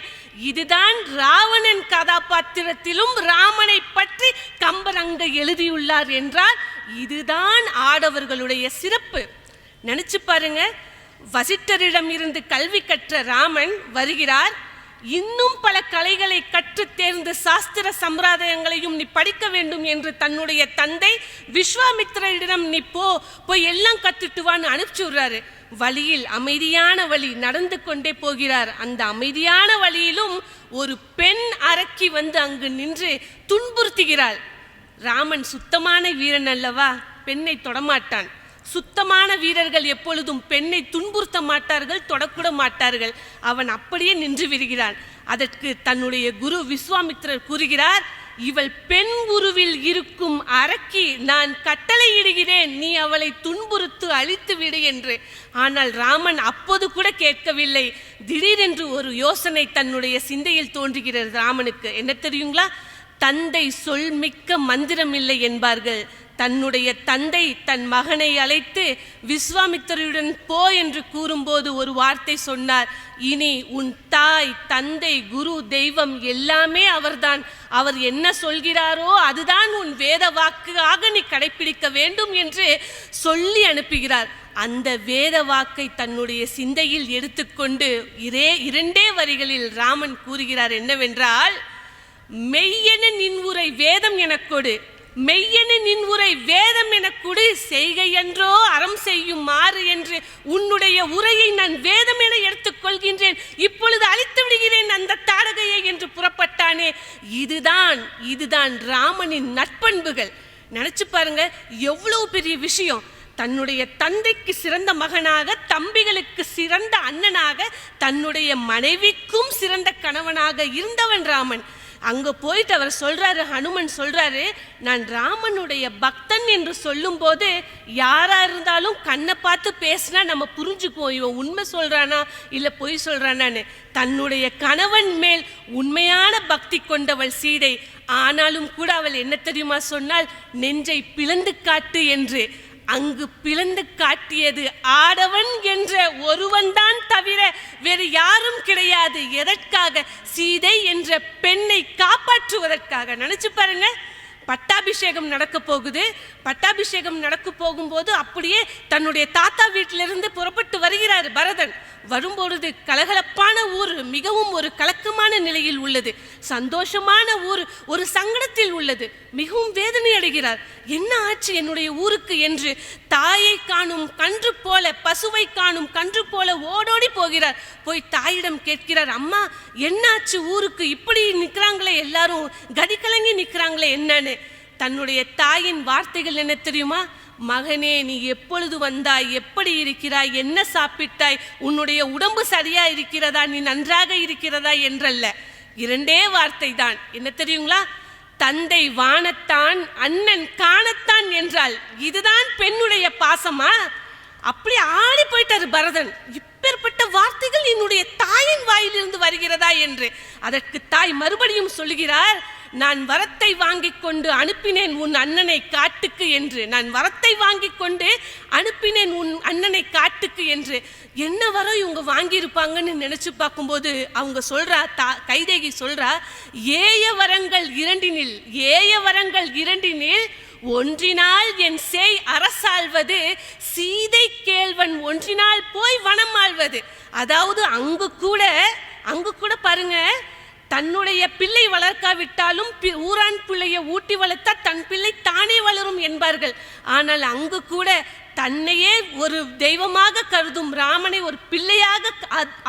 இதுதான் ராவணன் கதாபாத்திரத்திலும் ராமனை பற்றி கம்பர் அங்கு எழுதியுள்ளார் என்றால் இதுதான் ஆடவர்களுடைய சிறப்பு. நினைச்சு பாருங்க, வசிட்டரிடம் இருந்து கல்வி கற்ற ராமன் வருகிறார். இன்னும் பல கலைகளை கற்று தேர்ந்து சாஸ்திர சம்பிரதாயங்களையும் நீ படிக்க வேண்டும் என்று தன்னுடைய தந்தை விஸ்வாமித்திரரிடம் நீ போய் எல்லாம் கத்துட்டு வான்னு அனுப்பிச்சு விடுறாரு. வழியில் அமைதியான வழி நடந்து கொண்டே போகிறார். அந்த அமைதியான வழியிலும் ஒரு பெண் அரக்கி வந்து அங்கு நின்று துன்புறுத்துகிறாள். ராமன் சுத்தமான வீரன் அல்லவா, பெண்ணை தொடமாட்டான். சுத்தமான வீரர்கள் எப்பொழுதும் பெண்ணை துன்புறுத்த மாட்டார்கள், தொடக்கூட மாட்டார்கள். அவன் அப்படியே நின்று விடுகிறான். அதற்கு தன்னுடைய குரு விஸ்வாமித்திரர் கூறுகிறார், இவள் பெண் உருவில் இருக்கும் அரக்கி, நான் கட்டளையிடுகிறேன், நீ அவளை துன்புறுத்து அழித்து விடு என்று. ஆனால் ராமன் அப்போது கூட கேட்கவில்லை. திடீரென்று ஒரு யோசனை தன்னுடைய சிந்தையில் தோன்றுகிறது ராமனுக்கு. என்ன தெரியுங்களா? தந்தை சொல் மிக்க மந்திரம் இல்லை என்பார்கள். தன்னுடைய தந்தை தன் மகனை அழைத்து விஸ்வாமித்திரருடன் போ என்று கூறும்போது ஒரு வார்த்தை சொன்னார், இனி உன் தாய், தந்தை, குரு, தெய்வம் எல்லாமே அவர்தான். அவர் என்ன சொல்கிறாரோ அதுதான் உன் வேத வாக்காக நீ கடைபிடிக்க வேண்டும் என்று சொல்லி அனுப்புகிறார். அந்த வேத வாக்கை தன்னுடைய சிந்தையில் எடுத்துக்கொண்டு 2 வரிகளில் ராமன் கூறுகிறார் என்னவென்றால், மெய்யென நின் உரை வேதம் எனக் கொடு, மெய்யென நின் உரை வேதம் எனக் கொடு, செய்கை என்றோ அறம் செய்யும் மாறு என்று உன்னுடைய உரையை நான் வேதம் என எடுத்துக்கொள்கின்றேன், இப்பொழுது அழித்து விடுகிறேன் அந்த தாடகையை என்று புறப்பட்டானே. இதுதான் ராமனின் நற்பண்புகள். நினைச்சு பாருங்க, எவ்வளவு பெரிய விஷயம். தன்னுடைய தந்தைக்கு சிறந்த மகனாக, தம்பிகளுக்கு சிறந்த அண்ணனாக, தன்னுடைய மனைவிக்கும் சிறந்த கணவனாக இருந்தவன் ராமன். அங்க போயிட்டு அவர் சொல்றாரு, ஹனுமன் சொல்றாரு, நான் ராமனுடைய பக்தன் என்று சொல்லும் போது யாரா இருந்தாலும் கண்ணை பார்த்து பேசினா நம்ம புரிஞ்சுக்குவோம், இவன் உண்மை சொல்றானா இல்ல பொய் சொல்றானான்னு. தன்னுடைய கணவன் மேல் உண்மையான பக்தி கொண்டவள் சீதை. ஆனாலும் கூட அவள் என்ன தெரியுமா சொன்னால், நெஞ்சை பிளந்து காட்டு என்று. அங்கு பிளந்து காட்டியது ஆடவன் என்ற ஒருவன் தான் தவிர வேறு யாரும் கிடையாது. எதற்காக? சீதை என்ற பெண்ணை காப்பாற்றுவதற்காக. நினைச்சு பாருங்க, பட்டாபிஷேகம் நடக்க போகுது. பட்டாபிஷேகம் நடக்க போகும்போது அப்படியே தன்னுடைய தாத்தா வீட்டிலிருந்து புறப்பட்டு வருகிறார் பரதன். வரும்பொழுது கலகலப்பான ஊர், மிகவும் ஒரு கலக்கமான நிலையில் உள்ளது. சந்தோஷமான ஊர் ஒரு சங்கடத்தில் உள்ளது. மிகவும் வேதனை அடைகிறார். என்ன ஆச்சு என்னுடைய ஊருக்கு என்று தாயை காணும் கன்று போல, பசுவை காணும் கன்று போல ஓடோடி போகிறார். போய் தாயிடம் கேட்கிறார், அம்மா என்னாச்சு ஊருக்கு, இப்படி நிற்கிறாங்களே எல்லாரும், கதி கலங்கி நிற்கிறாங்களே என்னன்னு. தன்னுடைய தாயின் வார்த்தைகள் என்ன தெரியுமா? மகனே, நீ எப்பொழுது வந்தாய், எப்படி இருக்கிறாய், என்ன சாப்பிட்டாய், உன்னுடைய உடம்பு சரியா இருக்கிறதா, நீ நன்றாக இருக்கிறதா என்றல்ல, 2 வார்த்தை தான். என்ன தெரியுங்களா? தந்தை வானத்தான், அண்ணன் காணத்தான் என்றால். இதுதான் பெண்ணுடைய பாசமா? அப்படி ஆடி போயிட்டாரு பரதன். இப்பேற்பட்ட வார்த்தைகள் என்னுடைய தாயின் வாயிலிருந்து வருகிறதா என்று. அதற்கு தாய் மறுபடியும் சொல்லுகிறார், நான் வரத்தை வாங்கிக் கொண்டு அனுப்பினேன் உன் அண்ணனை காட்டுக்கு என்று. நான் வரத்தை வாங்கிக் கொண்டு அனுப்பினேன் உன் அண்ணனை காட்டுக்கு என்று. என்ன வரம் இவங்க வாங்கியிருப்பாங்கன்னு நினைச்சு பார்க்கும்போது அவங்க சொல்றா, கைதேகி சொல்றா, ஏய வரங்கள் இரண்டினில் ஒன்றினால் என் சேய் அரசாள்வது, சீதை கேள்வன் ஒன்றினால் போய் வனம் ஆள்வது. அதாவது அங்கு கூட பாருங்க, தன்னுடைய பிள்ளை வளர்க்காவிட்டாலும் ஊரான் பிள்ளையை ஊட்டி வளர்த்தா தன் பிள்ளை தானே வளரும் என்பார்கள். ஆனால் அங்கு கூட தன்னையே ஒரு தெய்வமாக கருதும் ராமனை ஒரு பிள்ளையாக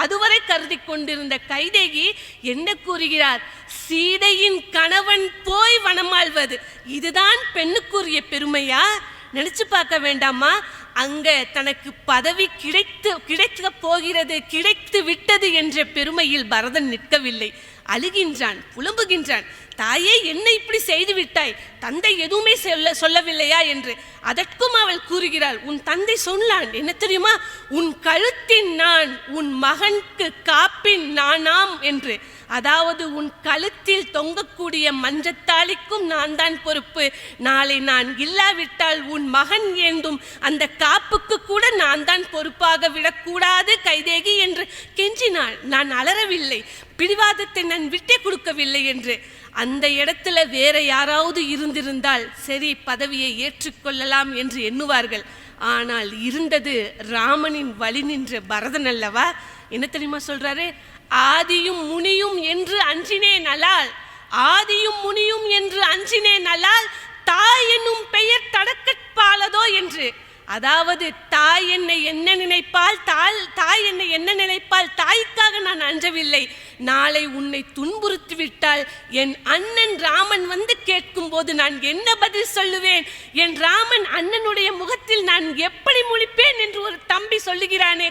அதுவரை கருதி கொண்டிருந்த கைதேகி என்ன கூறுகிறார்? சீதையின் கணவன் போய் வனமாள்வது. இதுதான் பெண்ணுக்குரிய பெருமையா? நினைச்சு பார்க்க வேண்டாமா? அங்க தனக்கு பதவி கிடைக்க போகிறது, கிடைத்து விட்டது என்ற பெருமையில் பரதன் நிற்கவில்லை. அழுகின்றான், புலம்புகின்றான். தாயே, என்ன இப்படி செய்து விட்டாய், தந்தை எதுவுமே சொல்லவில்லையா என்று. அதற்கும் அவள் கூறுகிறாள், உன் தந்தை சொன்னான் என்ன தெரியுமா? உன் கழுத்தின் நான் உன் மகனுக்கு காப்பின் நானாம் என்று. அதாவது உன் கழுத்தில் தொங்கக்கூடிய மஞ்சத்தாளிக்கும் நான் தான் பொறுப்பு. நாளை நான் இல்லாவிட்டால் உன் மகன் ஏந்தும் அந்த காப்புக்கு கூட நான் தான் பொறுப்பாக விடக்கூடாது கைதேகி என்று கெஞ்சினாள். நான் அலறவில்லை, பிடிவாதத்தை நான் விட்டே கொடுக்கவில்லை என்று. அந்த இடத்துல வேற யாராவது இருந்திருந்தால் சரி, பதவியை ஏற்றுக்கொள்ளலாம் என்று எண்ணுவார்கள். ஆனால் இருந்தது ராமனின் வழி நின்ற பரதன் அல்லவா? என்ன தெரியுமா சொல்றாரு? ஆதியும் முனியும் என்று அஞ்சினேன் அலால், ஆதியும் முனியும் என்று அஞ்சினேன் அலால், தாய் என்னும் பெயர் தடக்கற்பாலதோ என்று. அதாவது தாய் என்னை என்ன நினைப்பால், தாய் என்னை என்ன நினைப்பால், தாய்க்காக நான் அஞ்சவில்லை. நாளை உன்னை துன்புறுத்தி விட்டால் என் அண்ணன் ராமன் வந்து கேட்கும் போது நான் என்ன பதில் சொல்லுவேன்? என் ராமன் அண்ணனுடைய முகத்தில் நான் எப்படி முழிப்பேன் என்று ஒரு தம்பி சொல்லுகிறானே,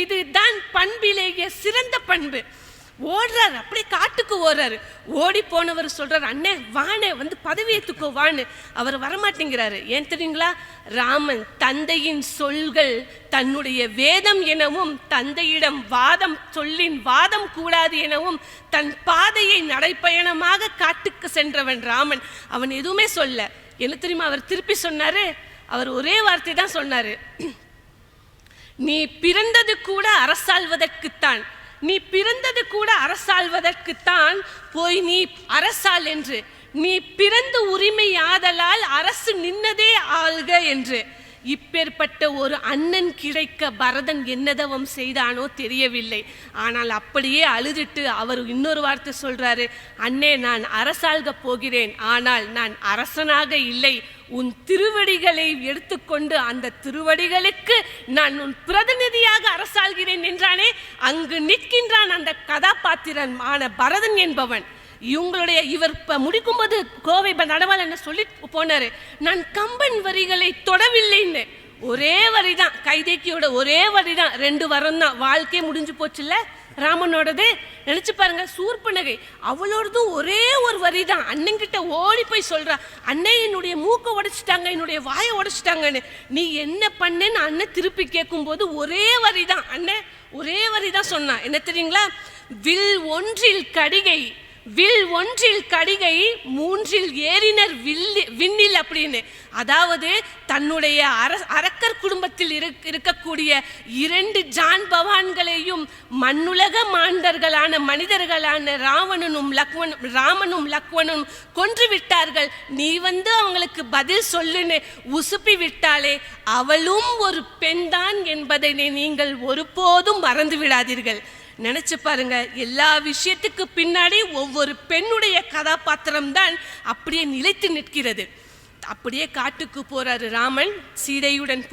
இதுதான் பண்பிலேயே சிறந்த பண்பு. ஓடுறாரு, அப்படியே காட்டுக்கு ஓடுறாரு. ஓடி போனவர் சொல்றாரு, அண்ணே வானே வந்து பதவி ஏத்துக்கோ வான்னு. அவர் வரமாட்டேங்கிறாரு. ஏன் தெரியுங்களா? ராமன் தந்தையின் சொல்கள் தன்னுடைய வேதம் எனவும், தந்தையிடம் சொல்லின் வாதம் கூடாது எனவும் தன் பாதையை நடைப்பயணமாக காட்டுக்கு சென்றவன் ராமன். அவன் எதுவுமே சொல்ல. என்ன தெரியுமா அவர் திருப்பி சொன்னாரு? அவர் ஒரே வார்த்தை தான் சொன்னாரு, நீ பிறந்தது கூட அரசாள்வதற்குத்தான், நீ பிறந்தது கூட அரசாள்வதற்குத்தான், போய் நீ அரசாள் என்று. நீ பிறந்து உரிமை ஆதலால் அரசு நின்னதே ஆள்க என்று. இப்பேற்பட்ட ஒரு அண்ணன் கிடைக்க பரதன் என்னதவம் செய்தானோ தெரியவில்லை. ஆனால் அப்படியே அழுதுட்டு அவர் இன்னொரு வார்த்தை சொல்றாரு, அண்ணே நான் அரசாள்க போகிறேன், ஆனால் நான் அரசனாக இல்லை, உன் திருவடிகளை எடுத்துக்கொண்டு அந்த திருவடிகளுக்கு நான் உன் பிரதிநிதியாக அரசாள்கிறேன் என்றானே. அங்கு நிற்கின்றான் அந்த கதாபாத்திரமான பரதன் என்பவன். இவர் முடிக்கும் போது கோவை நடவாள் என்ன சொல்லி போனாரு, நான் கம்பன் வரிகளை தொடவில்லைன்னு. ஒரே வரிதான், கைதேக்கியோட ஒரே வரிதான், 2 வரம் தான், வாழ்க்கையே முடிஞ்சு போச்சுல்ல ராமனோடது. நினைச்சு பாருங்க, சூர்பனகை அவளோடதும் ஒரே ஒரு வரிதான். அண்ணன்கிட்ட ஓடி போய் சொல்றா, அண்ணே என்னுடைய மூக்க உடைச்சிட்டாங்க, என்னுடைய வாயை உடைச்சிட்டாங்கன்னு. நீ என்ன பண்ணேன்னு அண்ணன் திருப்பி கேட்கும் போது ஒரே வரிதான், அண்ணன் ஒரே வரிதான் சொன்னான். என்ன தெரியுங்களா? வில் ஒன்றில் கடிகை வில் ஒன்றில் கடிகை மூன்றில் ஏறினர் விண்ணில் அப்படின்னு. அதாவது தன்னுடைய அரக்கர் குடும்பத்தில் இருக்கக்கூடிய 2 ஜான்பவான்களையும் மண்ணுலக மாண்டர்களான மனிதர்களான ராமனும் லக்வனும் கொன்று விட்டார்கள். நீ வந்து அவங்களுக்கு பதில் சொல்லுன்னு உசுப்பி விட்டாலே அவளும் ஒரு பெண்தான் என்பதை நீங்கள் ஒருபோதும் மறந்து விடாதீர்கள். நினைச்சு பாருங்க, எல்லா விஷயத்துக்கு பின்னாடி ஒவ்வொரு பெண்ணுடைய கதாபாத்திரம் தான் அப்படியே நிலைத்து நிற்கிறது. அப்படியே காட்டுக்கு போறாரு ராமன், சீதையுடன்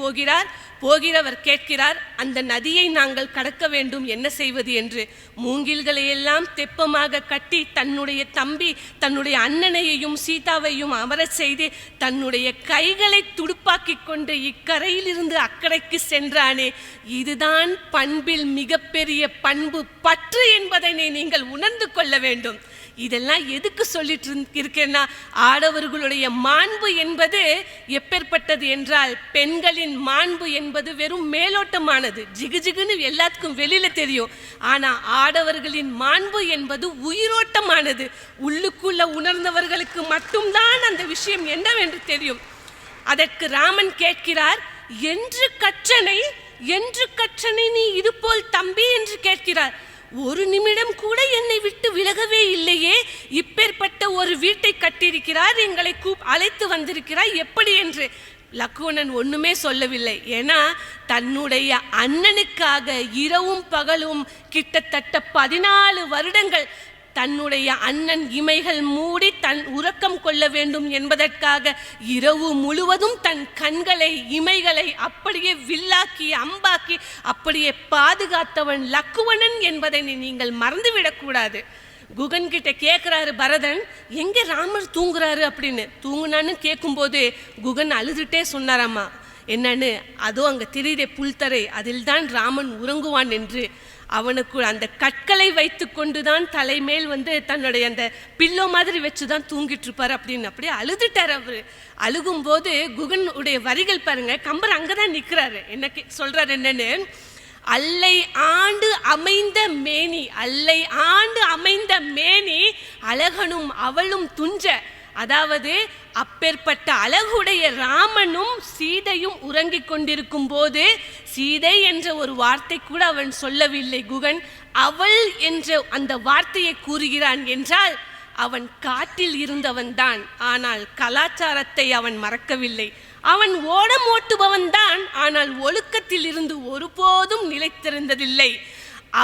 போகிறவர் கேட்கிறார், அந்த நதியை நாங்கள் கடக்க வேண்டும், என்ன செய்வது என்று. மூங்கில்களை எல்லாம் தெப்பமாக கட்டி தன்னுடைய தம்பி தன்னுடைய அண்ணனையும் சீதாவையும் அமரச் செய்து தன்னுடைய கைகளை துடுப்பாக்கி கொண்டு இக்கரையிலிருந்து அக்கறைக்கு சென்றானே, இதுதான் பண்பில் மிகப்பெரிய பண்பு, பற்று என்பதை நீங்கள் உணர்ந்து கொள்ள வேண்டும். இதெல்லாம் எதுக்கு சொல்லிட்டு இருக்கேன்னா, ஆடவர்களுடைய மாண்பு என்பது எப்பேற்பட்டது என்றால், பெண்களின் மாண்பு என்பது வெறும் மேலோட்டமானது, ஜிகுஜிகுன்னு எல்லாத்துக்கும் வெளியில தெரியும். ஆனா ஆடவர்களின் மாண்பு என்பது உயிரோட்டமானது. உள்ளுக்குள்ள உணர்ந்தவர்களுக்கு மட்டும்தான் அந்த விஷயம் என்னவென்று தெரியும். அதற்கு ராமன் கேட்கிறார், என்று கற்றனை நீ இது போல் தம்பி என்று கேட்கிறார். ஒரு நிமிடம் கூட என்னை விட்டு விலகவே இல்லையே, இப்பேற்பட்ட ஒரு வீட்டை கட்டியிருக்கிறார், எங்களை அழைத்து வந்திருக்கிறார், எப்படி என்று. லக்குவணன் ஒண்ணுமே சொல்லவில்லை. ஏன்னா தன்னுடைய அண்ணனுக்காக இரவும் பகலும் கிட்டத்தட்ட 14 வருடங்கள் தன்னுடைய அண்ணன் இமைகள் மூடி தன் உறக்கம் கொள்ள வேண்டும் என்பதற்காக இரவு முழுவதும் தன் கண்களை இமைகளை அப்படியே வில்லாக்கி அம்பாக்கி அப்படியே பாதுகாத்தவன் லக்குவணன் என்பதை நீங்கள் மறந்துவிடக்கூடாது. குகன் கிட்ட கேட்கிறாரு பரதன், எங்க ராமர் தூங்குறாரு அப்படின்னு. தூங்குனான்னு கேட்கும்போது குகன் அழுதுட்டே சொன்னாராமா, என்னன்னு, அதோ அங்க தெரியுதே புல்தரை, அதில் தான் ராமன் உறங்குவான் என்று. அவனுக்கு அந்த கற்களை வைத்து கொண்டுதான் தலைமேல் வந்து தன்னுடைய அந்த பில்லோ மாதிரி வச்சுதான் தூங்கிட்டு இருப்பாரு அப்படின்னு அப்படியே அழுதுட்டார் அவரு. அழுகும்போது குகனுடைய வரிகள் பாருங்க, கம்பர் அங்கதான் நிக்கிறாரு. என்ன சொல்றாரு என்னன்னு, அல்லை ஆண்டு அமைந்த மேனி அழகனும் அவளும் துஞ்ச. அதாவது அப்பேற்பட்ட அழகுடைய ராமனும் சீதையும் உறங்கிக் கொண்டிருக்கும் போது சீதை என்ற ஒரு வார்த்தை கூட அவன் சொல்லவில்லை குகன். அவள் என்ற அந்த வார்த்தையை கூறுகிறான் என்றால் அவன் காட்டில் இருந்தவன் தான், ஆனால் கலாச்சாரத்தை அவன் மறக்கவில்லை. அவன் ஓடம் ஓட்டுபவன் தான், ஆனால் ஒழுக்கத்தில் இருந்து ஒருபோதும் நிலைத்திருந்ததில்லை.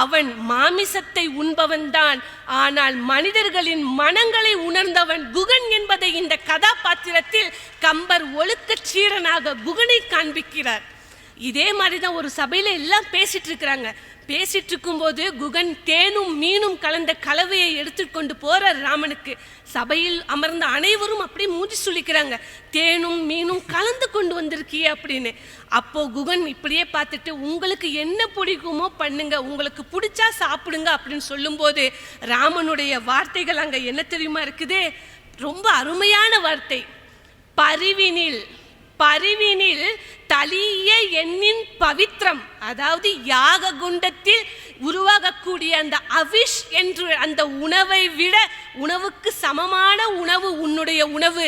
அவன் மாமிசத்தை உண்பவன் தான், ஆனால் மனிதர்களின் மனங்களை உணர்ந்தவன் குகன் என்பதை இந்த கதாபாத்திரத்தில் கம்பர் ஒழுக்க சீரனாக குகனை காண்பிக்கிறார். இதே மாதிரிதான் ஒரு சபையில எல்லாம் பேசிட்டு இருக்கிறாங்க. பேசிட்டு இருக்கும்போது குகன் தேனும் மீனும் கலந்த கலவையை எடுத்துக்கொண்டு போறார் ராமனுக்கு. சபையில் அமர்ந்த அனைவரும் அப்படியே மூஞ்சி சுளிக்கிறாங்க, தேனும் மீனும் கலந்து கொண்டு வந்திருக்கிய அப்படின்னு. அப்போ குகன் இப்படியே பார்த்துட்டு, உங்களுக்கு என்ன பிடிக்குமோ பண்ணுங்க, உங்களுக்கு பிடிச்சா சாப்பிடுங்க அப்படின்னு சொல்லும்போது ராமனுடைய வார்த்தைகள் அங்க என்ன தெரியுமா இருக்குது? ரொம்ப அருமையான வார்த்தை. பரிவினில் தலிய எண்ணின் பவித்ரம். அதாவது யாக குண்டத்தில் உருவாகக்கூடிய அந்த அவிஷ் என்று அந்த உணவை விட உணவுக்கு சமமான உணவு உன்னுடைய உணவு.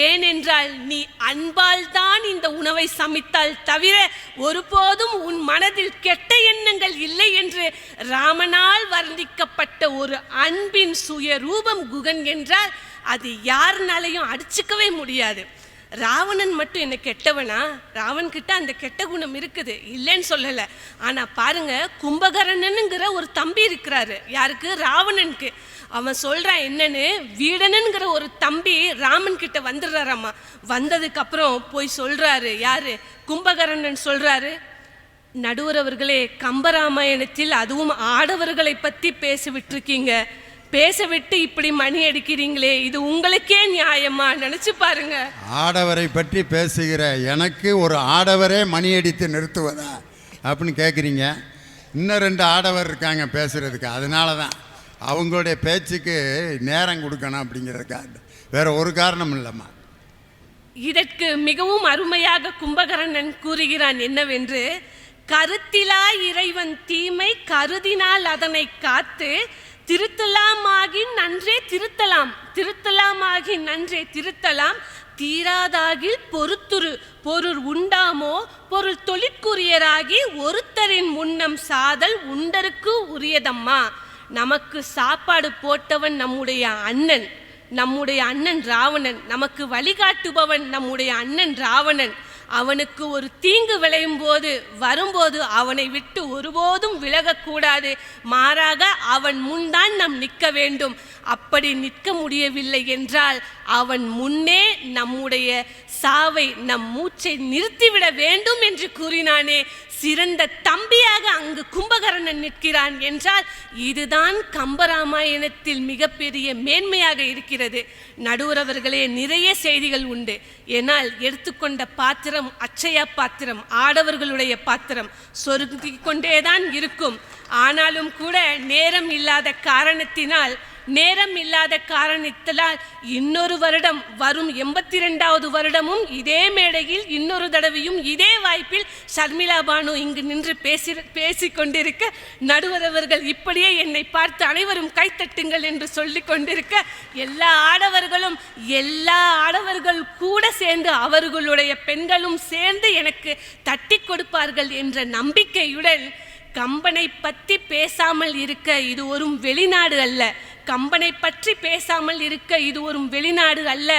ஏனென்றால் நீ அன்பால் தான் இந்த உணவை சமைத்தால் தவிர ஒருபோதும் உன் மனதில் கெட்ட எண்ணங்கள் இல்லை என்று ராமனால் வர்ணிக்கப்பட்ட ஒரு அன்பின் சுய ரூபம் குகன் என்றால் அது யாருனாலையும் அடிச்சுக்கவே முடியாது. ராவணன் மட்டும் என்ன கெட்டவனா? ராவன் கிட்ட அந்த கெட்ட குணம் இருக்குது, இல்லைன்னு சொல்லல. ஆனா பாருங்க, கும்பகர்ணனுங்கிற ஒரு தம்பி இருக்கிறாரு. யாருக்கு? ராவணனுக்கு. அவன் சொல்றான் என்னன்னு, வீடனுங்கிற ஒரு தம்பி ராமன் கிட்ட வந்துடுறாராமா. வந்ததுக்கு அப்புறம் போய் சொல்றாரு, யாரு? கும்பகர்ணன் சொல்றாரு, நடுவர் அவர்களே, கம்பராமாயணத்தில் அதுவும் ஆடவர்களை பத்தி பேச விட்டுருக்கீங்க, பேச விட்டு இப்படி மணி அடிக்கிறீங்களே, இது உங்களுக்கே நியாயமா? நினைச்சு பாருங்க. ஆடவரை பற்றி பேசுகிற எனக்கு ஒரு ஆடவரே மணி அடித்து நிறுத்துவதா அப்படின்னு கேட்குறீங்க. இன்னும் 2 ஆடவர் இருக்காங்க பேசுறதுக்கு, அதனால தான் அவங்களுடைய பேச்சுக்கு நேரம் கொடுக்கணும் அப்படிங்கிறதுக்காக, வேற ஒரு காரணம் இல்லைம்மா. இதற்கு மிகவும் அருமையாக கும்பகர்ணன் கூறுகிறான் என்னவென்று, கருத்திலா இறைவன் தீமை கருதினால் அதனை காத்து திருத்தலாமாகி நன்றே திருத்தலாம், திருத்தலாமாகி நன்றே திருத்தலாம், தீராதாகில் பொறுத்துரு பொருள் உண்டாமோ பொருள் தொழிற்குரியராகி ஒருத்தரின் முன்னம் சாதல் உண்டருக்கு உரியதம்மா. நமக்கு சாப்பாடு போட்டவன் நம்முடைய அண்ணன் ராவணன். நமக்கு வழிகாட்டுபவன் நம்முடைய அண்ணன் ராவணன். அவனுக்கு ஒரு தீங்கு விளையும் போது வரும்போது அவனை விட்டு ஒருபோதும் விலகக்கூடாது. மாறாக அவன் முன்தான் நாம் நிற்க வேண்டும். அப்படி நிற்க முடியவில்லை என்றால் அவன் முன்னே நம்முடைய சாவை, நம் மூச்சை நிறுத்திவிட வேண்டும் என்று கூறினானே, சிறந்த தம்பியாக அங்கு கும்பகர்ணன் நிற்கிறான் என்றால் இதுதான் கம்பராமாயணத்தில் மிகப்பெரிய மேன்மையாக இருக்கிறது. நடுவரவர்களே, நிறைய செய்திகள் உண்டு. ஏனால் எடுத்துக்கொண்ட பாத்திரம் அச்சயா பாத்திரம், ஆடவர்களுடைய பாத்திரம் சொருகிக் கொண்டேதான் இருக்கும். ஆனாலும் கூட நேரம் இல்லாத காரணத்தினால் இன்னொரு வருடம் வரும் 82வது வருடமும் இதே மேடையில் இன்னொரு தடவையும் இதே வாய்ப்பில் ஷர்மிளா பானு இங்கு நின்று பேசிக் கொண்டிருக்க, நடுவரவர்கள் இப்படியே என்னை பார்த்து அனைவரும் கைத்தட்டுங்கள் என்று சொல்லிக் கொண்டிருக்க, எல்லா ஆடவர்கள் கூட சேர்ந்து அவர்களுடைய பெண்களும் சேர்ந்து எனக்கு தட்டி கொடுப்பார்கள் என்ற நம்பிக்கையுடன் கம்பனை பற்றி பேசாமல் இருக்க இது ஒரு வெளிநாடு அல்ல. கம்பனை பற்றி பேசாமல் இருக்க இது ஒரு வெளிநாடு அல்ல.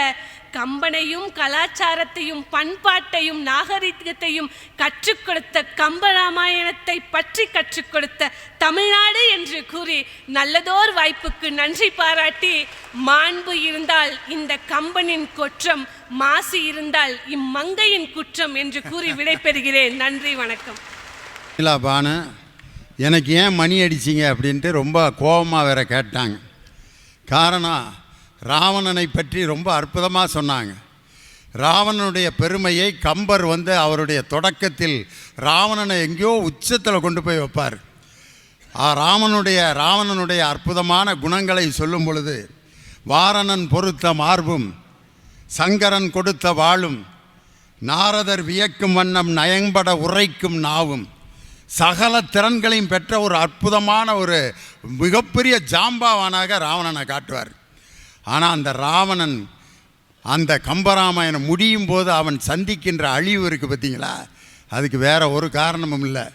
கம்பனையும் கலாச்சாரத்தையும் பண்பாட்டையும் நாகரிகத்தையும் கற்றுக் கொடுத்த, கம்பராமாயணத்தை பற்றி கற்றுக் கொடுத்த தமிழ்நாடு என்று கூறி நல்லதோர் வாய்ப்புக்கு நன்றி பாராட்டி, மாண்பு இருந்தால் இந்த கம்பனின் குற்றம், மாசு இருந்தால் இம்மங்கையின் குற்றம் என்று கூறி விடைபெறுகிறேன். நன்றி, வணக்கம். பானு, எனக்கு ஏன் மணி அடிச்சிங்க அப்படின்ட்டு ரொம்ப கோபமாக வேற கேட்டாங்க. காரணம், ராவணனை பற்றி ரொம்ப அற்புதமாக சொன்னாங்க. ராவணனுடைய பெருமையை கம்பர் அவருடைய தொடக்கத்தில் ராவணனை எங்கேயோ உச்சத்தில் கொண்டு போய் வைப்பார். ராவணனுடைய அற்புதமான குணங்களை சொல்லும் பொழுது, வாரணன் பொறுத்த மார்பும் சங்கரன் கொடுத்த வாளும் நாரதர் வியக்கும் வண்ணம் நயம்பட உரைக்கும் நாவும் சகல திறன்களையும் பெற்ற ஒரு அற்புதமான ஒரு மிகப்பெரிய ஜாம்பாவானாக ராவணனை காட்டுவார். ஆனால் அந்த ராவணன் அந்த கம்பராமாயணம் முடியும் போது அவன் சந்திக்கின்ற அழிவு இருக்குது பார்த்தீங்களா, அதுக்கு வேற ஒரு காரணமும் இல்லை.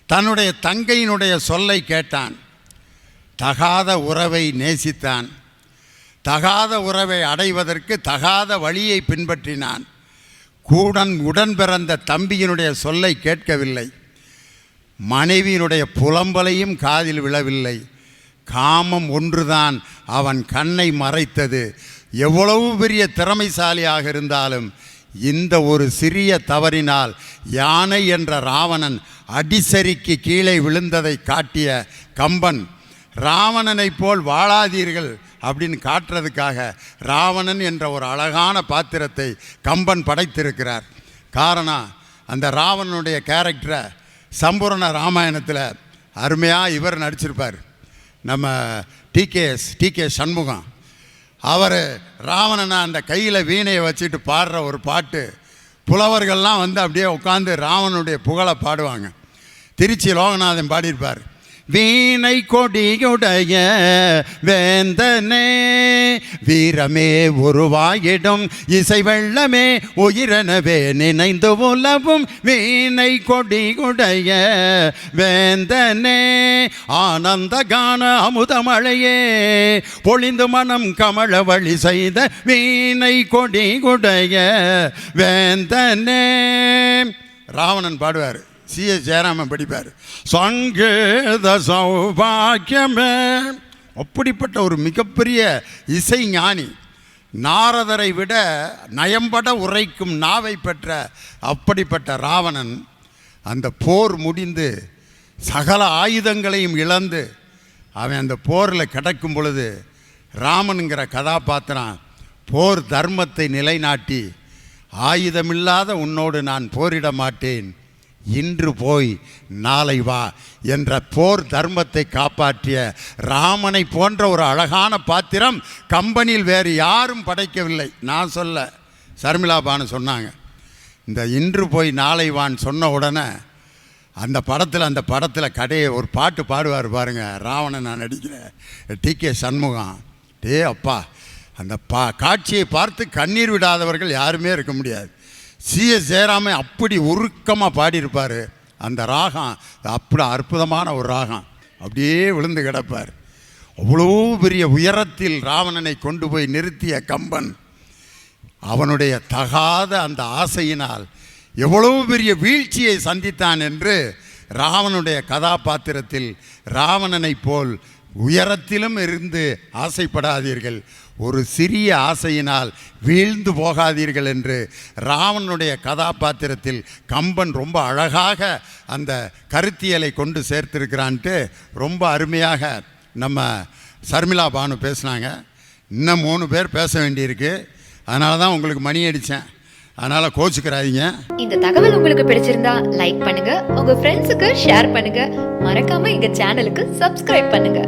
தன்னுடைய தங்கையினுடைய சொல்லை கேட்டான், தகாத உறவை நேசித்தான், தகாத உறவை அடைவதற்கு தகாத வழியை பின்பற்றினான். உடன் பிறந்த தம்பியினுடைய சொல்லை கேட்கவில்லை, மனைவியினுடைய புலம்பலையும் காதில் விழவில்லை. காமம் ஒன்றுதான் அவன் கண்ணை மறைத்தது. எவ்வளவு பெரிய திறமைசாலியாக இருந்தாலும் இந்த ஒரு சிறிய தவறினால் யானை என்ற ராவணன் அடிசரிக்கு கீழே விழுந்ததை காட்டிய கம்பன், ராவணனை போல் வாழாதீர்கள் அப்படின்னு காட்டுறதுக்காக ராவணன் என்ற ஒரு அழகான பாத்திரத்தை கம்பன் படைத்திருக்கிறார். காரணம், அந்த ராவணனுடைய கேரக்டரை சம்பூர்ண ராமாயணத்தில் அருமையாக இவர் நடிச்சிருப்பார். நம்ம டி.கே. சண்முகம் அவர் ராவணனை அந்த கையில் வீணையை வச்சுட்டு பாடுற ஒரு பாட்டு, புலவர்கள்லாம் அப்படியே உட்காந்து ராவணனுடைய புகழை பாடுவாங்க. திருச்சி லோகநாதன் பாடியிருப்பார். வீணை கொடியுடைய வேந்தனே வீரமே உருவாயிடும் இசை வெள்ளமே உயிரெனவே நினைந்து உலவும் வீணை கொடியுடைய வேந்தனே ஆனந்த கான அமுதமழையே பொழிந்து மனம் கமழ வழி செய்த வீணை கொடியுடைய வேந்தனே. ராவணன் பாடுவார், C.S. ஜெயராமன் படிப்பார். சங்கேத சௌபாக்கியமே, அப்படிப்பட்ட ஒரு மிகப்பெரிய இசை ஞானி, நாரதரை விட நயம்பட உரைக்கும் நாவை பெற்ற அப்படிப்பட்ட ராவணன் அந்த போர் முடிந்து சகல ஆயுதங்களையும் இழந்து அவன் அந்த போரில் கிடக்கும் பொழுது ராமனுங்கிற கதாபாத்திரம் போர் தர்மத்தை நிலைநாட்டி, ஆயுதமில்லாத உன்னோடு நான் போரிட மாட்டேன், இன்று போய் நாளை வா என்ற போர் தர்மத்தை காப்பாற்றிய ராமனை போன்ற ஒரு அழகான பாத்திரம் கம்பனில் வேறு யாரும் படைக்கவில்லை. நான் சொல்ல, ஷர்மிளா பானு சொன்னாங்க. இந்த இன்று போய் நாளை வான்னு சொன்ன உடனே அந்த படத்தில் கடையை ஒரு பாட்டு பாடுவார் பாருங்க, ராவணன் நான் நடிக்கிறேன், டி.கே. சண்முகம். அப்பா, அந்த காட்சியை பார்த்து கண்ணீர் விடாதவர்கள் யாருமே இருக்க முடியாது. சி.எஸ். ஜெயராமன் அப்படி உருக்கமாக பாடியிருப்பார். அந்த ராகம் அப்படி அற்புதமான ஒரு ராகம், அப்படியே விழுந்து கிடப்பார். அவ்வளோ பெரிய உயரத்தில் ராவணனை கொண்டு போய் நிறுத்திய கம்பன் அவனுடைய தகாத அந்த ஆசையினால் எவ்வளவு பெரிய வீழ்ச்சியை சந்தித்தான் என்று ராவணனுடைய கதாபாத்திரத்தில் ராவணனை போல் உயரத்திலும் இருந்து ஆசைப்படாதீர்கள், ஒரு சிறிய ஆசையினால் வீழ்ந்து போகாதீர்கள் என்று ராவணனுடைய கதாபாத்திரத்தில் கம்பன் ரொம்ப அழகாக அந்த கருத்தியலை கொண்டு சேர்த்திருக்கிறான்ட்டு ரொம்ப அருமையாக நம்ம சர்மிளா பானு பேசுனாங்க. இன்னும் 3 பேர் பேச வேண்டியிருக்கு. அதனால தான் உங்களுக்கு மணி அடித்தேன். அதனால் கோச்சுக்கிறாதீங்க. இந்த தகவல் உங்களுக்கு பிடிச்சிருந்தா லைக் பண்ணுங்க, உங்க ஃப்ரெண்ட்ஸுக்கு ஷேர் பண்ணுங்க, மறக்காம எங்க சேனலுக்கு சப்ஸ்கிரைப் பண்ணுங்க.